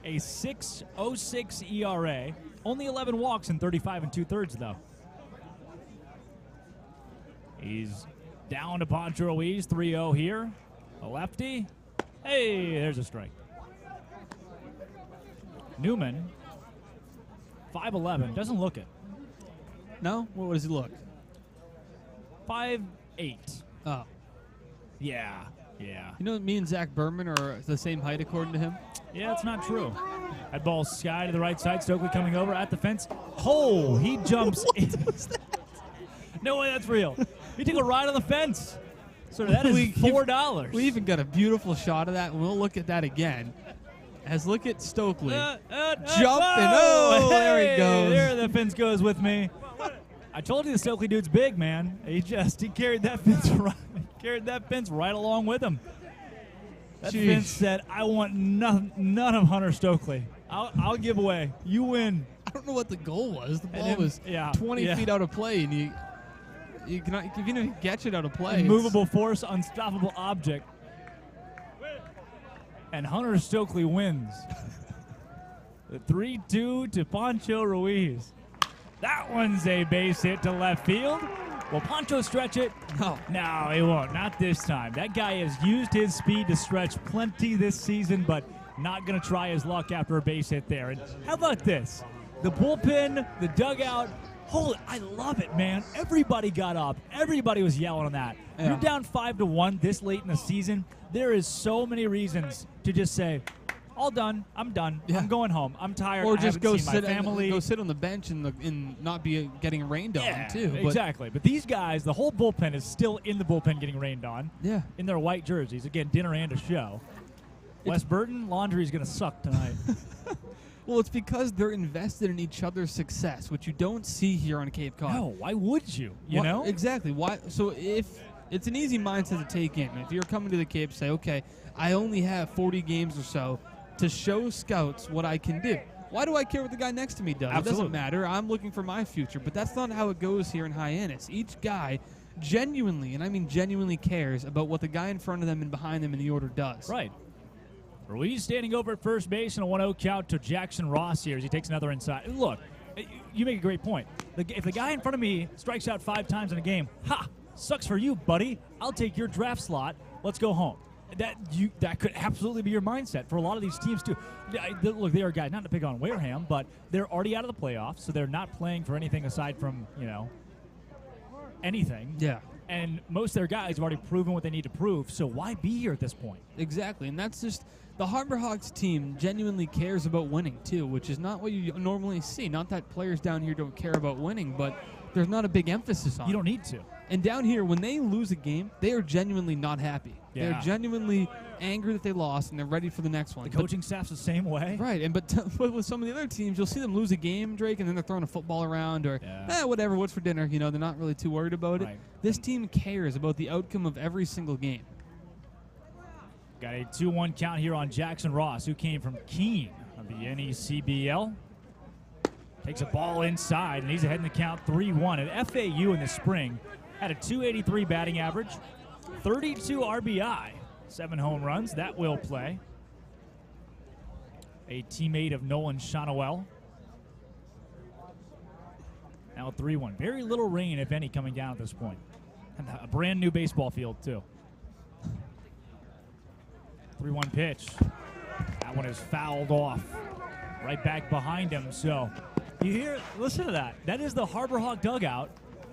[SPEAKER 9] a 6.06 ERA, only 11 walks in 35 2/3 though. He's down to Pancho Ruiz, 3-0 here. A lefty. Hey, there's a strike. Newman, 5'11", doesn't look it.
[SPEAKER 10] No? What does he look?
[SPEAKER 9] 5'8".
[SPEAKER 10] Oh.
[SPEAKER 9] Yeah.
[SPEAKER 10] You know, me and Zach Berman are the same height according to him?
[SPEAKER 9] Yeah, it's not true. That ball sky to the right side. Stokely coming over at the fence. Oh, he jumps. What was that? No way that's real. He took a ride on the fence. So that is $4.
[SPEAKER 10] We even got a beautiful shot of that, and we'll look at that again. As look at Stokely. Jumping. Oh,
[SPEAKER 9] hey,
[SPEAKER 10] there he goes.
[SPEAKER 9] There the fence goes with me. I told you the Stokely dude's big, man. He carried that fence right along with him. That fence said, "I want none of Hunter Stokely. I'll give away. You win."
[SPEAKER 10] I don't know what the goal was. The ball was 20 feet out of play, and you cannot even get it out of play.
[SPEAKER 9] Immovable force, unstoppable object. And Hunter Stokely wins. The 3-2 to Pancho Ruiz. That one's a base hit to left field. Will Pancho stretch it? No, he won't. Not this time. That guy has used his speed to stretch plenty this season, but not going to try his luck after a base hit there. And how about this? The bullpen, the dugout. Holy, I love it, man. Everybody got up. Everybody was yelling on that.
[SPEAKER 10] Yeah.
[SPEAKER 9] You're down 5-1 this late in the season. There is so many reasons to just say, all done. I'm done.
[SPEAKER 10] Yeah.
[SPEAKER 9] I'm going home. I'm tired.
[SPEAKER 10] Or
[SPEAKER 9] I
[SPEAKER 10] just
[SPEAKER 9] haven't
[SPEAKER 10] go
[SPEAKER 9] seen
[SPEAKER 10] sit
[SPEAKER 9] my family.
[SPEAKER 10] go sit on the bench and not be getting rained on too. But
[SPEAKER 9] Exactly. But these guys, the whole bullpen is still in the bullpen getting rained on.
[SPEAKER 10] Yeah.
[SPEAKER 9] In their white jerseys. Again, dinner and a show. Wes Burton, laundry's going to suck tonight.
[SPEAKER 10] Well, it's because they're invested in each other's success, which you don't see here on Cape Cod.
[SPEAKER 9] No, why would you? You know?
[SPEAKER 10] Exactly. Why? So if it's an easy mindset to take in. If you're coming to the Cape, say, okay, I only have 40 games or so to show scouts what I can do. Why do I care what the guy next to me does?
[SPEAKER 9] Absolutely.
[SPEAKER 10] It doesn't matter. I'm looking for my future. But that's not how it goes here in Hyannis. Each guy genuinely, and I mean genuinely, cares about what the guy in front of them and behind them in the order does.
[SPEAKER 9] Right. Ruiz standing over at first base in a 1-0 count to Jackson Ross here as he takes another inside. Look, you make a great point. If the guy in front of me strikes out 5 times in a game, sucks for you, buddy. I'll take your draft slot. Let's go home. That could absolutely be your mindset for a lot of these teams, too. Look, they are guys, not to pick on Wareham, but they're already out of the playoffs, so they're not playing for anything aside from, anything.
[SPEAKER 10] Yeah.
[SPEAKER 9] And most of their guys have already proven what they need to prove, so why be here at this point?
[SPEAKER 10] Exactly, and that's just the Harbor Hawks team genuinely cares about winning, too, which is not what you normally see. Not that players down here don't care about winning, but there's not a big emphasis on it.
[SPEAKER 9] You don't need to.
[SPEAKER 10] And down here, when they lose a game, they are genuinely not happy.
[SPEAKER 9] Yeah.
[SPEAKER 10] They're genuinely angry that they lost, and they're ready for the next one.
[SPEAKER 9] The coaching staff's the same way.
[SPEAKER 10] Right, but with some of the other teams, you'll see them lose a game, Drake, and then they're throwing a football around or, whatever, what's for dinner? They're not really too worried about it. This team cares about the outcome of every single game.
[SPEAKER 9] Got a 2-1 count here on Jackson Ross, who came from Keene of the NECBL. Takes a ball inside, and he's ahead in the count 3-1. At FAU in the spring, had a .283 batting average, 32 RBI, 7 home runs. That will play. A teammate of Nolan Shonowell. Now 3-1. Very little rain, if any, coming down at this point. And a brand new baseball field, too. 3-1 pitch. That one is fouled off. Right back behind him. So you hear, listen to that. That is the Harbor Hawk dugout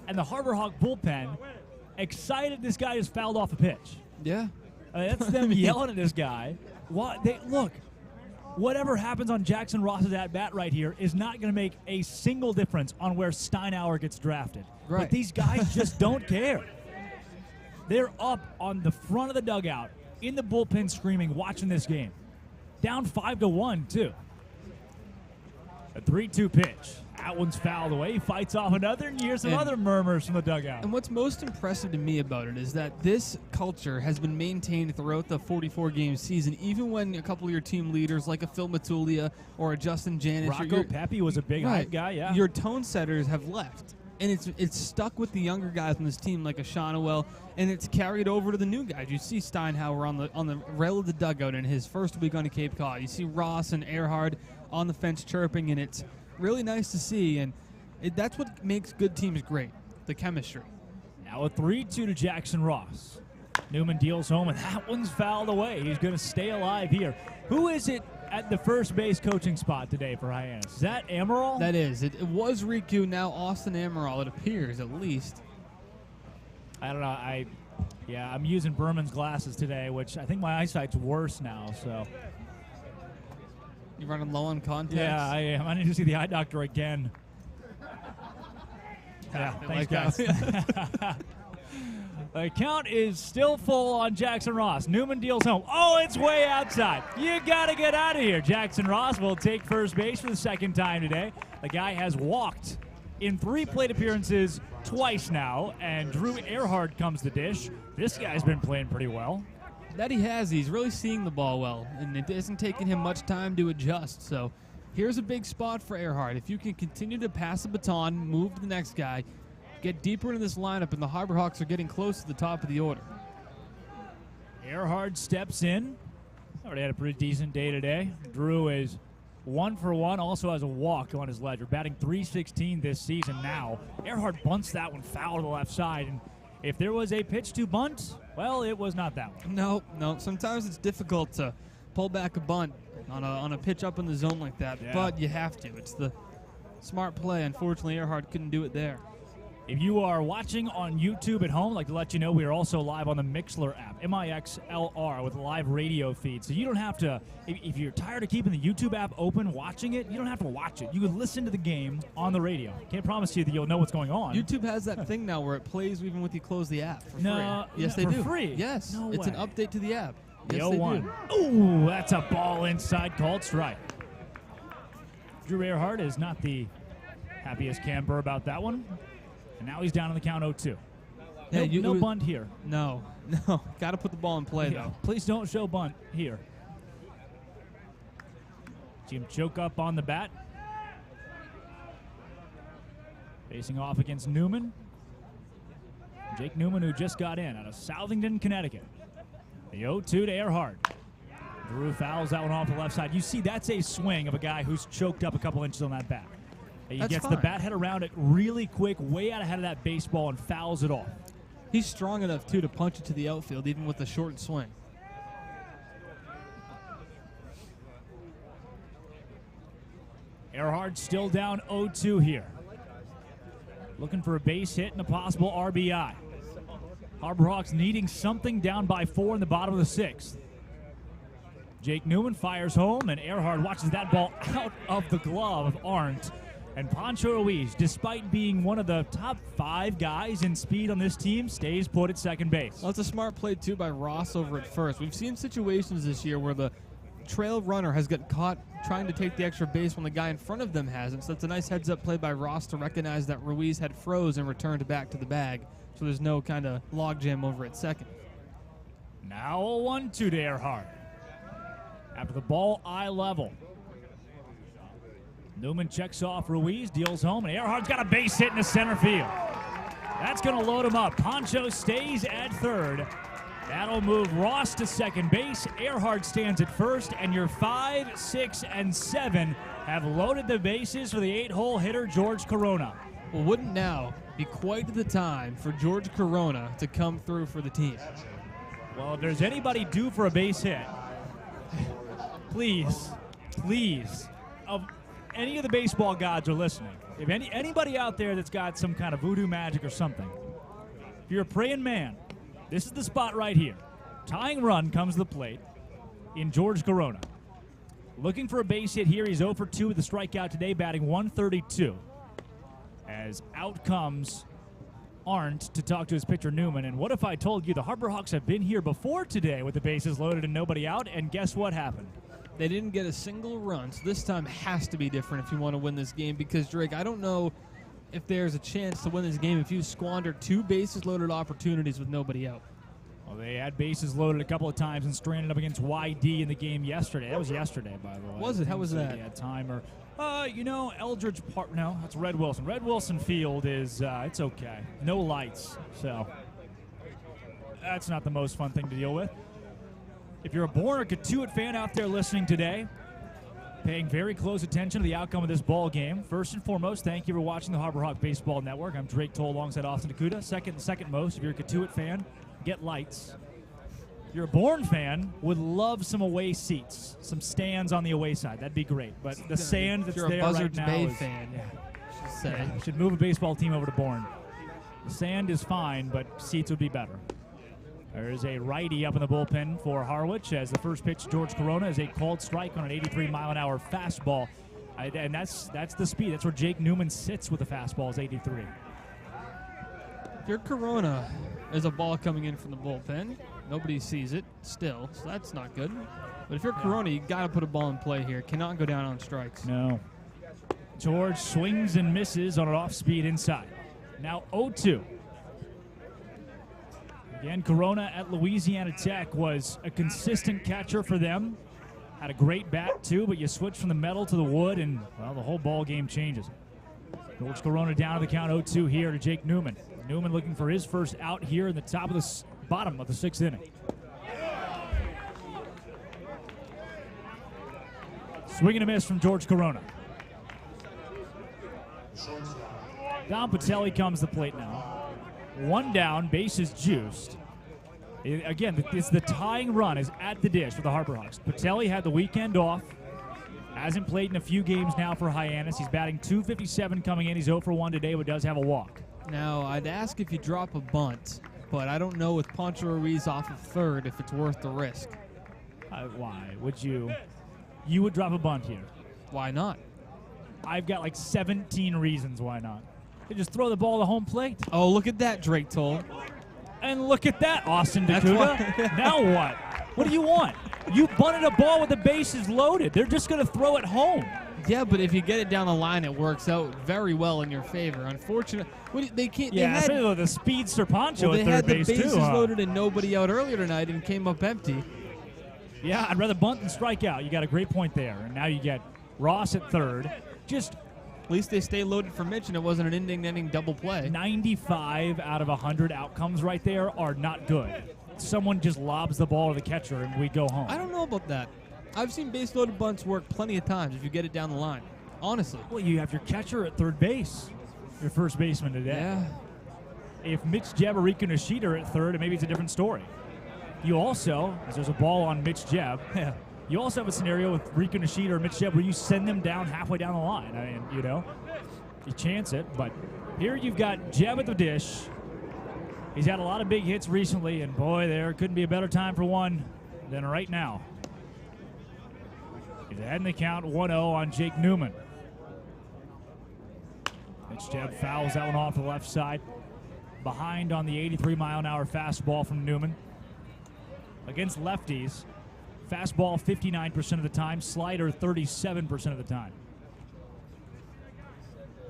[SPEAKER 9] and the Harbor Hawk bullpen excited this guy just fouled off a pitch.
[SPEAKER 10] Yeah.
[SPEAKER 9] That's them yelling at this guy. Look, whatever happens on Jackson Ross's at-bat right here is not going to make a single difference on where Steinauer gets drafted.
[SPEAKER 10] Right.
[SPEAKER 9] But these guys just don't care. They're up on the front of the dugout, in the bullpen screaming, watching this game. Down 5-1, too. A 3-2 pitch. That one's fouled away. He fights off another, and you hear some other murmurs from the dugout.
[SPEAKER 10] And what's most impressive to me about it is that this culture has been maintained throughout the 44-game season, even when a couple of your team leaders, like a Phil Matulia or a Justin Janis,
[SPEAKER 9] Rocco Pepe was a big hype guy, yeah.
[SPEAKER 10] Your tone setters have left. And it's stuck with the younger guys on this team, like a Shonowell, and it's carried over to the new guys. You see Steinhauer on the rail of the dugout in his first week on the Cape Cod. You see Ross and Earhart on the fence chirping, and it's really nice to see, and that's what makes good teams great, the chemistry.
[SPEAKER 9] Now a 3-2 to Jackson Ross. Newman deals home, and that one's fouled away. He's going to stay alive here. Who is it at the first base coaching spot today for Hyannis? Is that Amaral?
[SPEAKER 10] That is. It was Riku, now Austin Amaral, it appears, at least.
[SPEAKER 9] I don't know. I'm using Berman's glasses today, which I think my eyesight's worse now, so.
[SPEAKER 10] You running low on contacts?
[SPEAKER 9] Yeah, I am. I need to see the eye doctor again. Yeah, thanks, guys. The count is still full on Jackson Ross. Newman deals home. Oh, it's way outside. You got to get out of here. Jackson Ross will take first base for the second time today. The guy has walked in 3 plate appearances twice now, and Drew Earhart comes to dish. This guy's been playing pretty well.
[SPEAKER 10] That he has. He's really seeing the ball well, and it isn't taking him much time to adjust. So here's a big spot for Earhart. If you can continue to pass the baton, move to the next guy, get deeper into this lineup, and the Harbor Hawks are getting close to the top of the order.
[SPEAKER 9] Earhart steps in. Already had a pretty decent day today. Drew is 1 for 1, also has a walk on his ledger, batting .316 this season now. Earhart bunts that one foul to the left side, and if there was a pitch to bunt, well, it was not that one.
[SPEAKER 10] No. Sometimes it's difficult to pull back a bunt on a pitch up in the zone like that, but you have to. It's the smart play. Unfortunately, Earhart couldn't do it there.
[SPEAKER 9] If you are watching on YouTube at home, I'd like to let you know we are also live on the Mixlr app, MIXLR, with a live radio feed. So you don't have to, if you're tired of keeping the YouTube app open, watching it, you don't have to watch it. You can listen to the game on the radio. Can't promise you that you'll know what's going on.
[SPEAKER 10] YouTube has that thing now where it plays even with you close the app for free. Yes,
[SPEAKER 9] they
[SPEAKER 10] do.
[SPEAKER 9] For free?
[SPEAKER 10] Yes.
[SPEAKER 9] No
[SPEAKER 10] it's
[SPEAKER 9] way.
[SPEAKER 10] an update to the app.
[SPEAKER 9] The
[SPEAKER 10] Yes, they
[SPEAKER 9] 0-1.
[SPEAKER 10] do.
[SPEAKER 9] Ooh, that's a ball inside, called strike. Drew Earhart is not the happiest camper about that one. And now he's down on the count 0-2. No bunt here.
[SPEAKER 10] No. Got to put the ball in play, though.
[SPEAKER 9] Please don't show bunt here. See him choke up on the bat. Facing off against Newman. Jake Newman, who just got in out of Southington, Connecticut. The 0-2 to Earhart. Drew fouls that one off the left side. You see, that's a swing of a guy who's choked up a couple inches on that bat. He gets the bat head around it really quick, way out ahead of that baseball, and fouls it off.
[SPEAKER 10] He's strong enough, too, to punch it to the outfield, even with a short swing.
[SPEAKER 9] Earhart still down 0-2 here. Looking for a base hit and a possible RBI. Harbor Hawks needing something, down by 4 in the bottom of the 6th. Jake Newman fires home, and Earhart watches that ball out of the glove of Arndt. And Pancho Ruiz, despite being one of the top 5 guys in speed on this team, stays put at second base.
[SPEAKER 10] Well, it's a smart play, too, by Ross over at first. We've seen situations this year where the trail runner has got caught trying to take the extra base when the guy in front of them hasn't. So it's a nice heads-up play by Ross to recognize that Ruiz had froze and returned back to the bag. So there's no kind of logjam over at second.
[SPEAKER 9] Now a 1-2 to Earhart. After the ball eye level. Newman checks off Ruiz, deals home, and Earhart's got a base hit in the center field. That's going to load him up. Pancho stays at third. That'll move Ross to second base. Earhart stands at first, and your 5, 6, and 7 have loaded the bases for the 8-hole hitter, George Corona.
[SPEAKER 10] Well, wouldn't now be quite the time for George Corona to come through for the team?
[SPEAKER 9] Well, if there's anybody due for a base hit, please, any of the baseball gods are listening. If anybody out there that's got some kind of voodoo magic or something, if you're a praying man, this is the spot right here. Tying run comes to the plate in George Corona. Looking for a base hit here. He's 0 for 2 with the strikeout today, batting .132. As out comes Arndt to talk to his pitcher Newman. And what if I told you the Harbor Hawks have been here before today with the bases loaded and nobody out, and guess what happened?
[SPEAKER 10] They didn't get a single run, so this time has to be different if you want to win this game because, Drake, I don't know if there's a chance to win this game if you squander 2 bases-loaded opportunities with nobody out.
[SPEAKER 9] Well, they had bases loaded a couple of times and stranded up against YD in the game yesterday. That was yesterday, by the way.
[SPEAKER 10] Was it? How was that?
[SPEAKER 9] Yeah, timer. Eldridge Park. No, that's Red Wilson. Red Wilson Field is, it's okay. No lights, so that's not the most fun thing to deal with. If you're a Bourne or Cotuit fan out there listening today, paying very close attention to the outcome of this ball game, first and foremost, thank you for watching the Harbor Hawk Baseball Network. I'm Drake Toll alongside Austin Dakuda. Second most, if you're a Cotuit fan, get lights. If you're a Bourne fan, would love some away seats, some stands on the away side. That'd be great. But the sand that's there right now
[SPEAKER 10] Bay
[SPEAKER 9] is,
[SPEAKER 10] fan.
[SPEAKER 9] should move a baseball team over to Bourne. The sand is fine, but seats would be better. There is a righty up in the bullpen for Harwich as the first pitch, George Corona, is a called strike on an 83-mile-an-hour fastball. And that's the speed. That's where Jake Newman sits with the fastball is 83.
[SPEAKER 10] If you're Corona, there's a ball coming in from the bullpen. Nobody sees it still, so that's not good. But if you're Corona, you got to put a ball in play here. Cannot go down on strikes.
[SPEAKER 9] No. George swings and misses on an off-speed inside. Now 0-2. Again, Corona at Louisiana Tech was a consistent catcher for them. Had a great bat, too, but you switch from the metal to the wood, and, well, the whole ball game changes. George Corona down to the count 0-2 here to Jake Newman. Newman looking for his first out here in the bottom of the 6th inning. Swing and a miss from George Corona. Dom Patel comes to the plate now. 1 down, bases juiced. Again, it's the tying run is at the dish for the Harbor Hawks. Patel had the weekend off. Hasn't played in a few games now for Hyannis. He's batting .257 coming in. He's 0 for 1 today, but does have a walk.
[SPEAKER 10] Now, I'd ask if you drop a bunt, but I don't know with Poncho Ruiz off of third if it's worth the risk.
[SPEAKER 9] Why would you? You would drop a bunt here.
[SPEAKER 10] Why not?
[SPEAKER 9] I've got like 17 reasons why not. You just throw the ball to home plate.
[SPEAKER 10] Oh, look at that, Drake Toll.
[SPEAKER 9] And look at that, Austin Dakuda. Now what? What do you want? You bunted a ball with the bases loaded. They're just going to throw it home.
[SPEAKER 10] Yeah, but if you get it down the line, it works out very well in your favor. Unfortunately, they can't.
[SPEAKER 9] Yeah, especially with the speedster Poncho
[SPEAKER 10] at
[SPEAKER 9] third base,
[SPEAKER 10] too. They had the bases
[SPEAKER 9] too,
[SPEAKER 10] loaded and nobody out earlier tonight and came up empty.
[SPEAKER 9] Yeah, I'd rather bunt than strike out. You got a great point there. And now you get Ross at third.
[SPEAKER 10] At least they stay loaded for Mitch, and it wasn't an ending double play.
[SPEAKER 9] 95 out of 100 outcomes right there are not good. Someone just lobs the ball to the catcher, and we go home.
[SPEAKER 10] I don't know about that. I've seen base-loaded bunts work plenty of times if you get it down the line. Honestly.
[SPEAKER 9] Well, you have your catcher at third base, your first baseman today.
[SPEAKER 10] Yeah.
[SPEAKER 9] If Mitch Jebb or Riku Nishida are at third, maybe it's a different story. You also, as there's a ball on Mitch Jebb, you also have a scenario with Riku Nishida or Mitch Jebb where you send them down halfway down the line. I mean, you chance it, but here you've got Jebb at the dish. He's had a lot of big hits recently, and boy, there couldn't be a better time for one than right now. He's ahead in the count 1-0 on Jake Newman. Mitch Jebb fouls that one off the left side. Behind on the 83-mile-an-hour fastball from Newman. Against lefties, fastball 59% of the time, slider 37% of the time.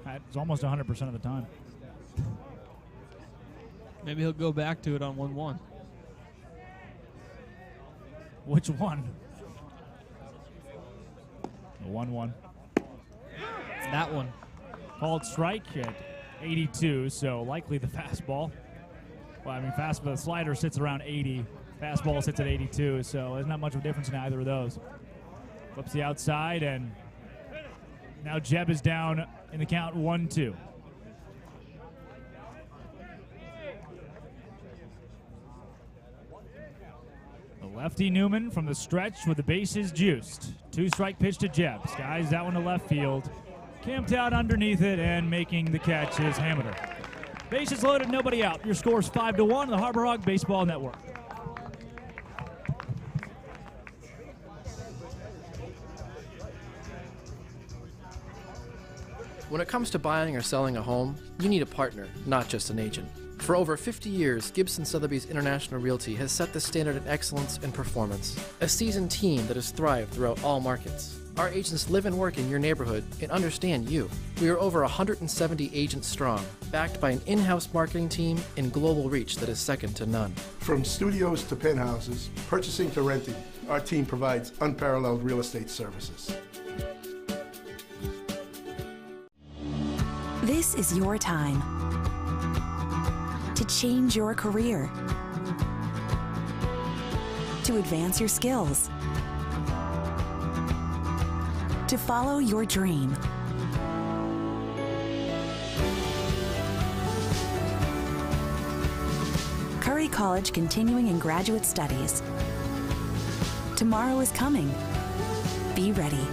[SPEAKER 9] That's almost 100% of the time.
[SPEAKER 10] Maybe he'll go back to it on 1-1.
[SPEAKER 9] Which one? The 1-1.
[SPEAKER 10] That one.
[SPEAKER 9] Called strike at 82, so likely the fastball. Well, I mean, the slider sits around 80. Fastball sits at 82, so there's not much of a difference in either of those. Flips the outside, and now Jebb is down in the count 1-2. The lefty Newman from the stretch with the bases juiced. 2-strike pitch to Jebb. Skies that one to left field. Camped out underneath it, and making the catch is Hamiter. Bases loaded, nobody out. Your score is 5-1 on the Harbor Hawk Baseball Network.
[SPEAKER 4] When it comes to buying or selling a home, you need a partner, not just an agent. For over 50 years, Gibson Sotheby's International Realty has set the standard in excellence and performance. A seasoned team that has thrived throughout all markets. Our agents live and work in your neighborhood and understand you. We are over 170 agents strong, backed by an in-house marketing team and global reach that is second to none.
[SPEAKER 11] From studios to penthouses, purchasing to renting, our team provides unparalleled real estate services.
[SPEAKER 26] This is your time to change your career, to advance your skills, to follow your dream. Curry College continuing in graduate studies. Tomorrow is coming. Be ready.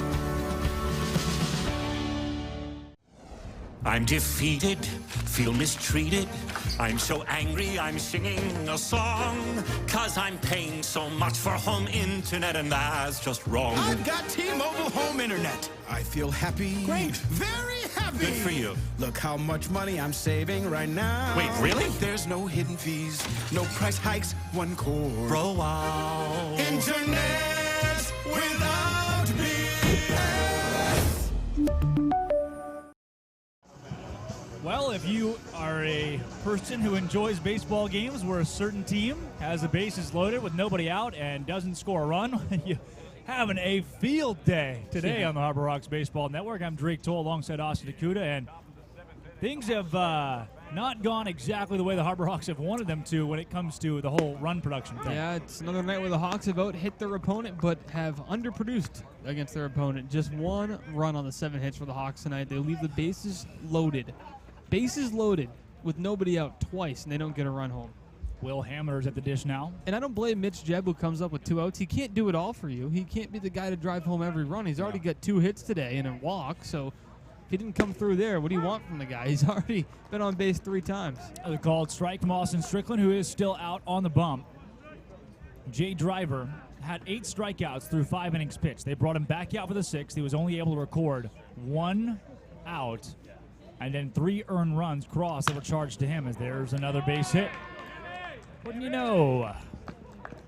[SPEAKER 12] I'm defeated, feel mistreated. I'm so angry, I'm singing a song. 'Cause I'm paying so much for home internet, and that's just wrong.
[SPEAKER 13] I've got T-Mobile home internet. I feel happy. Great. Very happy.
[SPEAKER 12] Good for you.
[SPEAKER 13] Look how much money I'm saving right now.
[SPEAKER 12] Wait, really?
[SPEAKER 13] There's no hidden fees, no price hikes, one core.
[SPEAKER 12] Bro, wow.
[SPEAKER 13] Internet without BS.
[SPEAKER 9] Well, if you are a person who enjoys baseball games where a certain team has the bases loaded with nobody out and doesn't score a run, you're having a field day today on the Harbor Hawks Baseball Network. I'm Drake Toll alongside Austin Akuta, and things have not gone exactly the way the Harbor Hawks have wanted them to when it comes to the whole run production thing.
[SPEAKER 10] Yeah, it's another night where the Hawks have out-hit their opponent but have underproduced against their opponent. Just one run on the 7 hits for the Hawks tonight. They leave the bases loaded. Bases loaded with nobody out twice, and they don't get a run home.
[SPEAKER 9] Will Hammer's at the dish now.
[SPEAKER 10] And I don't blame Mitch Jebb, who comes up with 2 outs. He can't do it all for you. He can't be the guy to drive home every run. He's already got 2 hits today and a walk, so if he didn't come through there, what do you want from the guy? He's already been on base 3 times.
[SPEAKER 9] The called strike from Austin Strickland, who is still out on the bump. Jay Driver had 8 strikeouts through 5 innings pitched. They brought him back out for the 6th. He was only able to record 1 out. And then 3 earned runs crossed that were charged to him as there's another base hit. Wouldn't you know?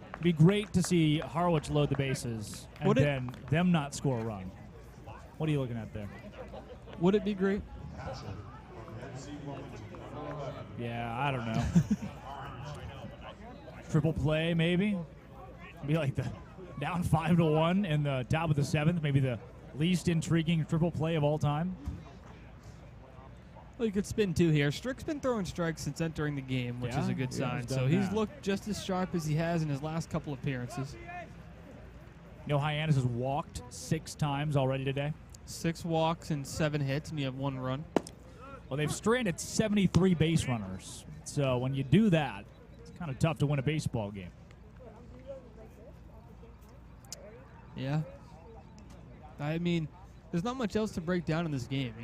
[SPEAKER 9] It'd be great to see Harwich load the bases and then them not score a run. What are you looking at there?
[SPEAKER 10] Would it be great?
[SPEAKER 9] Yeah, I don't know. Triple play, maybe? Be like the down 5-1 in the top of the 7th, maybe the least intriguing triple play of all time.
[SPEAKER 10] Well, you could spin 2 here. Strick's been throwing strikes since entering the game, which is a good sign. So he's looked just as sharp as he has in his last couple appearances.
[SPEAKER 9] You know, Hyannis has walked 6 times already today.
[SPEAKER 10] 6 walks and 7 hits, and you have 1 run.
[SPEAKER 9] Well, they've stranded 73 base runners. So when you do that, it's kind of tough to win a baseball game.
[SPEAKER 10] Yeah. I mean, there's not much else to break down in this game.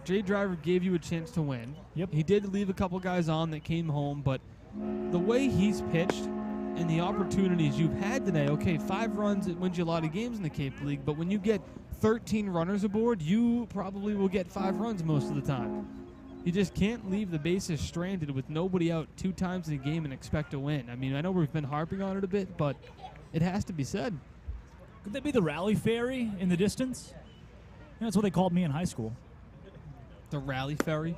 [SPEAKER 10] Jay Driver gave you a chance to win.
[SPEAKER 9] Yep.
[SPEAKER 10] He did leave a couple guys on that came home, but the way he's pitched and the opportunities you've had today, okay, 5 runs, it wins you a lot of games in the Cape League, but when you get 13 runners aboard, you probably will get 5 runs most of the time. You just can't leave the bases stranded with nobody out 2 times in a game and expect to win. I mean, I know we've been harping on it a bit, but it has to be said.
[SPEAKER 9] Could that be the rally ferry in the distance? That's what they called me in high school.
[SPEAKER 10] The rally ferry?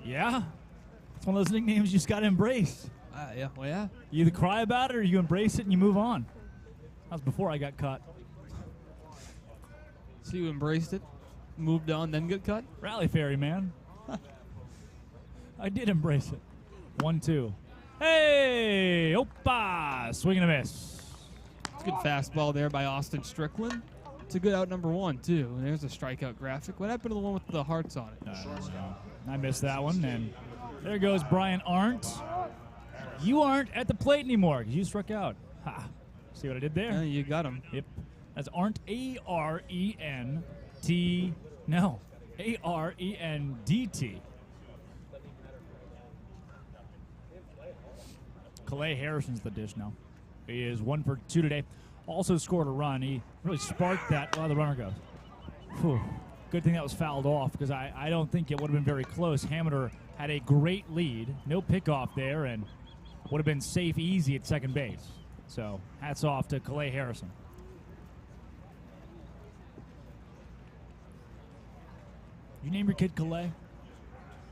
[SPEAKER 9] Yeah. It's one of those nicknames you just got to embrace.
[SPEAKER 10] Yeah, well, yeah.
[SPEAKER 9] You either cry about it or you embrace it and you move on. That was before I got cut.
[SPEAKER 10] So you embraced it, moved on, then got cut?
[SPEAKER 9] Rally ferry, man. I did embrace it. 1-2. Hey! Opa! Swing and a miss.
[SPEAKER 10] It's a good fastball there by Austin Strickland. It's a good out number 1, too. And there's a strikeout graphic. What happened to the one with the hearts on it?
[SPEAKER 9] I missed that one. And there goes Brian Arndt. You aren't at the plate anymore because you struck out. Ha. See what I did there?
[SPEAKER 10] You got him.
[SPEAKER 9] Yep. That's Arndt, A-R-E-N-T. No, A-R-E-N-D-T. Calais Harrison's the dish now. He is 1 for 2 today. Also scored a run. He really sparked that. Oh, the runner goes. Whew. Good thing that was fouled off because I don't think it would have been very close. Hammer had a great lead. No pickoff there and would have been safe, easy at second base. So hats off to Calais Harrison. You name your kid Calais?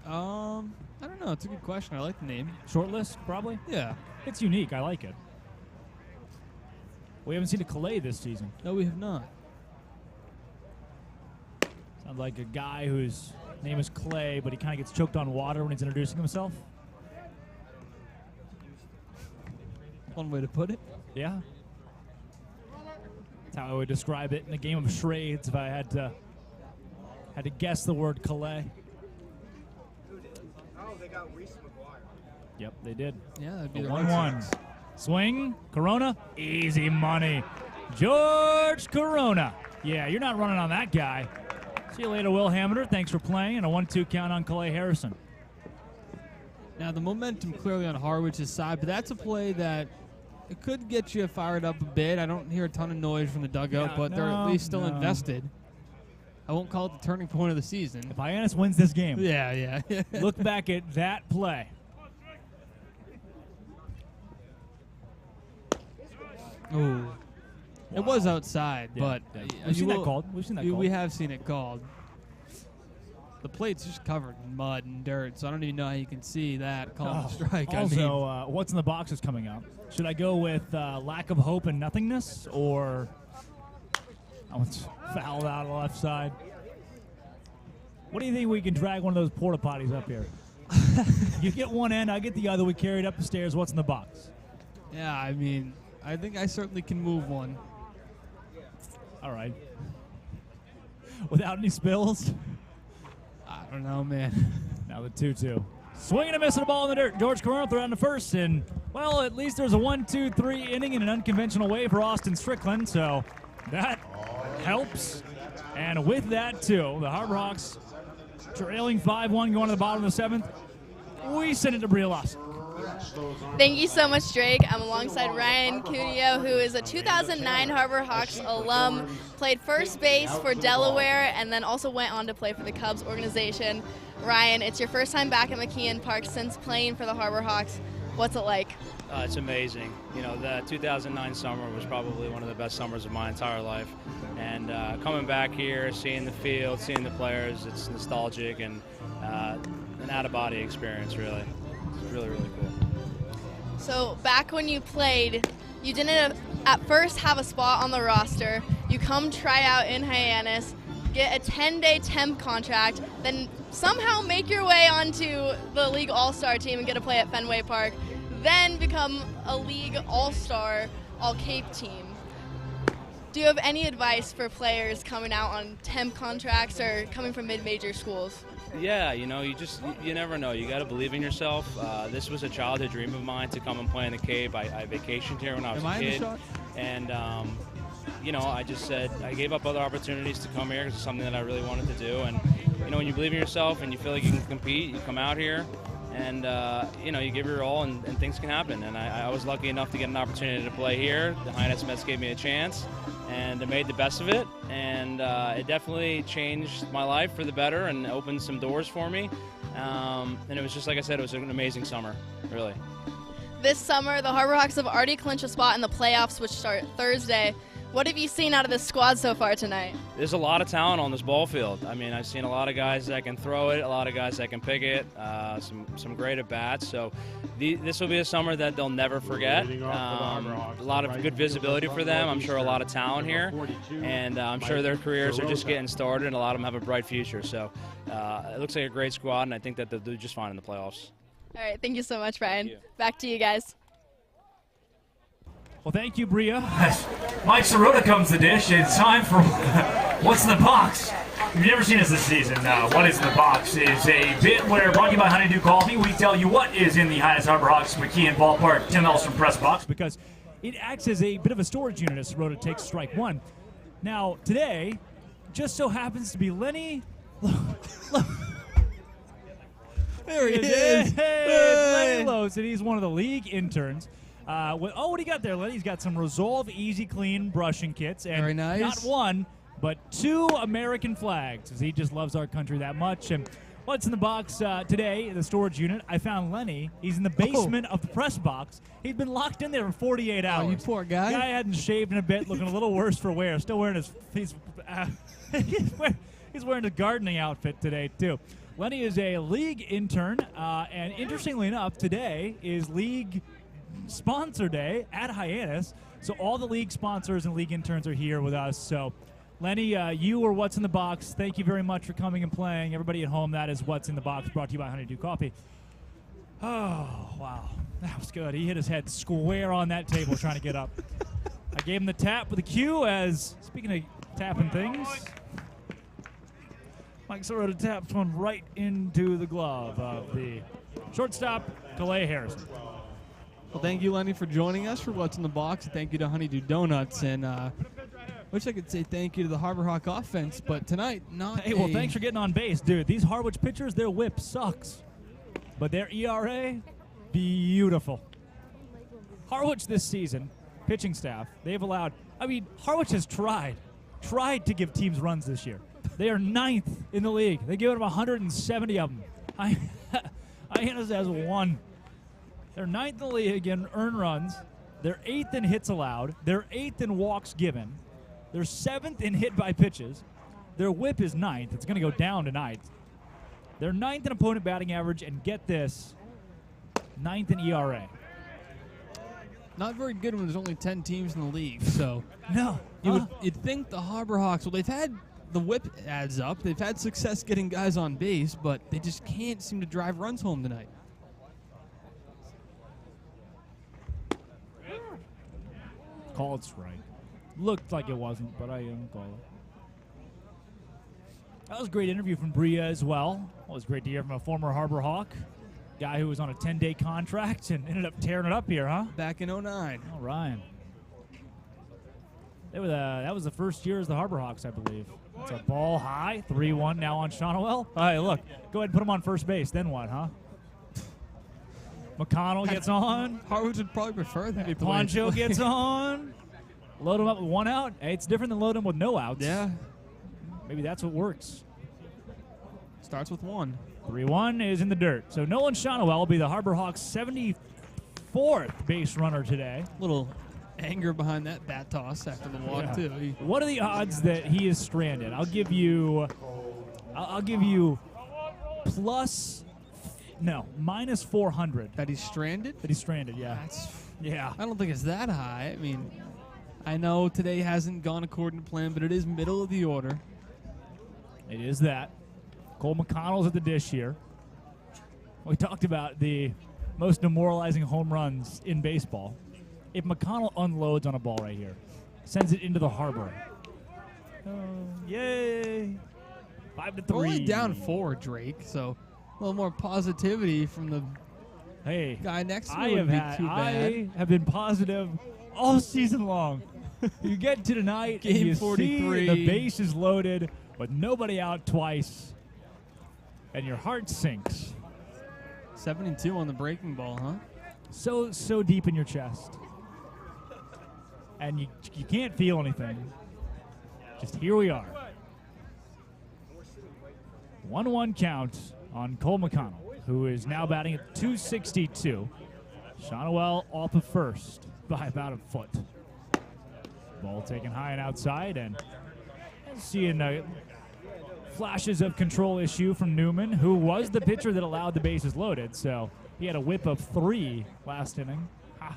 [SPEAKER 10] I don't know. It's a good question. I like the name.
[SPEAKER 9] Short list, probably?
[SPEAKER 10] Yeah.
[SPEAKER 9] It's unique. I like it. We haven't seen a Calais this season.
[SPEAKER 10] No, we have not.
[SPEAKER 9] Sounds like a guy whose name is Clay, but he kind of gets choked on water when he's introducing himself.
[SPEAKER 10] One way to put it.
[SPEAKER 9] Yeah. That's how I would describe it in a game of charades if I had to guess the word Calais.
[SPEAKER 3] Oh, they got Reese McGuire.
[SPEAKER 9] Yep, they did.
[SPEAKER 10] Yeah, that'd be the
[SPEAKER 9] 1-1. Swing, Corona, easy money. George Corona. Yeah, you're not running on that guy. See you later, Will Hammer. Thanks for playing. And a 1-2 count on Calais Harrison.
[SPEAKER 10] Now, the momentum clearly on Harwich's side, but that's a play that it could get you fired up a bit. I don't hear a ton of noise from the dugout, but they're at least still invested. I won't call it the turning point of the season.
[SPEAKER 9] If Hyannis wins this game.
[SPEAKER 10] Yeah.
[SPEAKER 9] Look back at that play.
[SPEAKER 10] Ooh. It was outside, but
[SPEAKER 9] we've seen that called. We've seen that called.
[SPEAKER 10] We have seen it called. The plate's just covered in mud and dirt, so I don't even know how you can see that called a strike.
[SPEAKER 9] Also, what's in the box is coming up. Should I go with lack of hope and nothingness, or it's fouled out on the left side? What do you think we can drag one of those porta potties up here? You get one end, I get the other. We carry it up the stairs. What's in the box?
[SPEAKER 10] Yeah, I mean, I think I certainly can move one.
[SPEAKER 9] All right. Without any spills?
[SPEAKER 10] I don't know, man.
[SPEAKER 9] Now the 2-2. Swinging and missing the ball in the dirt. George Corona threw on the first, and, well, at least there's a 1-2-3 inning in an unconventional way for Austin Strickland, so that helps. And with that, too, the Harbor Hawks trailing 5-1 going to the bottom of the 7th. We send it to Bria Lawson.
[SPEAKER 5] Thank you so much, Drake. I'm alongside Ryan Cuneo, who is a 2009 Harbor Hawks alum, played first base for Delaware, and then also went on to play for the Cubs organization. Ryan, it's your first time back at McKeon Park since playing for the Harbor Hawks. What's it like?
[SPEAKER 8] It's amazing. You know, the 2009 summer was probably one of the best summers of my entire life. And coming back here, seeing the field, seeing the players, it's nostalgic and an out-of-body experience, really. It's really, really cool.
[SPEAKER 5] So back when you played, you didn't at first have a spot on the roster. You come try out in Hyannis, get a 10-day temp contract, then somehow make your way onto the League All-Star team and get to play at Fenway Park, then become a League All-Star All-Cape team. Do you have any advice for players coming out on temp contracts or coming from mid-major schools?
[SPEAKER 8] Yeah, you know, you never know. You got to believe in yourself. This was a childhood dream of mine to come and play in the Cape. I vacationed here when I was a kid. And, you know, I just said I gave up other opportunities to come here because it's something that I really wanted to do. And, you know, when you believe in yourself and you feel like you can compete, you come out here and, you know, you give your all and things can happen. And I was lucky enough to get an opportunity to play here. The Hyannis Mets gave me a chance. And I made the best of it, and it definitely changed my life for the better and opened some doors for me. And it was just, like I said, it was an amazing summer, really.
[SPEAKER 5] This summer, the Harbor Hawks have already clinched a spot in the playoffs, which start Thursday. What have you seen out of this squad so far tonight?
[SPEAKER 8] There's a lot of talent on this ball field. I mean, I've seen a lot of guys that can throw it, a lot of guys that can pick it, some great at-bats. So this will be a summer that they'll never forget. A lot of good visibility for them. I'm sure a lot of talent here. And I'm sure their careers are just getting started, and a lot of them have a bright future. So it looks like a great squad, and I think that they'll do just fine in the playoffs.
[SPEAKER 5] All right, thank you so much, Ryan. Back to you guys.
[SPEAKER 9] Well, thank you, Bria. Mike Sirota comes to dish. It's time for What's in the Box? If you've never seen us this season, What is in the Box is a bit where, brought to you by Honeydew Coffee, we tell you what is in the Hyannis Harbor Hawks McKeon Ballpark $10 from Press Box, because it acts as a bit of a storage unit as Sirota takes strike one. Now, today, just so happens to be Lenny... There he is. Hey, Lenny Lowes, and he's one of the league interns. What do you got there, Lenny? He's got some Resolve Easy Clean brushing kits. And
[SPEAKER 10] very nice.
[SPEAKER 9] Not one, but 2 American flags, as he just loves our country that much. And what's in the box today, in the storage unit, I found Lenny. He's in the basement of the press box. He'd been locked in there for 48 hours.
[SPEAKER 10] Oh, you poor guy.
[SPEAKER 9] Guy hadn't shaved in a bit, looking a little worse for wear. Still wearing his he's wearing a gardening outfit today, too. Lenny is a league intern, and interestingly enough, today is league sponsor day at Hyannis. So all the league sponsors and league interns are here with us. So, Lenny, you are What's in the Box. Thank you very much for coming and playing. Everybody at home, that is What's in the Box, brought to you by Honeydew Coffee. Oh, wow. That was good. He hit his head square on that table trying to get up. I gave him the tap with a cue as, speaking of tapping things, Mike Sorota taps one right into the glove of the shortstop, Calais Harrison.
[SPEAKER 10] Well, thank you, Lenny, for joining us for What's in the Box. Thank you to Honeydew Donuts. And wish I could say thank you to the Harbor Hawk offense, but tonight, not.
[SPEAKER 9] Hey, well, thanks for getting on base, dude. These Harwich pitchers, their whip sucks. But their ERA, beautiful. Harwich this season, pitching staff, they've allowed, Harwich has tried to give teams runs this year. They are 9th in the league. They give them 170 of them. Hyannis has 1. They're 9th in the league in earned runs. They're 8th in hits allowed. They're 8th in walks given. They're 7th in hit by pitches. Their whip is 9th. It's going to go down tonight. They're 9th in opponent batting average, and get this, 9th in ERA.
[SPEAKER 10] Not very good when there's only 10 teams in the league. So
[SPEAKER 9] no,
[SPEAKER 10] you'd think the Harbor Hawks. Well, they've had the whip adds up. They've had success getting guys on base, but they just can't seem to drive runs home tonight.
[SPEAKER 9] Called strike. Looked like it wasn't, but I didn't call it. That was a great interview from Bria as well. It was great to hear from a former Harbor Hawk, guy who was on a 10-day contract and ended up tearing it up here, huh?
[SPEAKER 10] Back in 09.
[SPEAKER 9] Oh, Ryan. That was the first year as the Harbor Hawks, I believe. It's a ball high, 3-1 now on Shonowell. All right, look, go ahead and put him on first base. Then what, huh? McConnell gets on.
[SPEAKER 10] Harwich would probably prefer that.
[SPEAKER 9] Poncho gets on. Load him up with 1 out. Hey, it's different than load him with no outs.
[SPEAKER 10] Yeah.
[SPEAKER 9] Maybe that's what works.
[SPEAKER 10] Starts with 1.
[SPEAKER 9] 3-1 is in the dirt. So Nolan Shonowell will be the Harbor Hawks' 74th base runner today.
[SPEAKER 10] Little anger behind that bat toss after the walk, too.
[SPEAKER 9] What are the odds that he is stranded? I'll give you minus 400.
[SPEAKER 10] That he's stranded?
[SPEAKER 9] That he's stranded, yeah. Yeah.
[SPEAKER 10] I don't think it's that high. I mean, I know today hasn't gone according to plan, but it is middle of the order.
[SPEAKER 9] It is that. Cole McConnell's at the dish here. We talked about the most demoralizing home runs in baseball. If McConnell unloads on a ball right here, sends it into the harbor. Yay! 5-3.
[SPEAKER 10] We're only down 4, Drake, so a little more positivity from the guy next to me wouldn't be too bad.
[SPEAKER 9] I have been positive all season long. You get to tonight,
[SPEAKER 10] Game
[SPEAKER 9] and you
[SPEAKER 10] 43.
[SPEAKER 9] see the base is loaded, with nobody out twice, and your heart sinks.
[SPEAKER 10] 7-2 on the breaking ball, huh?
[SPEAKER 9] So deep in your chest. And you can't feel anything. Just here we are. 1-1 count on Cole McConnell, who is now batting at 262. Shonowell off of first by about a foot. Ball taken high and outside, and seeing flashes of control issue from Newman, who was the pitcher that allowed the bases loaded. So he had a whip of 3 last inning. Ha.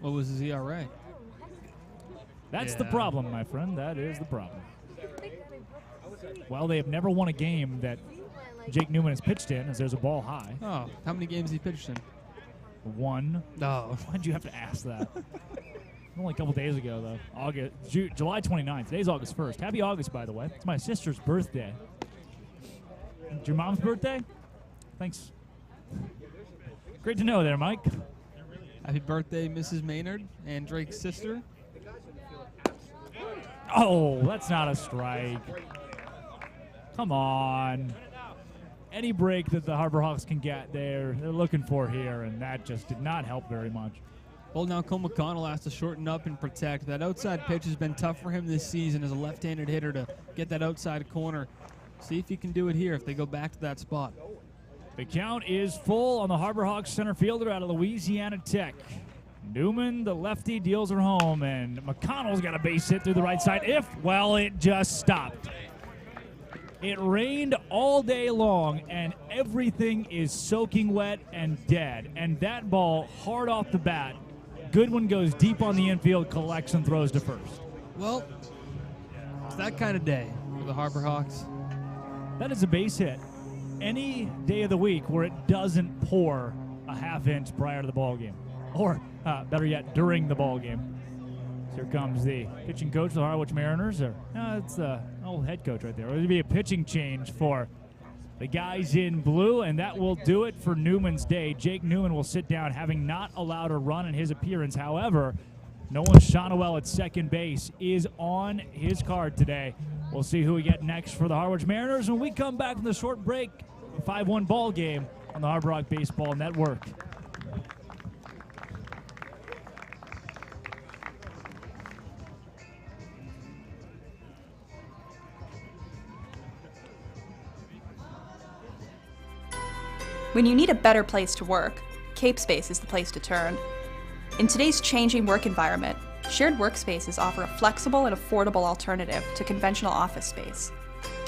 [SPEAKER 10] What was his ERA?
[SPEAKER 9] That's the problem, my friend. That is the problem. Well, they have never won a game that Jake Newman has pitched in, as there's a ball high.
[SPEAKER 10] Oh, how many games he pitched in?
[SPEAKER 9] 1.
[SPEAKER 10] Oh.
[SPEAKER 9] Why'd you have to ask that? Only a couple days ago, though. July 29th. Today's August 1st. Happy August, by the way. It's my sister's birthday. It's your mom's birthday? Thanks. Great to know there, Mike.
[SPEAKER 10] Happy birthday, Mrs. Maynard and Drake's sister.
[SPEAKER 9] Oh, that's not a strike. Come on. Any break that the Harbor Hawks can get there, they're looking for here, and that just did not help very much.
[SPEAKER 10] Well, now Cole McConnell has to shorten up and protect. That outside pitch has been tough for him this season as a left-handed hitter to get that outside corner. See if he can do it here if they go back to that spot.
[SPEAKER 9] The count is full on the Harbor Hawks center fielder out of Louisiana Tech. Newman, the lefty, deals her home, and McConnell's got a base hit through the right side. It just stopped. It rained all day long, and everything is soaking wet and dead. And that ball, hard off the bat, Goodwin goes deep on the infield, collects and throws to first.
[SPEAKER 10] Well, it's that kind of day for the Harbor Hawks.
[SPEAKER 9] That is a base hit. Any day of the week where it doesn't pour a half inch prior to the ball game. Or, better yet, during the ball game. So here comes the pitching coach of the Harwich Mariners. It's the old head coach right there. It'll be a pitching change for the guys in blue, and that will do it for Newman's day. Jake Newman will sit down, having not allowed a run in his appearance. However, Nolan Shonowell at second base is on his card today. We'll see who we get next for the Harwich Mariners when we come back from the short break. 5-1 ball game on the Harbor Rock Baseball Network.
[SPEAKER 2] When you need a better place to work, CapeSpace is the place to turn. In today's changing work environment, shared workspaces offer a flexible and affordable alternative to conventional office space.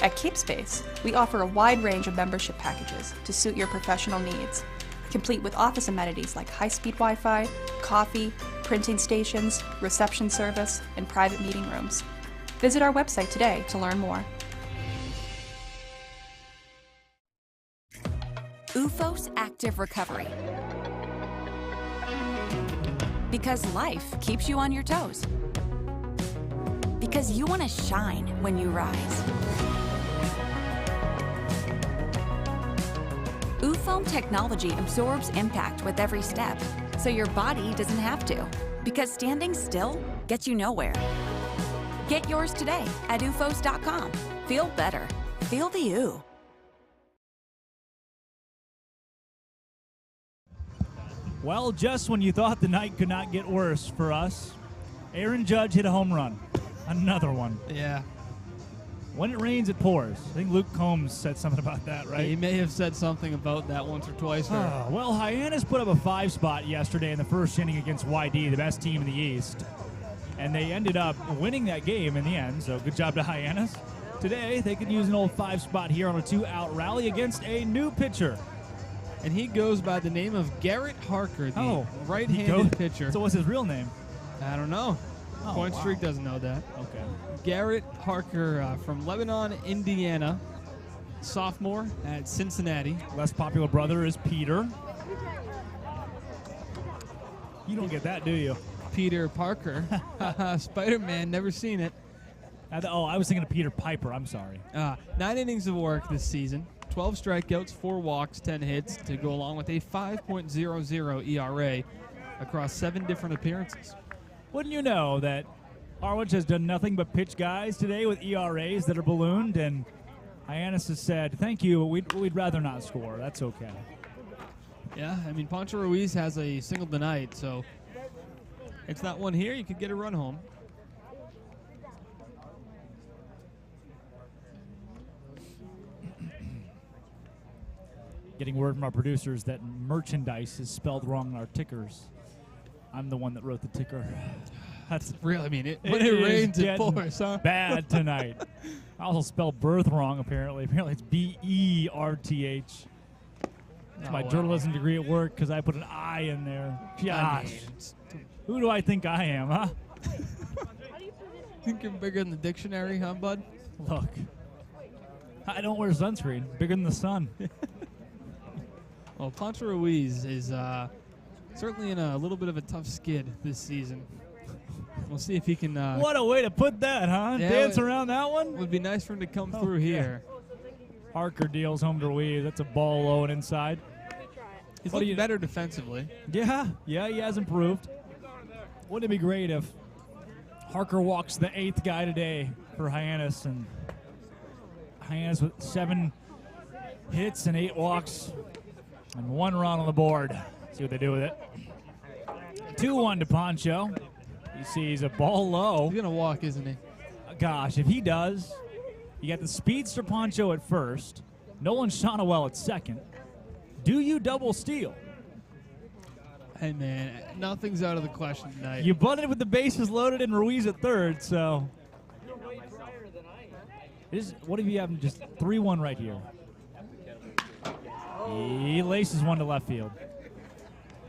[SPEAKER 2] At CapeSpace, we offer a wide range of membership packages to suit your professional needs, complete with office amenities like high-speed Wi-Fi, coffee, printing stations, reception service, and private meeting rooms. Visit our website today to learn more.
[SPEAKER 3] UFOS Active Recovery. Because life keeps you on your toes. Because you want to shine when you rise. UFOM technology absorbs impact with every step, so your body doesn't have to. Because standing still gets you nowhere. Get yours today at ufos.com. Feel better. Feel the U.
[SPEAKER 9] Well, just when you thought the night could not get worse for us, Aaron Judge hit a home run. Another one.
[SPEAKER 10] Yeah.
[SPEAKER 9] When it rains, it pours. I think Luke Combs said something about that, right?
[SPEAKER 10] He may have said something about that once or twice.
[SPEAKER 9] Well, Hyannis put up a 5 spot yesterday in the first inning against YD, the best team in the East. And they ended up winning that game in the end, so good job to Hyannis. Today, they could use an old 5 spot here on a 2-out rally against a new pitcher.
[SPEAKER 10] And he goes by the name of Garrett Harker, the right-handed pitcher.
[SPEAKER 9] So what's his real name?
[SPEAKER 10] I don't know. Point Streak doesn't know that.
[SPEAKER 9] Okay.
[SPEAKER 10] Garrett Harker from Lebanon, Indiana. Sophomore at Cincinnati.
[SPEAKER 9] Less popular brother is Peter. You don't get that, do you?
[SPEAKER 10] Peter Parker. Spider-Man, never seen it.
[SPEAKER 9] I was thinking of Peter Piper. I'm sorry.
[SPEAKER 10] 9 innings of work this season. 12 strikeouts, 4 walks, 10 hits to go along with a 5.00 ERA across 7 different appearances.
[SPEAKER 9] Wouldn't you know that Harwich has done nothing but pitch guys today with ERAs that are ballooned, and Hyannis has said, thank you, we'd rather not score. That's okay.
[SPEAKER 10] Yeah, I mean, Pancho Ruiz has a single tonight, so it's not one here. You could get a run home.
[SPEAKER 9] Getting word from our producers that merchandise is spelled wrong on our tickers. I'm the one that wrote the ticker.
[SPEAKER 10] That's real. I mean, when it rains, it pours, huh?
[SPEAKER 9] Bad tonight. I also spelled birth wrong, apparently. Apparently it's B-E-R-T-H. That's my journalism degree at work because I put an I in there. Gosh. Who do I think I am, huh?
[SPEAKER 10] Think you're bigger than the dictionary, huh, bud?
[SPEAKER 9] Look. I don't wear sunscreen. Bigger than the sun.
[SPEAKER 10] Well, Pancho Ruiz is certainly in a little bit of a tough skid this season. We'll see if he can...
[SPEAKER 9] what a way to put that, huh?
[SPEAKER 10] Yeah,
[SPEAKER 9] Dance around that one?
[SPEAKER 10] Would be nice for him to come through here.
[SPEAKER 9] Harker deals home to Ruiz. That's a ball low and inside.
[SPEAKER 10] He's looking better defensively.
[SPEAKER 9] Yeah, he has improved. Wouldn't it be great if Harker walks the 8th guy today for Hyannis, and Hyannis with 7 hits and 8 walks and 1 run on the board. See what they do with it. 2-1 to Poncho. He sees a ball low.
[SPEAKER 10] He's going to walk, isn't he?
[SPEAKER 9] Gosh, if he does, you got the speedster Poncho at first, Nolan Shonowell at second. Do you double steal?
[SPEAKER 10] Hey, man, nothing's out of the question tonight.
[SPEAKER 9] You bunted with the bases loaded and Ruiz at third, so. What if you have just 3-1 right here? He laces one to left field.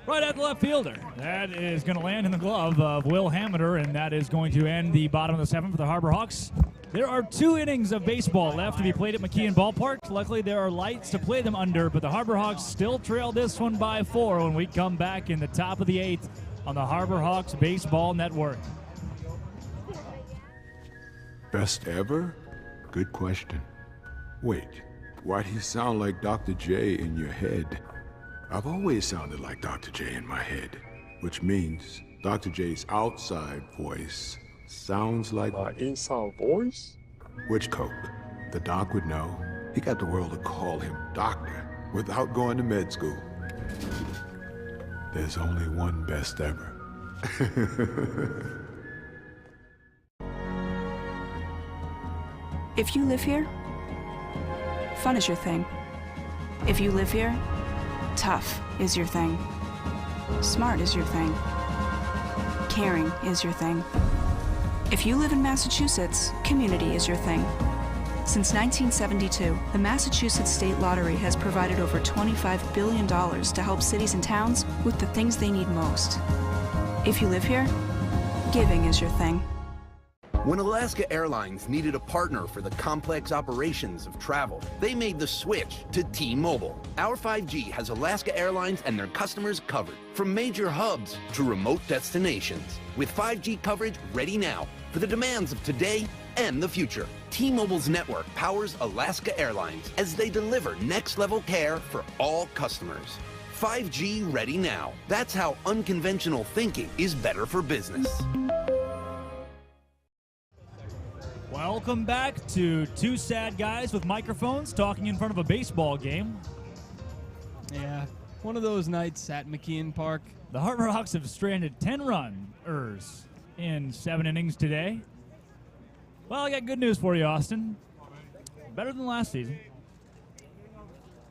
[SPEAKER 9] Right at the left fielder. That is going to land in the glove of Will Hammeter, and that is going to end the bottom of the 7th for the Harbor Hawks. There are 2 innings of baseball left to be played at McKeon Ballpark. Luckily, there are lights to play them under, but the Harbor Hawks still trail this one by 4 when we come back in the top of the 8th on the Harbor Hawks Baseball Network.
[SPEAKER 6] Best ever? Good question. Wait, why'd he sound like Dr. J in your head? I've always sounded like Dr. J in my head, which means Dr. J's outside voice sounds like my inside voice? Which Coke? The doc would know. He got the world to call him doctor without going to med school. There's only one best ever.
[SPEAKER 2] If you live here, fun is your thing. If you live here, tough is your thing. Smart is your thing. Caring is your thing. If you live in Massachusetts, community is your thing. Since 1972, the Massachusetts State Lottery has provided over $25 billion to help cities and towns with the things they need most. If you live here, giving is your thing.
[SPEAKER 14] When Alaska Airlines needed a partner for the complex operations of travel, they made the switch to T-Mobile. Our 5G has Alaska Airlines and their customers covered, from major hubs to remote destinations, with 5G coverage ready now for the demands of today and the future. T-Mobile's network powers Alaska Airlines as they deliver next-level care for all customers. 5G ready now. That's how unconventional thinking is better for business.
[SPEAKER 9] Welcome back to 2 sad guys with microphones talking in front of a baseball game.
[SPEAKER 10] Yeah, one of those nights at McKeon Park.
[SPEAKER 9] The Harbor Hawks have stranded 10 runners in 7 innings today. Well, I got good news for you, Austin. Better than last season.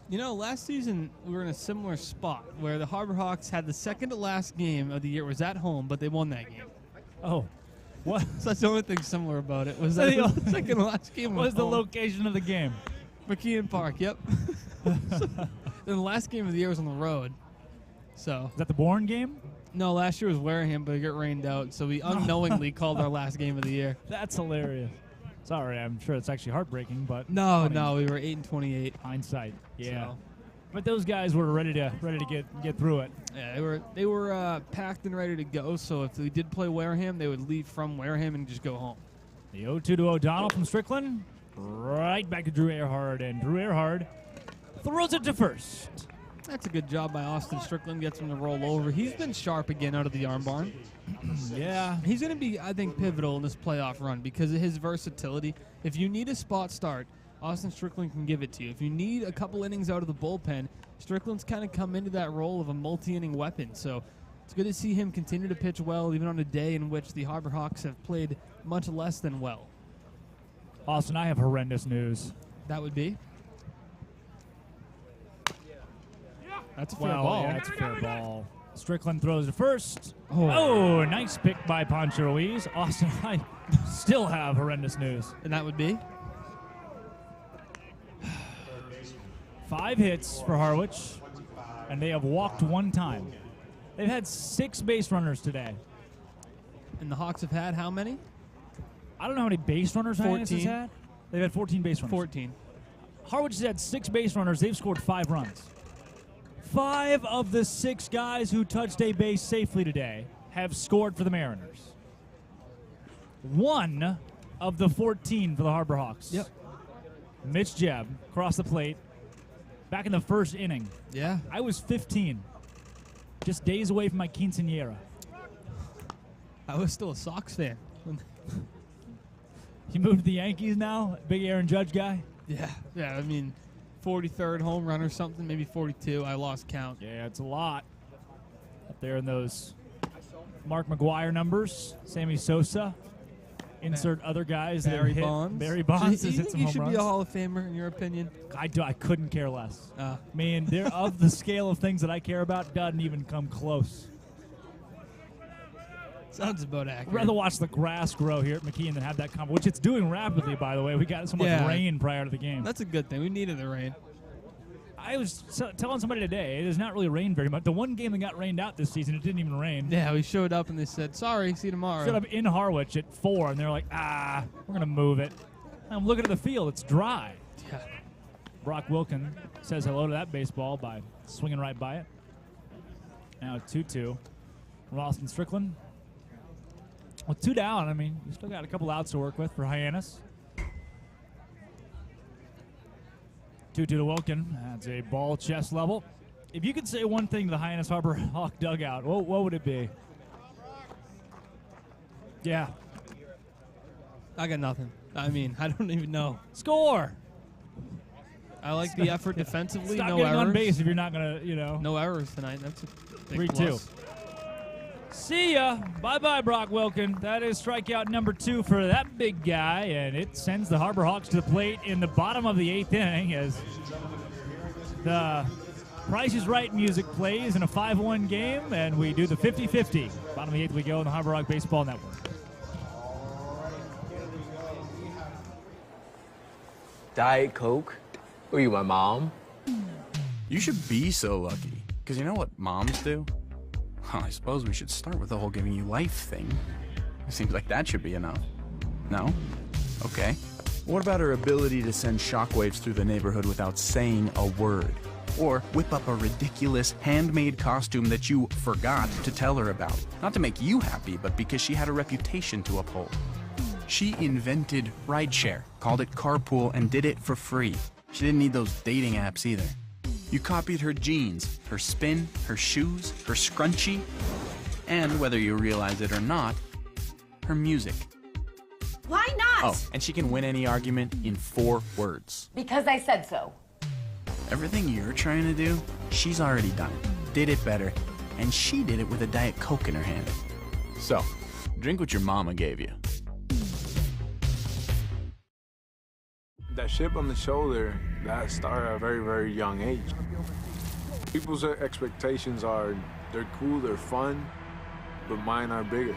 [SPEAKER 10] You know, last season we were in a similar spot where the Harbor Hawks had the second to last game of the year. It was at home, but they won that game.
[SPEAKER 9] Oh. What?
[SPEAKER 10] So that's the only thing similar about it. Was that the second to last game
[SPEAKER 9] was the location of the game?
[SPEAKER 10] McKeon Park, yep. Then the last game of the year was on the road. So
[SPEAKER 9] is that the Bourne game?
[SPEAKER 10] No, last year was Wareham, but it got rained out, so we unknowingly called our last game of the year.
[SPEAKER 9] That's hilarious. Sorry, I'm sure it's actually heartbreaking, but
[SPEAKER 10] no, we were 8-28.
[SPEAKER 9] Hindsight, yeah.
[SPEAKER 10] So.
[SPEAKER 9] But those guys were ready to get through it.
[SPEAKER 10] Yeah, they were packed and ready to go. So if they did play Wareham, they would leave from Wareham and just go home.
[SPEAKER 9] The 0-2 to O'Donnell from Strickland, right back to Drew Earhart, and Drew Earhart throws it to first.
[SPEAKER 10] That's a good job by Austin Strickland. Gets him to roll over. He's been sharp again out of the arm barn.
[SPEAKER 9] Yeah,
[SPEAKER 10] he's going to be, I think, pivotal in this playoff run because of his versatility. If you need a spot start, Austin Strickland can give it to you. If you need a couple innings out of the bullpen, Strickland's kind of come into that role of a multi-inning weapon. So it's good to see him continue to pitch well, even on a day in which the Harbor Hawks have played much less than well.
[SPEAKER 9] Austin, I have horrendous news.
[SPEAKER 10] That would be? That's a fair ball.
[SPEAKER 9] Yeah, that's a fair ball. Strickland throws to first. Oh, nice pick by Pancho Ruiz. Austin, I still have horrendous news.
[SPEAKER 10] And that would be?
[SPEAKER 9] 5 hits for Harwich, and they have walked 1 time. They've had 6 base runners today.
[SPEAKER 10] And the Hawks have had how many?
[SPEAKER 9] I don't know how many base runners Hyannis has had. They've had 14 base runners.
[SPEAKER 10] 14.
[SPEAKER 9] Harwich has had 6 base runners. They've scored 5 runs. 5 of the 6 guys who touched a base safely today have scored for the Mariners. 1 of the 14 for the Harbor Hawks.
[SPEAKER 10] Yep.
[SPEAKER 9] Mitch Jebb across the plate. Back in the first inning.
[SPEAKER 10] Yeah.
[SPEAKER 9] I was 15. Just days away from my quinceañera.
[SPEAKER 10] I was still a Sox fan.
[SPEAKER 9] You moved to the Yankees now? Big Aaron Judge guy?
[SPEAKER 10] Yeah. Yeah, I mean, 43rd home run or something, maybe 42. I lost count.
[SPEAKER 9] Yeah, it's a lot up there in those Mark McGuire numbers, Sammy Sosa. Insert other guys.
[SPEAKER 10] Barry
[SPEAKER 9] that hit.
[SPEAKER 10] Bonds.
[SPEAKER 9] Barry Bonds
[SPEAKER 10] Do
[SPEAKER 9] has
[SPEAKER 10] you
[SPEAKER 9] hit
[SPEAKER 10] think
[SPEAKER 9] some
[SPEAKER 10] he
[SPEAKER 9] home
[SPEAKER 10] should
[SPEAKER 9] runs.
[SPEAKER 10] be a Hall of Famer, in your opinion?
[SPEAKER 9] I couldn't care less. I mean, they're of the scale of things that I care about, doesn't even come close.
[SPEAKER 10] Sounds about accurate.
[SPEAKER 9] I'd rather watch the grass grow here at McKeon than have that combo, which it's doing rapidly, by the way. We got so much rain prior to the game.
[SPEAKER 10] That's a good thing. We needed the rain.
[SPEAKER 9] I was telling somebody today, it has not really rained very much. The one game that got rained out this season, it didn't even rain.
[SPEAKER 10] Yeah, we showed up and they said, sorry, see you tomorrow.
[SPEAKER 9] Showed up in Harwich at 4, and they're like, we're going to move it. And I'm looking at the field. It's dry.
[SPEAKER 10] Yeah.
[SPEAKER 9] Brock Wilkin says hello to that baseball by swinging right by it. Now 2-2. Ralston Strickland. With 2 down, I mean, you still got a couple outs to work with for Hyannis. 2-2 to Wilkin. That's a ball chest level. If you could say one thing to the Hyannis Harbor Hawk dugout, what would it be? Yeah.
[SPEAKER 10] I got nothing. I mean, I don't even know.
[SPEAKER 9] Score!
[SPEAKER 10] I like the effort defensively.
[SPEAKER 9] Stop
[SPEAKER 10] no
[SPEAKER 9] getting
[SPEAKER 10] errors.
[SPEAKER 9] on base if you're not going to,
[SPEAKER 10] No errors tonight. That's a big
[SPEAKER 9] 3-2.
[SPEAKER 10] plus.
[SPEAKER 9] See ya. Bye-bye, Brock Wilkin. That is strikeout number 2 for that big guy, and it sends the Harbor Hawks to the plate in the bottom of the 8th inning as the Price is Right music plays in a 5-1 game, and we do the 50-50. Bottom of the 8th we go on the Harbor Hawk Baseball Network.
[SPEAKER 15] Diet Coke? Who are you, my mom?
[SPEAKER 7] You should be so lucky, because you know what moms do? Well, I suppose we should start with the whole giving you life thing. It seems like that should be enough. No? Okay. What about her ability to send shockwaves through the neighborhood without saying a word? Or whip up a ridiculous handmade costume that you forgot to tell her about? Not to make you happy, but because she had a reputation to uphold. She invented rideshare, called it carpool, and did it for free. She didn't need those dating apps either. You copied her jeans, her spin, her shoes, her scrunchie, and whether you realize it or not, her music.
[SPEAKER 17] Why not?
[SPEAKER 7] Oh, and she can win any argument in 4 words.
[SPEAKER 17] Because I said so.
[SPEAKER 7] Everything you're trying to do, she's already done it, did it better, and she did it with a Diet Coke in her hand. So, drink what your mama gave you.
[SPEAKER 18] That chip on the shoulder, that started at a very, very young age. People's expectations are, they're cool, they're fun, but mine are bigger.
[SPEAKER 16] You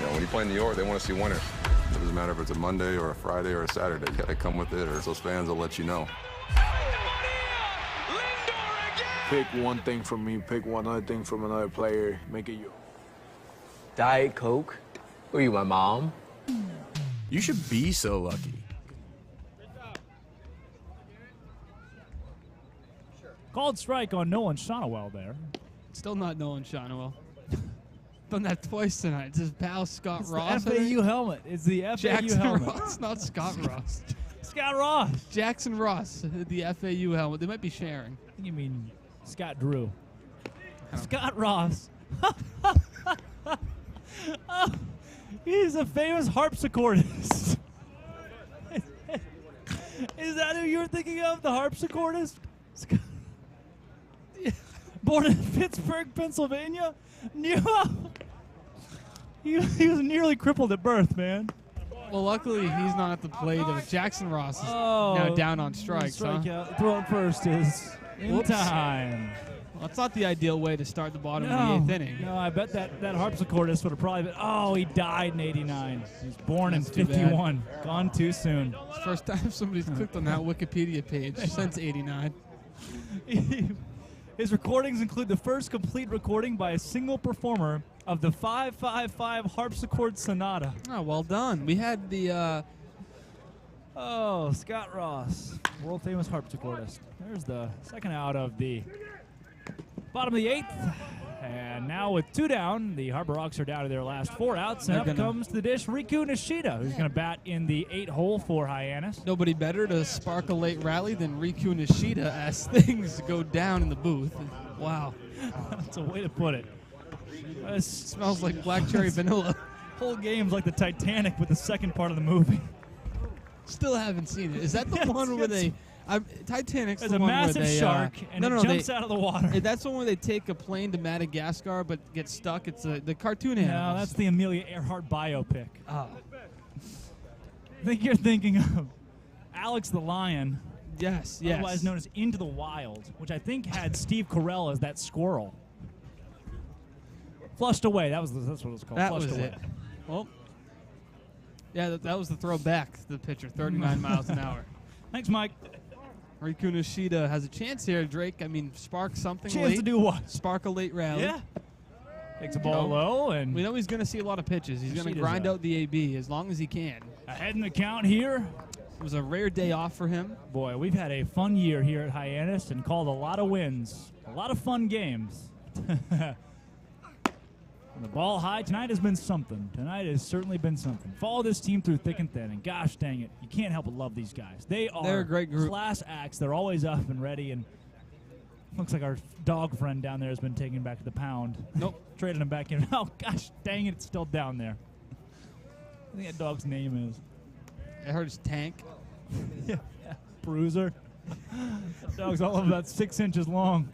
[SPEAKER 16] know, when you play in New York, they want to see winners. It doesn't matter if it's a Monday or a Friday or a Saturday. You got to come with it, or those fans will let you know.
[SPEAKER 18] Pick one thing from me, pick one other thing from another player, make it you.
[SPEAKER 15] Diet Coke? Who are you, my mom?
[SPEAKER 7] You should be so lucky.
[SPEAKER 9] Called strike on Nolan Shonowell there.
[SPEAKER 10] Still not Nolan Shonowell. Done that twice tonight. It's his pal Scott Ross.
[SPEAKER 9] The FAU helmet. It's the FAU
[SPEAKER 10] Jackson
[SPEAKER 9] helmet.
[SPEAKER 10] Ross, not Scott Ross.
[SPEAKER 9] Scott Ross.
[SPEAKER 10] Jackson Ross, the FAU helmet. They might be sharing.
[SPEAKER 9] I think you mean Scott Drew. Scott Ross. Oh, he's a famous harpsichordist. Is that who you're thinking of, the harpsichordist? Born in Pittsburgh, Pennsylvania? No. He was nearly crippled at birth, man.
[SPEAKER 10] Well, luckily he's not at the plate. Jackson Ross is now down on strikes.
[SPEAKER 9] Strikeout. Throwing first is in time.
[SPEAKER 10] Well, that's not the ideal way to start the bottom of the 8th inning.
[SPEAKER 9] No, I bet that harpsichordist would have probably been, he died in 89. He was born in 51. Gone too soon.
[SPEAKER 10] It's the first time somebody's clicked on that Wikipedia page since 89.
[SPEAKER 9] His recordings include the first complete recording by a single performer of the 555 harpsichord sonata.
[SPEAKER 10] Oh, well done. We had the...
[SPEAKER 9] Scott Ross, world famous harpsichordist. There's the second out of the bottom of the 8th. And now with 2 down, the Harbor Hawks are down to their last 4 outs. And up comes the dish, Riku Nishida, who's going to bat in the 8-hole for Hyannis.
[SPEAKER 10] Nobody better to spark a late rally than Riku Nishida as things go down in the booth. Wow.
[SPEAKER 9] That's a way to put it.
[SPEAKER 10] It smells like black cherry vanilla.
[SPEAKER 9] Whole game's like the Titanic with the second part of the movie.
[SPEAKER 10] Still haven't seen it. Is that the one where they... Titanic's
[SPEAKER 9] There's
[SPEAKER 10] the
[SPEAKER 9] a
[SPEAKER 10] one
[SPEAKER 9] massive
[SPEAKER 10] where they,
[SPEAKER 9] shark, and it jumps out of the water.
[SPEAKER 10] That's the one where they take a plane to Madagascar but get stuck. It's the cartoon animals.
[SPEAKER 9] No, that's the Amelia Earhart biopic.
[SPEAKER 10] Oh.
[SPEAKER 9] I think you're thinking of Alex the Lion.
[SPEAKER 10] Yes.
[SPEAKER 9] Otherwise known as Into the Wild, which I think had Steve Carell as that squirrel. Flushed Away. That's what it was called.
[SPEAKER 10] That
[SPEAKER 9] Flushed
[SPEAKER 10] was
[SPEAKER 9] Away.
[SPEAKER 10] it. Well, yeah, that was the throwback to the pitcher, 39 miles an hour.
[SPEAKER 9] Thanks, Mike.
[SPEAKER 10] Riku Nishida has a chance here, Drake. I mean, spark something
[SPEAKER 9] Chance
[SPEAKER 10] late.
[SPEAKER 9] to do what?
[SPEAKER 10] Spark a late rally.
[SPEAKER 9] Yeah. Takes a ball low, and
[SPEAKER 10] we know he's going to see a lot of pitches. He's going to
[SPEAKER 9] Nishida's
[SPEAKER 10] grind out the AB as long as he can.
[SPEAKER 9] Ahead in the count here.
[SPEAKER 10] It was a rare day off for him.
[SPEAKER 9] Boy, we've had a fun year here at Hyannis and called a lot of wins. A lot of fun games. The ball high tonight has been something. Tonight has certainly been something. Follow this team through thick and thin, and gosh dang it, you can't help but love these guys. They're
[SPEAKER 10] a great group.
[SPEAKER 9] Class acts. They're always up and ready, and looks like our dog friend down there has been taken back to the pound.
[SPEAKER 10] Nope.
[SPEAKER 9] Trading him back in. Oh, gosh dang it, it's still down there. I think that dog's name is.
[SPEAKER 10] I heard it's Tank.
[SPEAKER 9] Yeah. Bruiser. That dog's all of about 6 inches long.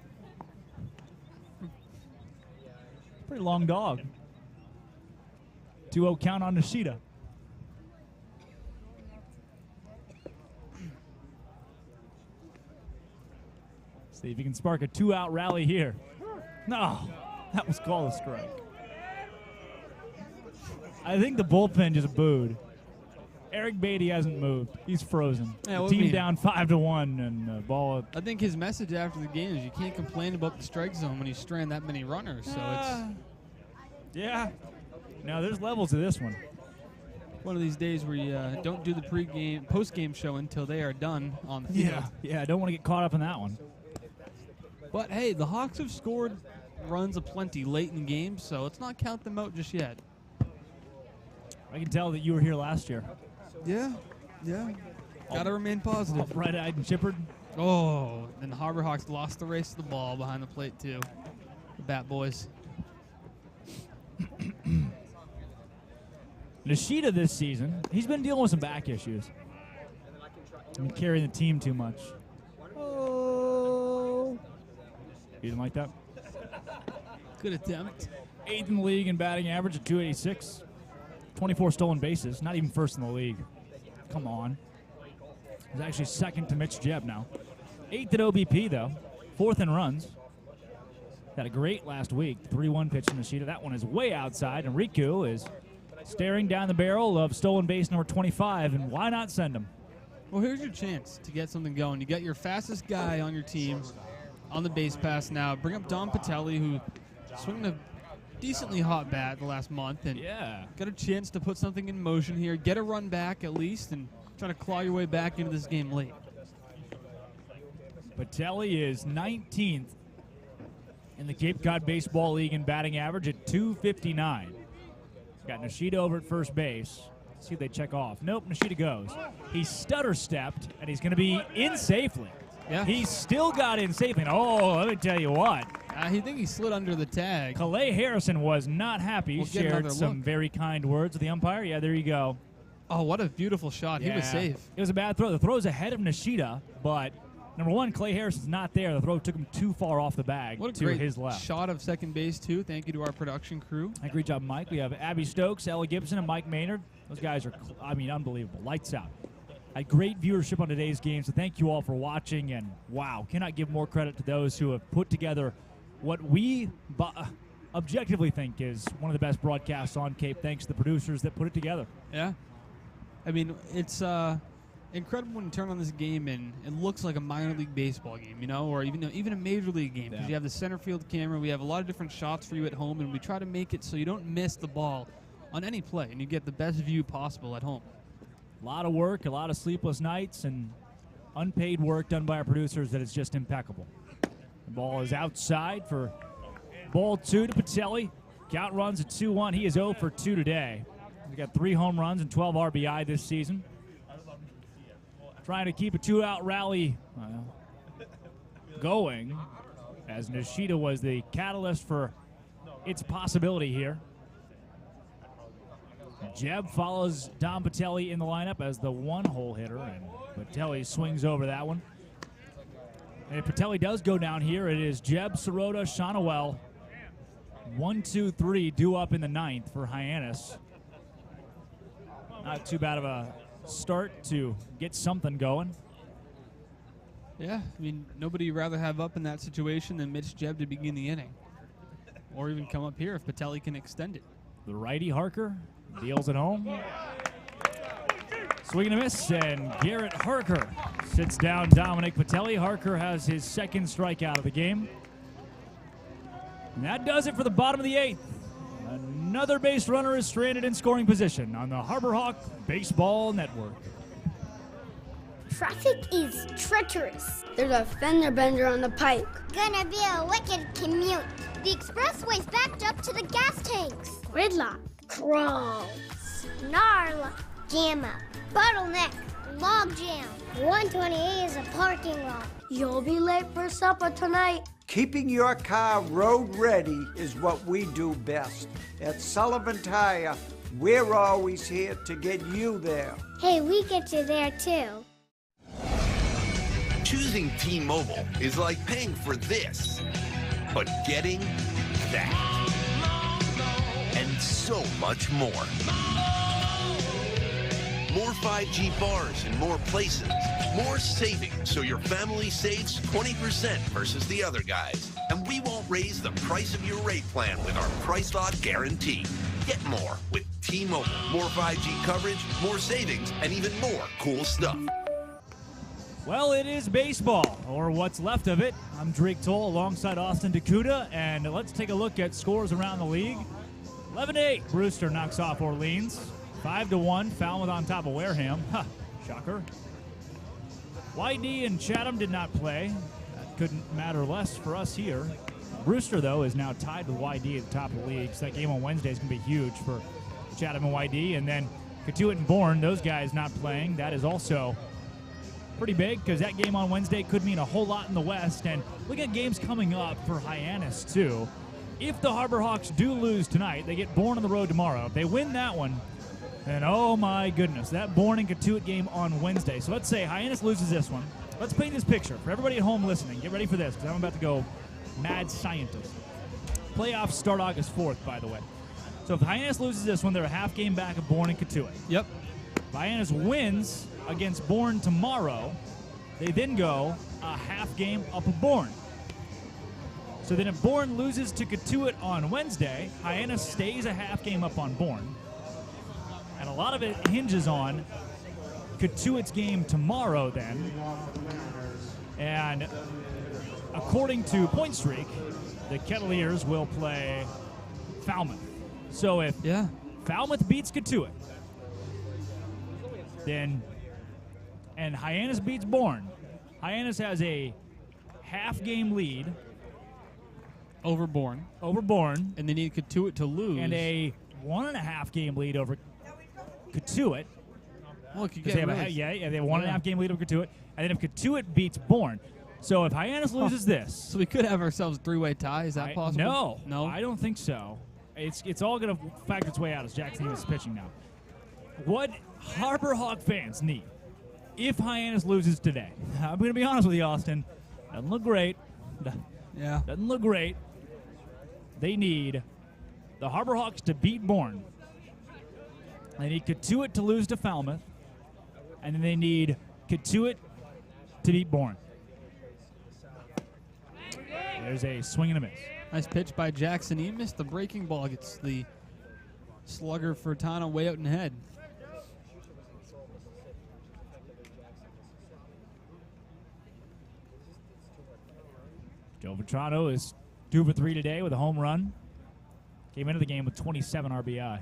[SPEAKER 9] Pretty long dog. 2-0 count on Nishida. See if he can spark a 2-out rally here. No, that was called a strike. I think the bullpen just booed. Eric Beatty hasn't moved. He's frozen.
[SPEAKER 10] Yeah,
[SPEAKER 9] the team down 5-1, and the ball.
[SPEAKER 10] I think his message after the game is you can't complain about the strike zone when you strand that many runners. So it's
[SPEAKER 9] yeah. Now there's levels to this one.
[SPEAKER 10] One of these days where you don't do the post-game show until they are done on the field.
[SPEAKER 9] Yeah. I don't want to get caught up in that one.
[SPEAKER 10] But hey, the Hawks have scored runs aplenty late in games, so let's not count them out just yet.
[SPEAKER 9] I can tell that you were here last year.
[SPEAKER 10] Yeah. Got to remain positive.
[SPEAKER 9] All bright-eyed and chippered.
[SPEAKER 10] Oh, and the Harbor Hawks lost the race to the ball behind the plate, too. The Bat Boys.
[SPEAKER 9] Nishida this season, he's been dealing with some back issues. Been carrying the team too much. Oh. You didn't like that?
[SPEAKER 10] Good attempt.
[SPEAKER 9] 8th in the league in batting average at 286. 24 stolen bases. Not even first in the league. Come on. He's actually second to Mitch Jebb now. 8th at OBP, though. 4th in runs. Had a great last week. 3-1 pitch to Nishida. That one is way outside, and Riku is staring down the barrel of stolen base number 25, and why not send him?
[SPEAKER 10] Well, here's your chance to get something going. You got your fastest guy on your team on the base pass now. Bring up Dom Patel, who swinging a decently hot bat the last month, and got a chance to put something in motion here. Get a run back at least, and try to claw your way back into this game late.
[SPEAKER 9] Patelli is 19th in the Cape Cod Baseball League in batting average at 259. Got Nishida over at first base. Let's see if they check off. Nope, Nishida goes. He stutter-stepped, and he's going to be in safely.
[SPEAKER 10] Yeah.
[SPEAKER 9] He still got in safely. Oh, let me tell you what.
[SPEAKER 10] I think he slid under the tag.
[SPEAKER 9] Calais Harrison was not happy. Shared some very kind words with the umpire. Yeah, there you go.
[SPEAKER 10] Oh, what a beautiful shot.
[SPEAKER 9] Yeah.
[SPEAKER 10] He was safe.
[SPEAKER 9] It was a bad throw. The throw's ahead of Nishida, but number one, Clay Harrison's not there. The throw took him too far off the bag
[SPEAKER 10] What a
[SPEAKER 9] to
[SPEAKER 10] great
[SPEAKER 9] his left.
[SPEAKER 10] shot of second base, too. Thank you to our production crew.
[SPEAKER 9] Great job, Mike. We have Abby Stokes, Ella Gibson, and Mike Maynard. Those guys are, unbelievable. Lights out. Had great viewership on today's game, so thank you all for watching. And, wow, cannot give more credit to those who have put together what we objectively think is one of the best broadcasts on Cape, thanks to the producers that put it together.
[SPEAKER 10] Yeah. I mean, it's incredible when you turn on this game and it looks like a minor league baseball game, or even a major league game. Because you have the center field camera. We have a lot of different shots for you at home, and we try to make it so you don't miss the ball on any play, and you get the best view possible at home.
[SPEAKER 9] A lot of work, a lot of sleepless nights, and unpaid work done by our producers that is just impeccable. The ball is outside for ball 2 to Patelli. Count runs at 2-1. He is 0 for 2 today. He's got 3 home runs and 12 RBI this season. Trying to keep a 2-out rally going, as Nishida was the catalyst for its possibility here. Jeb follows Dom Patel in the lineup as the one-hole hitter, and Patel swings over that one. And if Patel does go down here, it is Jeb, Sirota, Shonawell. 1, 2, 3 due up in the 9th for Hyannis. Not too bad of a start to get something going.
[SPEAKER 10] Yeah, I mean, nobody would rather have up in that situation than Mitch Jeb to begin the inning. Or even come up here if Patel can extend it.
[SPEAKER 9] The righty Harker deals it home. Swing and a miss, and Garrett Harker sits down Dominic Patel. Harker has his second strikeout of the game. And that does it for the bottom of the 8th. Another base runner is stranded in scoring position on the Harbor Hawk Baseball Network.
[SPEAKER 24] Traffic is treacherous. There's a fender bender on the pike. Gonna be a wicked commute. The expressway's backed up to the gas tanks. Gridlock. Crawl. Snarl. Jam up. Bottleneck. Log jam. 128 is a parking lot. You'll be late for supper tonight.
[SPEAKER 1] Keeping your car road ready is what we do best. At Sullivan Tire, we're always here to get you there.
[SPEAKER 24] Hey, we get you there too.
[SPEAKER 14] Choosing T-Mobile is like paying for this, but getting that. And so much more. More 5G bars in more places. More savings so your family saves 20% versus the other guys. And we won't raise the price of your rate plan with our price lock guarantee. Get more with T-Mobile. More 5G coverage, more savings, and even more cool stuff.
[SPEAKER 9] Well, it is baseball, or what's left of it. I'm Drake Toll alongside Austin Dakuda, and let's take a look at scores around the league. 11-8, Brewster knocks off Orleans. 5-1, Falmouth on top of Wareham. Ha, shocker. YD and Chatham did not play. That couldn't matter less for us here. Brewster, though, is now tied with YD at the top of the league, so that game on Wednesday is going to be huge for Chatham and YD. And then Katuitt and Bourne, those guys not playing. That is also pretty big because that game on Wednesday could mean a whole lot in the West. And look at games coming up for Hyannis, too. If the Harbor Hawks do lose tonight, they get Bourne on the road tomorrow. If they win that one, then oh my goodness, that Bourne and Katuitt game on Wednesday. So let's say Hyannis loses this one. Let's paint this picture for everybody at home listening. Get ready for this because I'm about to go mad scientist. Playoffs start August 4th, by the way. So if Hyannis loses this one, they're a half game back of Bourne and Katuitt.
[SPEAKER 10] Yep.
[SPEAKER 9] If Hyannis wins against Bourne tomorrow, they then go a half game up of Bourne. So then if Bourne loses to Katuitt on Wednesday, Hyannis stays a half game up on Bourne. And a lot of it hinges on Katuitt's game tomorrow then. And according to Point Streak, the Kettleers will play Falmouth. So if Falmouth beats Katuitt, then and Hyannis beats Bourne, Hyannis has a half-game lead
[SPEAKER 10] over Bourne. And they need Katuitt to lose.
[SPEAKER 9] And a 1.5-game lead over Katuitt.
[SPEAKER 10] Look, you
[SPEAKER 9] they have they have a 1.5-game lead over Katuitt. And then if Katuitt beats Bourne, so if Hyannis loses this,
[SPEAKER 10] so we could have ourselves a three-way tie. Is that possible?
[SPEAKER 9] No, I don't think so. It's all going to factor its way out as Jackson is pitching now. What Harbor Hawk fans need, if Hyannis loses today, I'm going to be honest with you, Austin, doesn't look great.
[SPEAKER 10] Yeah,
[SPEAKER 9] doesn't look great. They need the Harbor Hawks to beat Bourne. They need Katuitt to lose to Falmouth, and then they need Katuitt to beat Bourne. There's a swing and a miss.
[SPEAKER 10] Nice pitch by Jackson. He missed the breaking ball. Gets the slugger for Tana way out in head.
[SPEAKER 9] Joe Vetrano is 2 for 3 today with a home run. Came into the game with 27 RBI.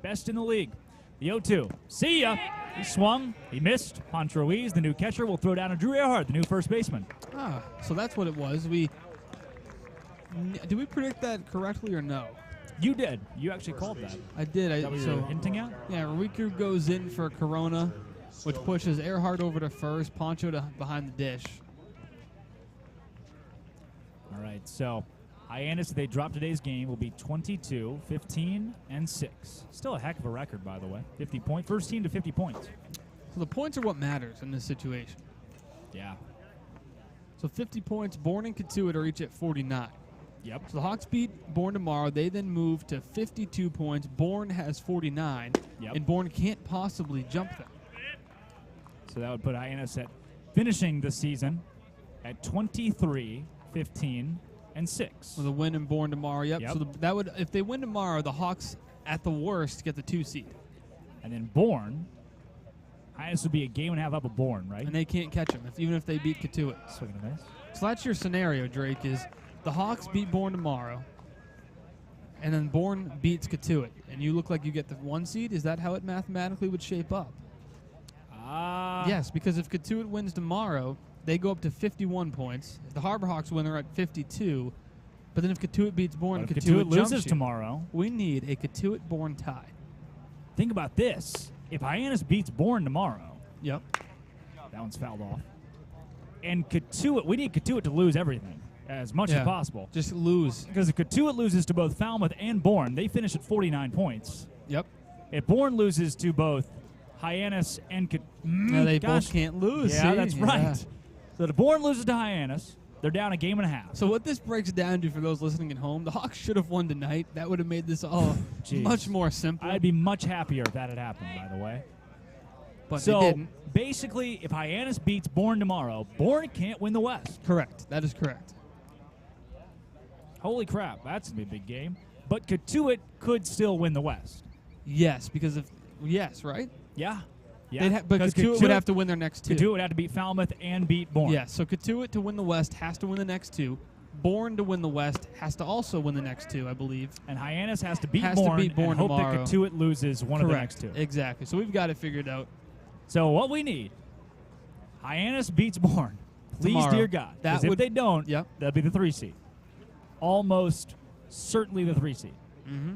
[SPEAKER 9] Best in the league. The 0-2. See ya. He swung. He missed. Poncho Ruiz, the new catcher, will throw down to Drew Earhart, the new first baseman.
[SPEAKER 10] Ah, so that's what it was. Did we predict that correctly or no?
[SPEAKER 9] You did. You actually called that.
[SPEAKER 10] I did.
[SPEAKER 9] Is that what you were hinting at?
[SPEAKER 10] Yeah, Riku goes in for Corona, which pushes Earhart over to first, Poncho to behind the dish.
[SPEAKER 9] All right, so Hyannis, if they drop today's game, will be 22, 15, and 6. Still a heck of a record, by the way. 50 points. First team to 50 points.
[SPEAKER 10] So the points are what matters in this situation.
[SPEAKER 9] Yeah.
[SPEAKER 10] So 50 points. Bourne and Katuitt are each at 49.
[SPEAKER 9] Yep.
[SPEAKER 10] So the Hawks beat Bourne tomorrow. They then move to 52 points. Bourne has 49.
[SPEAKER 9] Yep.
[SPEAKER 10] And Bourne can't possibly jump them.
[SPEAKER 9] So that would put Hyannis at finishing the season at 23, 15, and 6.
[SPEAKER 10] With a win in Bourne tomorrow. Yep.
[SPEAKER 9] Yep.
[SPEAKER 10] So that would, if they win tomorrow, the Hawks at the worst get the 2 seed.
[SPEAKER 9] And then Bourne, Hyannis would be a game and a half up of Bourne, right?
[SPEAKER 10] And they can't catch them, even if they beat Katuitt.
[SPEAKER 9] Swing and a miss.
[SPEAKER 10] So that's your scenario, Drake, is the Hawks beat Bourne tomorrow, and then Bourne beats Katuitt, and you look like you get the 1 seed? Is that how it mathematically would shape up? Yes, because if Katuitt wins tomorrow, they go up to 51 points. If the Harbor Hawks win, they're at 52. But then if Katuitt beats Bourne,
[SPEAKER 9] But if
[SPEAKER 10] Katuitt
[SPEAKER 9] loses
[SPEAKER 10] you.
[SPEAKER 9] tomorrow,
[SPEAKER 10] We need a Katuitt-Bourne tie.
[SPEAKER 9] think about this. If Hyannis beats Bourne tomorrow,
[SPEAKER 10] Yep.
[SPEAKER 9] that one's fouled off. And Katuitt, we need Katuitt to lose everything as much as possible.
[SPEAKER 10] Just lose.
[SPEAKER 9] Because if Katuitt loses to both Falmouth and Bourne, they finish at 49 points.
[SPEAKER 10] Yep.
[SPEAKER 9] If Bourne loses to both Hyannis and
[SPEAKER 10] No, they both can't lose.
[SPEAKER 9] Yeah,
[SPEAKER 10] see?
[SPEAKER 9] that's right. So if Bourne loses to Hyannis, they're down a game and a half.
[SPEAKER 10] So what this breaks down to for those listening at home, the Hawks should have won tonight. That would have made this all much more simple.
[SPEAKER 9] I'd be much happier if that had happened, by the way.
[SPEAKER 10] But
[SPEAKER 9] so
[SPEAKER 10] they didn't.
[SPEAKER 9] basically, if Hyannis beats Bourne tomorrow, Bourne can't win the West.
[SPEAKER 10] Correct. That is correct.
[SPEAKER 9] Holy crap, that's going to be a big game. But Katuitt could still win the West.
[SPEAKER 10] Yes, because of right?
[SPEAKER 9] Yeah.
[SPEAKER 10] But
[SPEAKER 9] Because
[SPEAKER 10] Katuitt would have to win their next 2.
[SPEAKER 9] Katuitt would have to beat Falmouth and beat Bourne.
[SPEAKER 10] Yes, so Katuitt to win the West has to win the next 2. Bourne to win the West has to also win the next 2, I believe.
[SPEAKER 9] And Hyannis has to beat
[SPEAKER 10] Has
[SPEAKER 9] Bourne,
[SPEAKER 10] to beat Bourne
[SPEAKER 9] and hope
[SPEAKER 10] tomorrow.
[SPEAKER 9] that Katuitt loses one of the next 2.
[SPEAKER 10] Exactly. So we've got it figured out.
[SPEAKER 9] So what we need, Hyannis beats Bourne. Please,
[SPEAKER 10] Tomorrow.
[SPEAKER 9] dear God.
[SPEAKER 10] That
[SPEAKER 9] 'Cause if
[SPEAKER 10] would-
[SPEAKER 9] they don't,
[SPEAKER 10] Yep.
[SPEAKER 9] that'll be the 3 seed. Almost certainly the 3 seed.
[SPEAKER 10] Mm-hmm.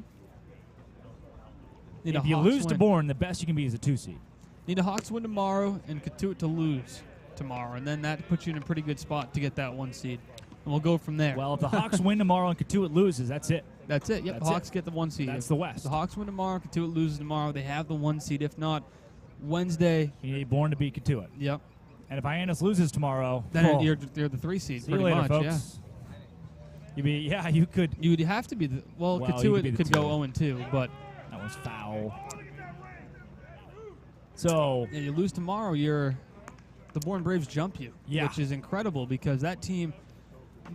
[SPEAKER 9] If you lose to Bourne, the best you can be is a 2 seed.
[SPEAKER 10] Need a Hawks win tomorrow and Katuitt to lose tomorrow, and then that puts you in a pretty good spot to get that 1 seed. And we'll go from there.
[SPEAKER 9] Well, if the Hawks win tomorrow and Katuitt loses, that's it.
[SPEAKER 10] That's it. Yep,
[SPEAKER 9] That's
[SPEAKER 10] the Hawks
[SPEAKER 9] it.
[SPEAKER 10] get the 1 seed.
[SPEAKER 9] That's
[SPEAKER 10] If
[SPEAKER 9] the West.
[SPEAKER 10] The Hawks win tomorrow, Katuitt loses tomorrow. They have the 1 seed. If not, Wednesday.
[SPEAKER 9] You need Bourne to beat Katuitt.
[SPEAKER 10] Yep.
[SPEAKER 9] And if Hyannis loses tomorrow,
[SPEAKER 10] Then you're the 3 seed.
[SPEAKER 9] See you
[SPEAKER 10] pretty
[SPEAKER 9] later,
[SPEAKER 10] much,
[SPEAKER 9] folks. You could.
[SPEAKER 10] You would have to be the
[SPEAKER 9] Well, you could
[SPEAKER 10] Katuitt
[SPEAKER 9] be the
[SPEAKER 10] could go
[SPEAKER 9] 2.
[SPEAKER 10] 0-2, but
[SPEAKER 9] that was foul. So
[SPEAKER 10] yeah, you lose tomorrow, the Bourne Braves jump you, which is incredible because that team,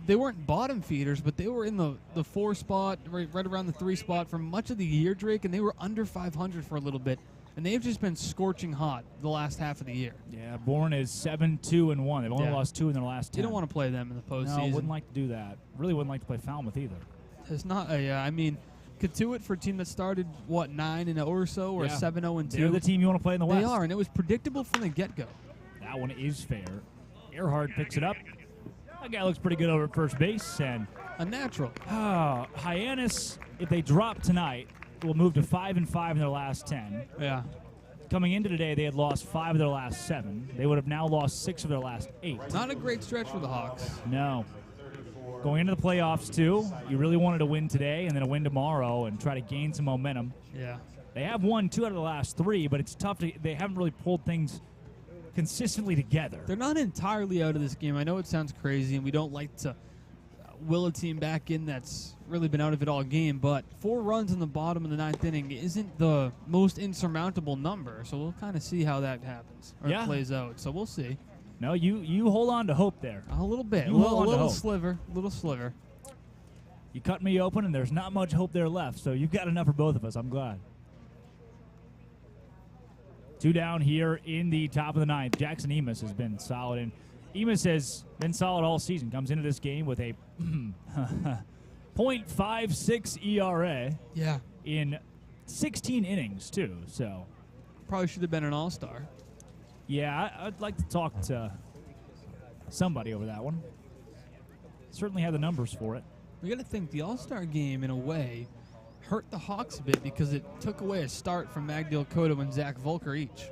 [SPEAKER 10] they weren't bottom feeders, but they were in the 4 spot, right around the 3 spot for much of the year, Drake, and they were under 500 for a little bit, and they've just been scorching hot the last half of the year.
[SPEAKER 9] Yeah, Bourne is 7-2-1. They've only lost 2 in their last 10.
[SPEAKER 10] You don't want to play them in the postseason.
[SPEAKER 9] No, wouldn't like to do that. Really wouldn't like to play Falmouth either.
[SPEAKER 10] It's not I mean, Katuitt for a team that started 9-0 or so, or 7-0-2.
[SPEAKER 9] They're the team you want to play in the West.
[SPEAKER 10] They are, and it was predictable from the get-go.
[SPEAKER 9] That one is fair. Earhart picks it up. That guy looks pretty good over at first base, and
[SPEAKER 10] a natural.
[SPEAKER 9] Hyannis, if they drop tonight, will move to 5-5 in their last 10.
[SPEAKER 10] Yeah.
[SPEAKER 9] Coming into today, they had lost 5 of their last 7. They would have now lost 6 of their last 8.
[SPEAKER 10] Not a great stretch for the Hawks.
[SPEAKER 9] No. Going into the playoffs, too, you really wanted to win today and then a win tomorrow and try to gain some momentum.
[SPEAKER 10] Yeah.
[SPEAKER 9] They have won 2 out of the last 3, but it's tough. They haven't really pulled things consistently together.
[SPEAKER 10] They're not entirely out of this game. I know it sounds crazy, and we don't like to will a team back in that's really been out of it all game, but 4 runs in the bottom of the 9th inning isn't the most insurmountable number, so we'll kind of see how that happens or it plays out. So we'll see.
[SPEAKER 9] No, you hold on to hope there.
[SPEAKER 10] A little bit.
[SPEAKER 9] You
[SPEAKER 10] A
[SPEAKER 9] hold on to
[SPEAKER 10] little
[SPEAKER 9] hope.
[SPEAKER 10] sliver.
[SPEAKER 9] You cut me open, and there's not much hope there left, so you've got enough for both of us. I'm glad. 2 down here in the top of the 9th. Jackson Emus has been solid, and Emus has been solid all season. Comes into this game with a .56 ERA.
[SPEAKER 10] Yeah.
[SPEAKER 9] In 16 innings, too, so.
[SPEAKER 10] Probably should have been an all-star.
[SPEAKER 9] Yeah, I'd like to talk to somebody over that one. Certainly had the numbers for it.
[SPEAKER 10] We got to think the All-Star game, in a way, hurt the Hawks a bit because it took away a start from Magdal Cotto and Zach Volker each.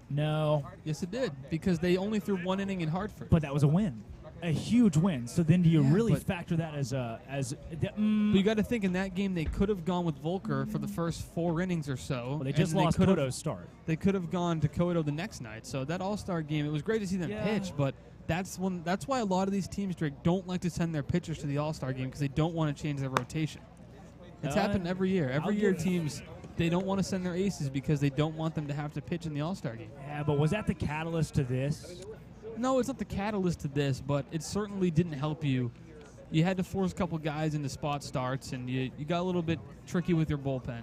[SPEAKER 9] No.
[SPEAKER 10] Yes, it did, because they only threw 1 inning in Hartford.
[SPEAKER 9] But that was a win. a huge win. So then do you really factor that as
[SPEAKER 10] But you got to think in that game they could have gone with Volker for the first 4 innings or so.
[SPEAKER 9] Well, they just lost Cotto's start.
[SPEAKER 10] They could have gone to Cotto the next night. So that All-Star game, it was great to see them pitch, but that's why a lot of these teams, Drake, don't like to send their pitchers to the All-Star game because they don't want to change their rotation. It's happened every year. Every year teams, they don't want to send their aces because they don't want them to have to pitch in the All-Star game.
[SPEAKER 9] Yeah, but was that the catalyst to this?
[SPEAKER 10] No, it's not the catalyst to this, but it certainly didn't help you. You had to force a couple guys into spot starts, and you got a little bit tricky with your bullpen.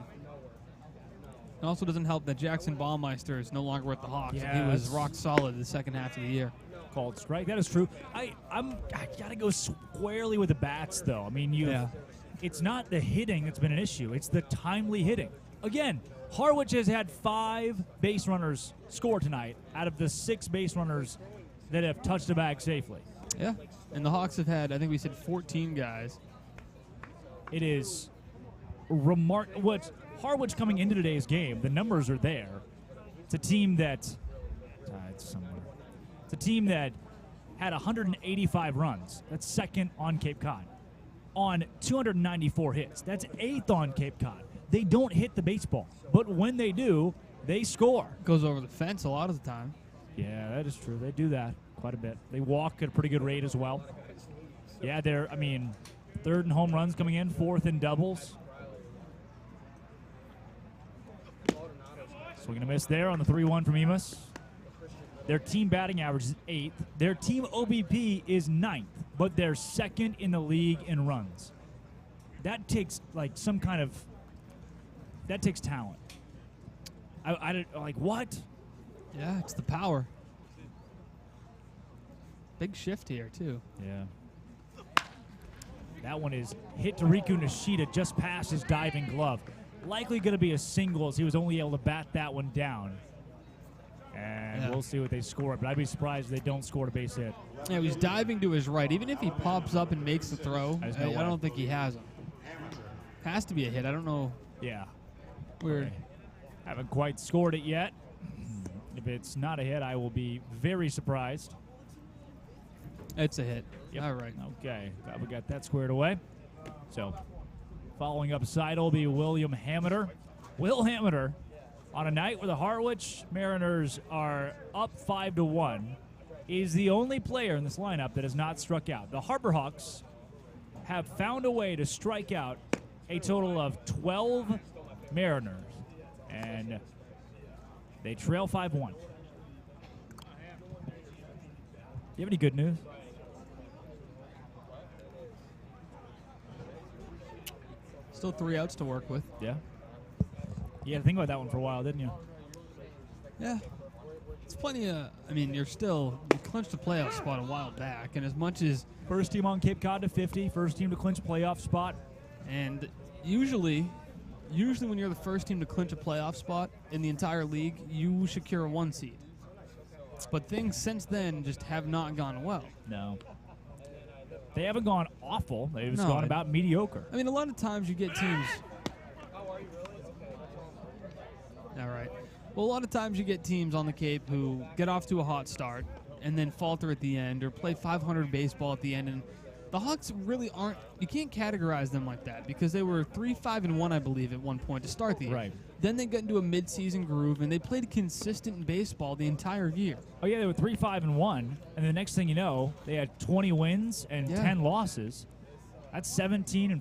[SPEAKER 10] It also doesn't help that Jackson Baumeister is no longer with the Hawks.
[SPEAKER 9] Yeah,
[SPEAKER 10] he was rock solid the second half of the year.
[SPEAKER 9] Called strike. That is true. I got to go squarely with the bats, though. I mean, it's not the hitting that's been an issue. It's the timely hitting. Again, Harwich has had 5 base runners score tonight out of the 6 base runners that have touched the bag safely.
[SPEAKER 10] Yeah, and the Hawks have had, I think we said 14 guys.
[SPEAKER 9] It is remarkable. What Harwich coming into today's game, the numbers are there. It's a team that it's a team that had 185 runs. That's second on Cape Cod. On 294 hits. That's 8th on Cape Cod. They don't hit the baseball, but when they do, they score.
[SPEAKER 10] Goes over the fence a lot of the time.
[SPEAKER 9] Yeah, that is true. They do that quite a bit. They walk at a pretty good rate as well. Yeah, they're, 3rd in home runs coming in, 4th in doubles. Swing and a miss there on the 3-1 from Emus. Their team batting average is 8th. Their team OBP is 9th, but they're 2nd in the league in runs. That takes, that takes talent. I don't, what?
[SPEAKER 10] Yeah, it's the power. Big shift here, too.
[SPEAKER 9] Yeah. That one is hit to Riku Nishida just past his diving glove. Likely going to be a single as he was only able to bat that one down. And we'll see what they score. But I'd be surprised if they don't score a base hit.
[SPEAKER 10] Yeah, he's diving to his right. Even if he pops up and makes the throw, I don't think he has him. Has to be a hit. I don't know.
[SPEAKER 9] Yeah.
[SPEAKER 10] Weird.
[SPEAKER 9] Haven't quite scored it yet. If it's not a hit, I will be very surprised.
[SPEAKER 10] It's a hit.
[SPEAKER 9] Yep.
[SPEAKER 10] All right.
[SPEAKER 9] Okay. Glad we got that squared away. So, following up side will be William Hameter. Will Hameter, on a night where the Harwich Mariners are up 5-1, is the only player in this lineup that has not struck out. The Harbor Hawks have found a way to strike out a total of 12 Mariners, and they trail 5-1. Do you have any good news?
[SPEAKER 10] Still 3 outs to work with.
[SPEAKER 9] Yeah. You had to think about that one for a while, didn't you?
[SPEAKER 10] Yeah. It's plenty of, you clinched a playoff spot a while back, and as much as...
[SPEAKER 9] First team on Cape Cod to 50, first team to clinch a playoff spot.
[SPEAKER 10] And usually when you're the first team to clinch a playoff spot in the entire league, you secure a 1 seed. But things since then just have not gone well.
[SPEAKER 9] No. They haven't gone awful. They've just gone about mediocre.
[SPEAKER 10] A lot of times you get teams... All right. Well, a lot of times you get teams on the Cape who get off to a hot start and then falter at the end or play 500 baseball at the end. And the Hawks really aren't... You can't categorize them like that because they were 3-5-1, I believe, at one point to start the year.
[SPEAKER 9] Right.
[SPEAKER 10] Then they got into a mid-season groove, and they played consistent baseball the entire year.
[SPEAKER 9] Oh, yeah, they were 3-5-1, and the next thing you know, they had 20 wins and 10 losses. That's 17-5 in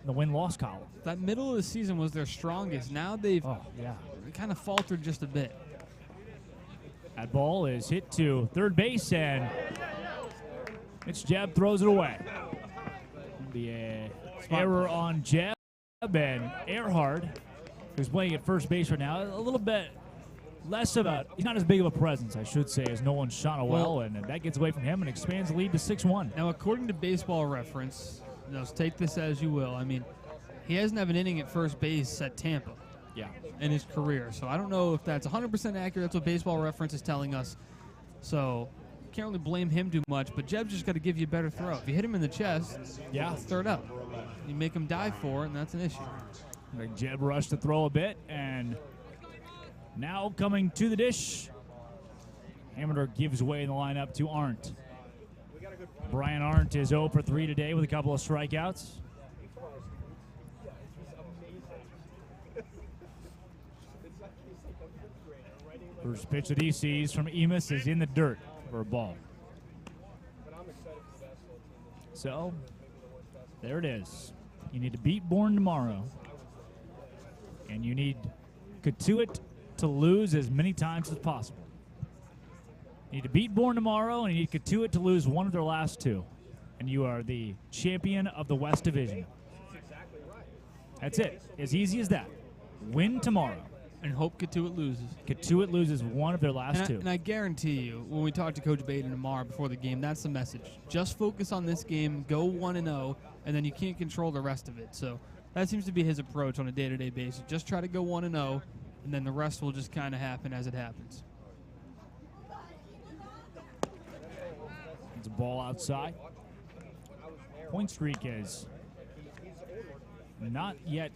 [SPEAKER 9] the win-loss column.
[SPEAKER 10] That middle of the season was their strongest. Now they've kind of faltered just a bit.
[SPEAKER 9] That ball is hit to third base, and Mitch Jebb throws it away. The error on Jebb, and Earhart, who's playing at first base right now, a little bit less of a, he's not as big of a presence, I should say, as Nolan Shonowell, and that gets away from him and expands the lead to 6-1.
[SPEAKER 10] Now, according to Baseball Reference, take this as you will, he hasn't had an inning at first base at Tampa in his career. So I don't know if that's 100% accurate. That's what Baseball Reference is telling us. So can't really blame him too much, but Jebb's just got to give you a better throw. If you hit him in the chest, third up. You make him dive for it, and that's an issue.
[SPEAKER 9] Jebb rushed to throw a bit, and now coming to the dish, Hameter gives away in the lineup to Arndt. Brian Arndt is 0 for 3 today with a couple of strikeouts. First pitch that he sees from Emus is in the dirt for a ball. So, there it is. You need to beat Bourne tomorrow. And you need Katuitt to lose as many times as possible. You need to beat Bourne tomorrow, and you need Katuitt to lose one of their last two. And you are the champion of the West Division. That's it. As easy as that. Win tomorrow.
[SPEAKER 10] And hope Katuitt loses.
[SPEAKER 9] Katuitt loses one of their last two.
[SPEAKER 10] And I guarantee you, when we talk to Coach Baden tomorrow before the game, that's the message. Just focus on this game, go 1-0, and then you can't control the rest of it. So that seems to be his approach on a day-to-day basis. Just try to go 1-0, and then the rest will just kind of happen as it happens.
[SPEAKER 9] It's a ball outside. Point streak is not yet.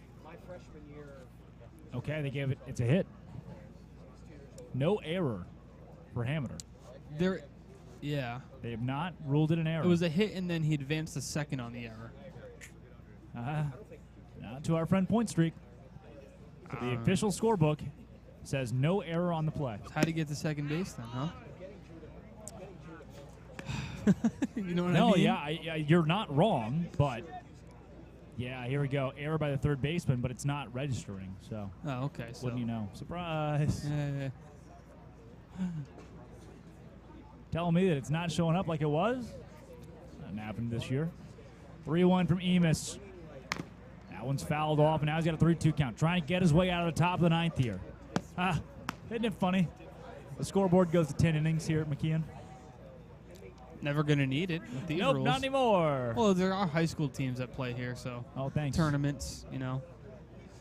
[SPEAKER 9] Okay, they gave it. It's a hit. No error for Hamiter.
[SPEAKER 10] Yeah.
[SPEAKER 9] They have not ruled it an error.
[SPEAKER 10] It was a hit, and then he advanced the second on the error.
[SPEAKER 9] Now to our friend Point Streak. So the official scorebook says no error on the play.
[SPEAKER 10] How to get to second base then, huh? You know what I mean?
[SPEAKER 9] No, yeah, you're not wrong, but yeah, here we go. Error by the third baseman, but it's not registering. So,
[SPEAKER 10] okay. So.
[SPEAKER 9] Wouldn't you know? Surprise.
[SPEAKER 10] Yeah.
[SPEAKER 9] Telling me that it's not showing up like it was? Nothing happened this year. 3-1 from Emus. That one's fouled off, and now he's got a 3-2 count. Trying to get his way out of the top of the ninth here. Isn't it funny? The scoreboard goes to 10 innings here at McKeon.
[SPEAKER 10] Never going to need it with these rules.
[SPEAKER 9] Not anymore.
[SPEAKER 10] Well, there are high school teams that play here, so.
[SPEAKER 9] Oh, thanks.
[SPEAKER 10] Tournaments, you know.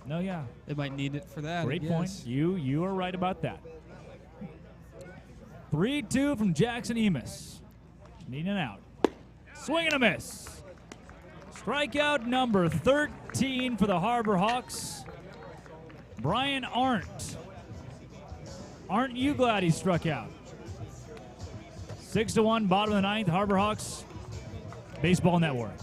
[SPEAKER 9] No, yeah.
[SPEAKER 10] They might need it for that.
[SPEAKER 9] Great point. You are right about that. 3-2 from Jackson Emus. Needing an out. Swing and a miss. Strikeout number 13 for the Harbor Hawks. Brian Arndt. Aren't you glad he struck out? 6-1, bottom of the ninth, Harbor Hawks, Baseball Network.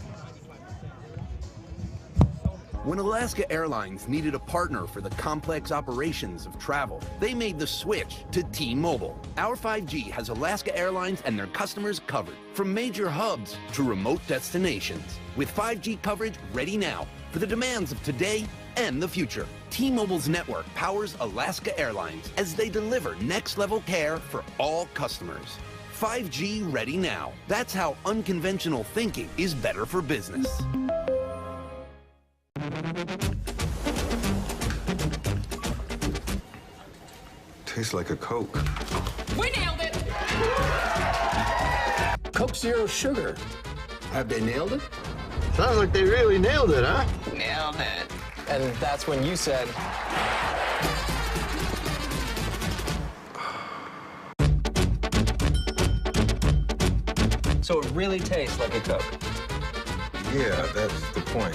[SPEAKER 14] When Alaska Airlines needed a partner for the complex operations of travel, they made the switch to T-Mobile. Our 5G has Alaska Airlines and their customers covered, from major hubs to remote destinations, with 5G coverage ready now for the demands of today and the future. T-Mobile's network powers Alaska Airlines as they deliver next-level care for all customers. 5G ready now. That's how unconventional thinking is better for business.
[SPEAKER 16] Tastes like a Coke.
[SPEAKER 17] We nailed it!
[SPEAKER 13] Coke Zero Sugar. Have they nailed it? Sounds like they really nailed it, huh?
[SPEAKER 15] Nailed it. And that's when you said... So it really tastes like a Coke.
[SPEAKER 16] Yeah, that's the point.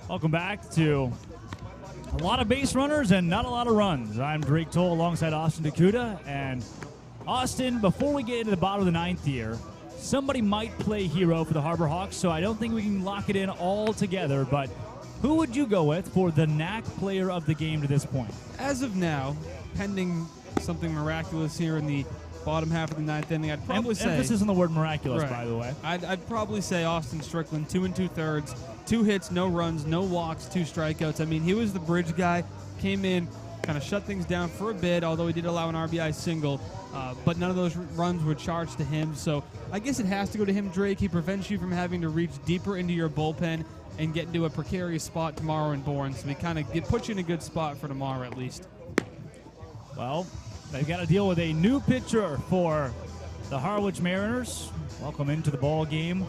[SPEAKER 9] Welcome back to a lot of base runners and not a lot of runs. I'm Drake Toll alongside Austin Dakuda. And Austin, before we get into the bottom of the ninth here, somebody might play hero for the Harbor Hawks, so I don't think we can lock it in all together, but who would you go with for the NAC player of the game to this point?
[SPEAKER 10] As of now, pending something miraculous here in the bottom half of the ninth inning, I'd probably say...
[SPEAKER 9] Emphasis on the word miraculous,
[SPEAKER 10] right,
[SPEAKER 9] by the way.
[SPEAKER 10] I'd probably say Austin Strickland, 2 2/3, 2 hits, no runs, no walks, 2 strikeouts. I mean, he was the bridge guy, came in, kind of shut things down for a bit, although he did allow an RBI single, but none of those runs were charged to him. So I guess it has to go to him, Drake. He prevents you from having to reach deeper into your bullpen and get into a precarious spot tomorrow in Bourne. So he kind of puts you in a good spot for tomorrow at least.
[SPEAKER 9] Well, they've got to deal with a new pitcher for the Harwich Mariners. Welcome into the ball game.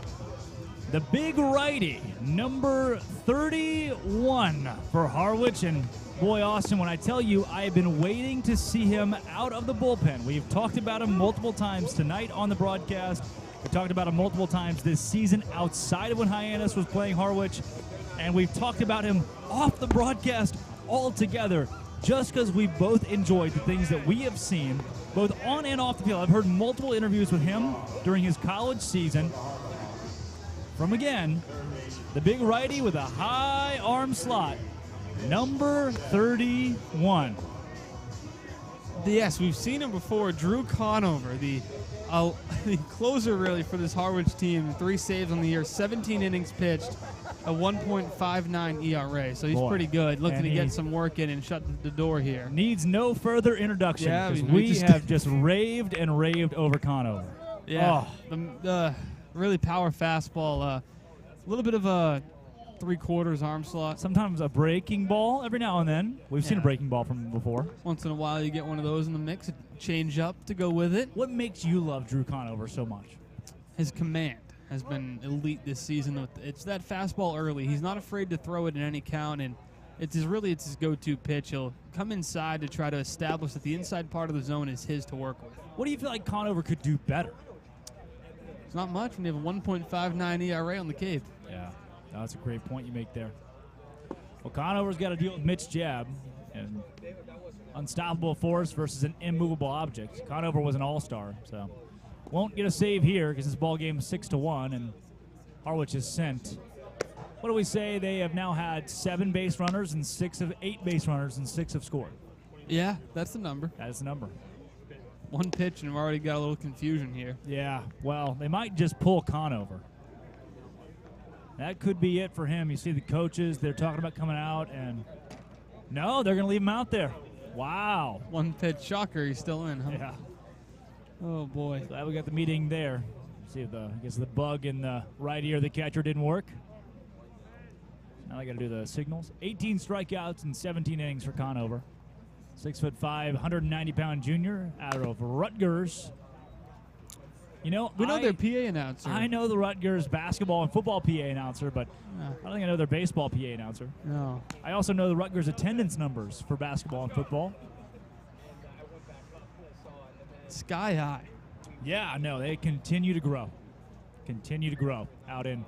[SPEAKER 9] The big righty, number 31 for Harwich. And boy, Austin, when I tell you I have been waiting to see him out of the bullpen. We've talked about him multiple times tonight on the broadcast. We talked about him multiple times this season outside of when Hyannis was playing Harwich. And we've talked about him off the broadcast altogether. just because we both enjoyed the things that we have seen, both on and off the field. I've heard multiple interviews with him during his college season. From, again, the big righty with a high arm slot, number 31.
[SPEAKER 10] Yes, we've seen him before. Drew Conover, the closer really for this Harwich team. 3 saves on the year, 17 innings pitched, a 1.59 ERA. So he's pretty good. Looking to get some work in and shut the door here.
[SPEAKER 9] Needs no further introduction because we have just raved and raved over Conover.
[SPEAKER 10] Yeah, the really power fastball. A little bit of a 3/4 arm slot.
[SPEAKER 9] Sometimes a breaking ball every now and then. We've seen a breaking ball from him before.
[SPEAKER 10] Once in a while you get one of those in the mix, a change up to go with it.
[SPEAKER 9] What makes you love Drew Conover so much?
[SPEAKER 10] His command has been elite this season. It's that fastball early. He's not afraid to throw it in any count, and it's his go-to pitch. He'll come inside to try to establish that the inside part of the zone is his to work with.
[SPEAKER 9] What do you feel like Conover could do better?
[SPEAKER 10] It's not much when you have a 1.59 ERA on the Cape.
[SPEAKER 9] Yeah. That's a great point you make there. Well, Conover's got to deal with Mitch Jab, and unstoppable force versus an immovable object. Conover was an all-star, so won't get a save here because this ball game is 6-1, and Harwich is sent. What do we say? They have now had 7 base runners, and 8 base runners, and 6 have scored.
[SPEAKER 10] Yeah, that's the number.
[SPEAKER 9] That is the number.
[SPEAKER 10] 1 pitch, and we've already got a little confusion here.
[SPEAKER 9] Yeah, well, they might just pull Conover. That could be it for him. You see the coaches, they're talking about coming out, and no, they're going to leave him out there. Wow.
[SPEAKER 10] 1 pitch shocker, he's still in, huh?
[SPEAKER 9] Yeah.
[SPEAKER 10] Oh, boy.
[SPEAKER 9] Glad we got the meeting there. See if I guess the bug in the right ear of the catcher didn't work. Now I got to do the signals. 18 strikeouts and 17 innings for Conover. 6'5", 190-pound junior out of Rutgers. You know,
[SPEAKER 10] we know their PA announcer.
[SPEAKER 9] I know the Rutgers basketball and football PA announcer, but I don't think I know their baseball PA announcer.
[SPEAKER 10] No.
[SPEAKER 9] I also know the Rutgers attendance numbers for basketball and football.
[SPEAKER 10] Sky high.
[SPEAKER 9] Yeah, no, they continue to grow. Continue to grow out in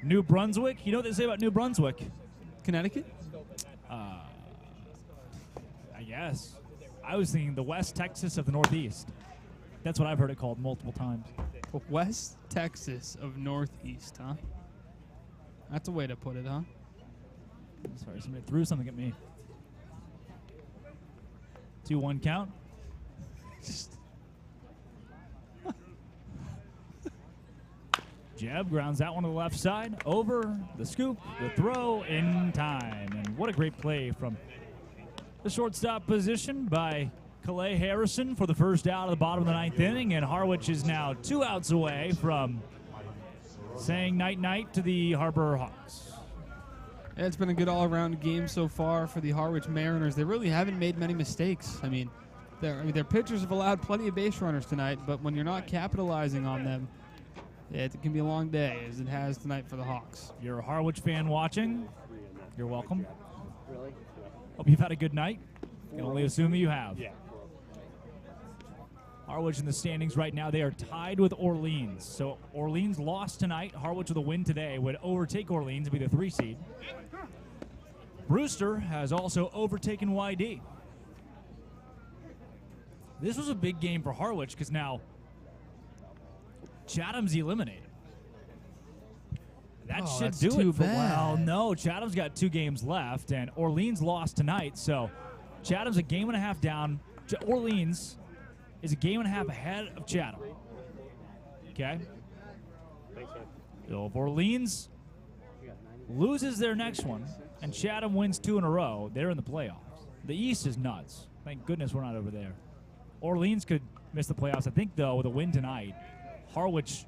[SPEAKER 9] New Brunswick. You know what they say about New Brunswick?
[SPEAKER 10] Connecticut?
[SPEAKER 9] I guess. I was thinking the West Texas of the Northeast. That's what I've heard it called multiple times.
[SPEAKER 10] West Texas of Northeast, huh? That's a way to put it, huh?
[SPEAKER 9] Sorry, somebody threw something at me. 2-1 count. Jeb grounds that one to the left side. Over the scoop, the throw in time. And what a great play from the shortstop position by Calais Harrison for the first out of the bottom of the 9th inning, and Harwich is now 2 outs away from saying night-night to the Harbor Hawks.
[SPEAKER 10] Yeah, it's been a good all-around game so far for the Harwich Mariners. They really haven't made many mistakes. I mean, their pitchers have allowed plenty of base runners tonight, but when you're not capitalizing on them, it can be a long day, as it has tonight for the Hawks.
[SPEAKER 9] If you're a Harwich fan watching, you're welcome. Hope you've had a good night. I can only assume that you have.
[SPEAKER 19] Yeah.
[SPEAKER 9] Harwich in the standings right now, they are tied with Orleans. So Orleans lost tonight. Harwich with a win today would overtake Orleans and be the 3 seed. Brewster has also overtaken YD. This was a big game for Harwich because now Chatham's eliminated. That should
[SPEAKER 10] that's
[SPEAKER 9] do
[SPEAKER 10] too
[SPEAKER 9] it for
[SPEAKER 10] bad.
[SPEAKER 9] well. No, Chatham's got 2 games left, and Orleans lost tonight. So Chatham's a game and a half down. Orleans is a game and a half ahead of Chatham. Okay? So if Orleans loses their next one and Chatham wins 2 in a row, they're in the playoffs. The East is nuts. Thank goodness we're not over there. Orleans could miss the playoffs. I think, though, with a win tonight, Harwich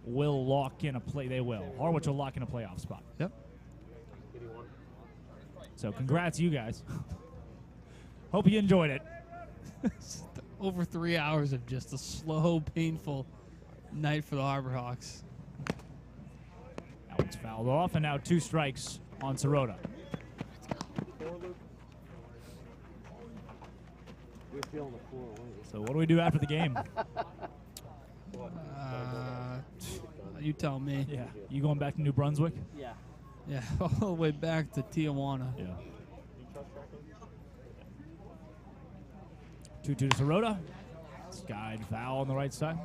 [SPEAKER 9] will lock in a play. They will. Harwich will lock in a playoff spot.
[SPEAKER 10] Yep.
[SPEAKER 9] So congrats, you guys. Hope you enjoyed it.
[SPEAKER 10] Over 3 hours of just a slow, painful night for the Harbor Hawks.
[SPEAKER 9] That one's fouled off, and now 2 strikes on Sirota. So what do we do after the game?
[SPEAKER 10] You tell me.
[SPEAKER 9] Yeah. You going back to New Brunswick?
[SPEAKER 10] Yeah. Yeah, all the way back to Tijuana.
[SPEAKER 9] Yeah. 2-2 to Sirota. Skied foul on the right side.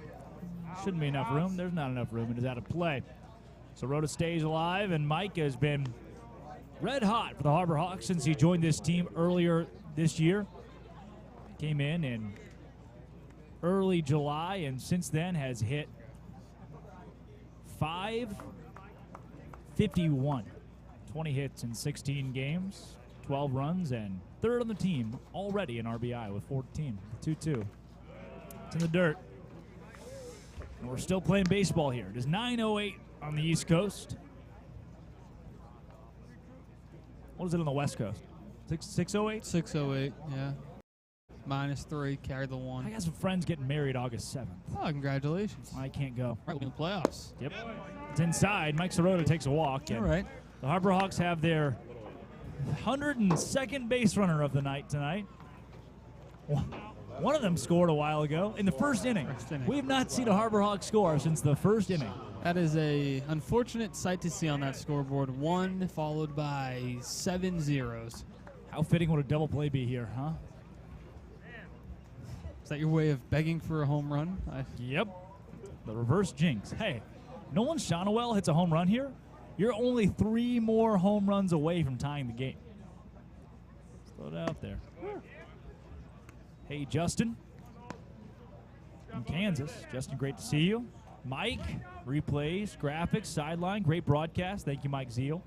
[SPEAKER 9] Shouldn't be enough room. There's not enough room. It is out of play. Sirota stays alive, and Mike has been red hot for the Harbor Hawks since he joined this team earlier this year. Came in early July, and since then has hit .551. 20 hits in 16 games, 12 runs, and third on the team already in RBI with 14. 2-2. It's in the dirt. And we're still playing baseball here. It is 9:08 on the East Coast. What is it on the West Coast? 6:08?
[SPEAKER 10] 6:08, yeah. -3, carry the 1.
[SPEAKER 9] I got some friends getting married August 7th.
[SPEAKER 10] Oh, congratulations.
[SPEAKER 9] I can't go.
[SPEAKER 10] Right, we're in the playoffs.
[SPEAKER 9] Yep. It's inside. Mike Sirota takes a walk.
[SPEAKER 10] All right.
[SPEAKER 9] The Harbor Hawks have their 102nd base runner of the night tonight. One of them scored a while ago in the first inning. We have not seen a Harbor Hawks score since the first inning.
[SPEAKER 10] That is a unfortunate sight to see on that scoreboard. 1 followed by 7 zeros.
[SPEAKER 9] How fitting would a double play be here, huh?
[SPEAKER 10] Is that your way of begging for a home run?
[SPEAKER 9] Yep. The reverse jinx. Hey, Nolan Shonowell hits a home run here. You're only 3 more home runs away from tying the game. Slow it out there. Hey, Justin from Kansas. Justin, great to see you. Mike, replays, graphics, sideline, great broadcast. Thank you, Mike Zeal.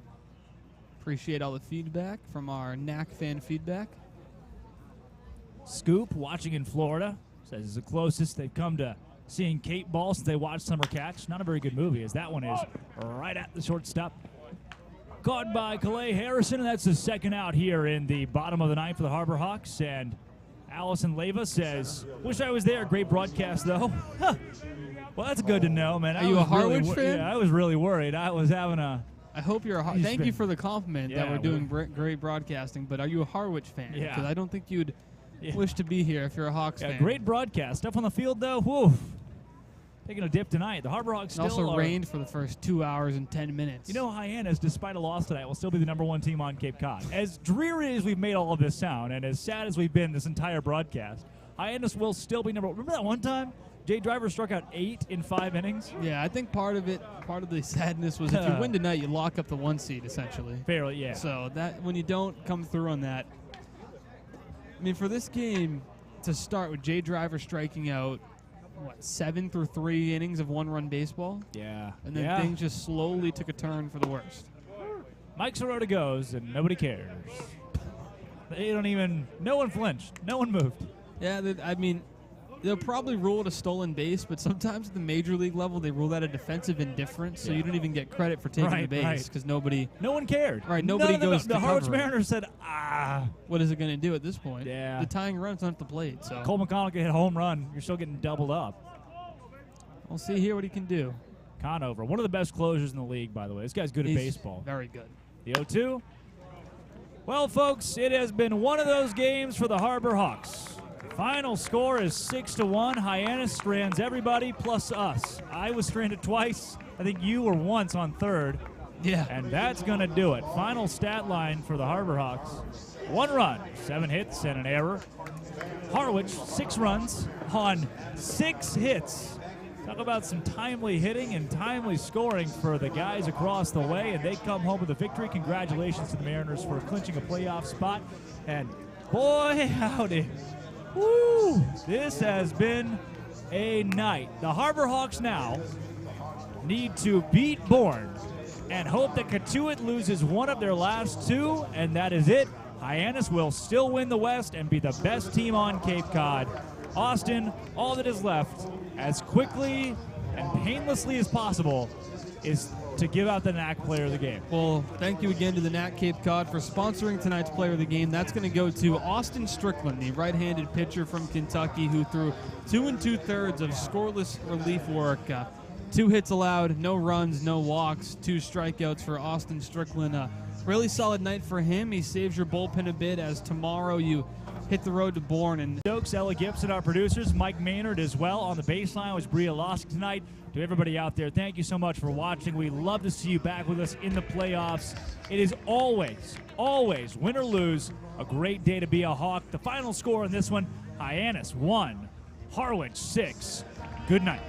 [SPEAKER 10] Appreciate all the feedback from our NAC fan feedback.
[SPEAKER 9] Scoop, watching in Florida, says it's the closest they've come to seeing Cape ball since they watched Summer Catch. Not a very good movie, as that one is right at the shortstop. Caught by Calais Harrison, and that's the second out here in the bottom of the ninth for the Harbor Hawks. And Allison Leyva says, wish I was there. Great broadcast, though. Well, that's good to know, man.
[SPEAKER 10] Are you a Harwich fan?
[SPEAKER 9] Yeah, I was really worried. I was having a...
[SPEAKER 10] I hope you're a Thank you for the compliment that we're doing great broadcasting, but are you a Harwich fan?
[SPEAKER 9] Yeah.
[SPEAKER 10] Because I don't think you'd wish to be here if you're a Hawks fan.
[SPEAKER 9] Great broadcast. Stuff on the field, though, whew. Taking a dip tonight. The Harbor Hawks still
[SPEAKER 10] also rained for the first 2 hours and 10 minutes.
[SPEAKER 9] You know, Hyannis, despite a loss tonight, will still be the #1 team on Cape Cod. As dreary as we've made all of this sound, and as sad as we've been this entire broadcast, Hyannis will still be #1. Remember that one time Jay Driver struck out 8 in 5 innings?
[SPEAKER 10] Yeah, I think part of the sadness was if you win tonight, you lock up the 1 seed, essentially.
[SPEAKER 9] Fairly, yeah.
[SPEAKER 10] So that when you don't come through on that, I mean, for this game to start with Jay Driver striking out, 7 through 3 innings of 1-run baseball?
[SPEAKER 9] Yeah.
[SPEAKER 10] And then things just slowly took a turn for the worst.
[SPEAKER 9] Mike Sirota goes, and nobody cares. They don't even, no one flinched. No one moved.
[SPEAKER 10] Yeah, I mean, they'll probably rule it a stolen base, but sometimes at the major league level, they rule that a defensive indifference, so you don't even get credit for taking the base because no one
[SPEAKER 9] cared.
[SPEAKER 10] Right, nobody goes to
[SPEAKER 9] the Harwich
[SPEAKER 10] cover it.
[SPEAKER 9] Mariners said,
[SPEAKER 10] what is it going to do at this point?
[SPEAKER 9] Yeah.
[SPEAKER 10] The tying run's not at the plate. So
[SPEAKER 9] Cole McConnell can hit a home run. You're still getting doubled up.
[SPEAKER 10] We'll see here what he can do.
[SPEAKER 9] Conover, one of the best closers in the league, by the way. This guy's good at
[SPEAKER 10] He's
[SPEAKER 9] baseball.
[SPEAKER 10] Very good.
[SPEAKER 9] The 0-2. Well, folks, it has been one of those games for the Harbor Hawks. Final score is 6-1. Hyannis strands everybody plus us. I was stranded twice. I think you were once on third.
[SPEAKER 10] Yeah.
[SPEAKER 9] And that's going to do it. Final stat line for the Harbor Hawks. 1 run, 7 hits, and an error. Harwich, 6 runs on 6 hits. Talk about some timely hitting and timely scoring for the guys across the way, and they come home with a victory. Congratulations to the Mariners for clinching a playoff spot. And boy, howdy. Woo! This has been a night. The Harbor Hawks now need to beat Bourne and hope that Katuitt loses one of their last 2, and that is it. Hyannis will still win the West and be the best team on Cape Cod. Austin, all that is left, as quickly and painlessly as possible, is to give out the NAC Player of the Game.
[SPEAKER 10] Well, thank you again to the NAC Cape Cod for sponsoring tonight's Player of the Game. That's going to go to Austin Strickland, the right-handed pitcher from Kentucky who threw 2 2/3 of scoreless relief work. 2 hits allowed, no runs, no walks, 2 strikeouts for Austin Strickland. Really solid night for him. He saves your bullpen a bit as tomorrow you hit the road to Bourne. And
[SPEAKER 9] Stokes, Ella Gibson, our producers, Mike Maynard as well. On the baseline was Bria Losk tonight. To everybody out there, thank you so much for watching. We love to see you back with us in the playoffs. It is always, always, win or lose, a great day to be a Hawk. The final score in this one, Hyannis 1, Harwich 6. Good night.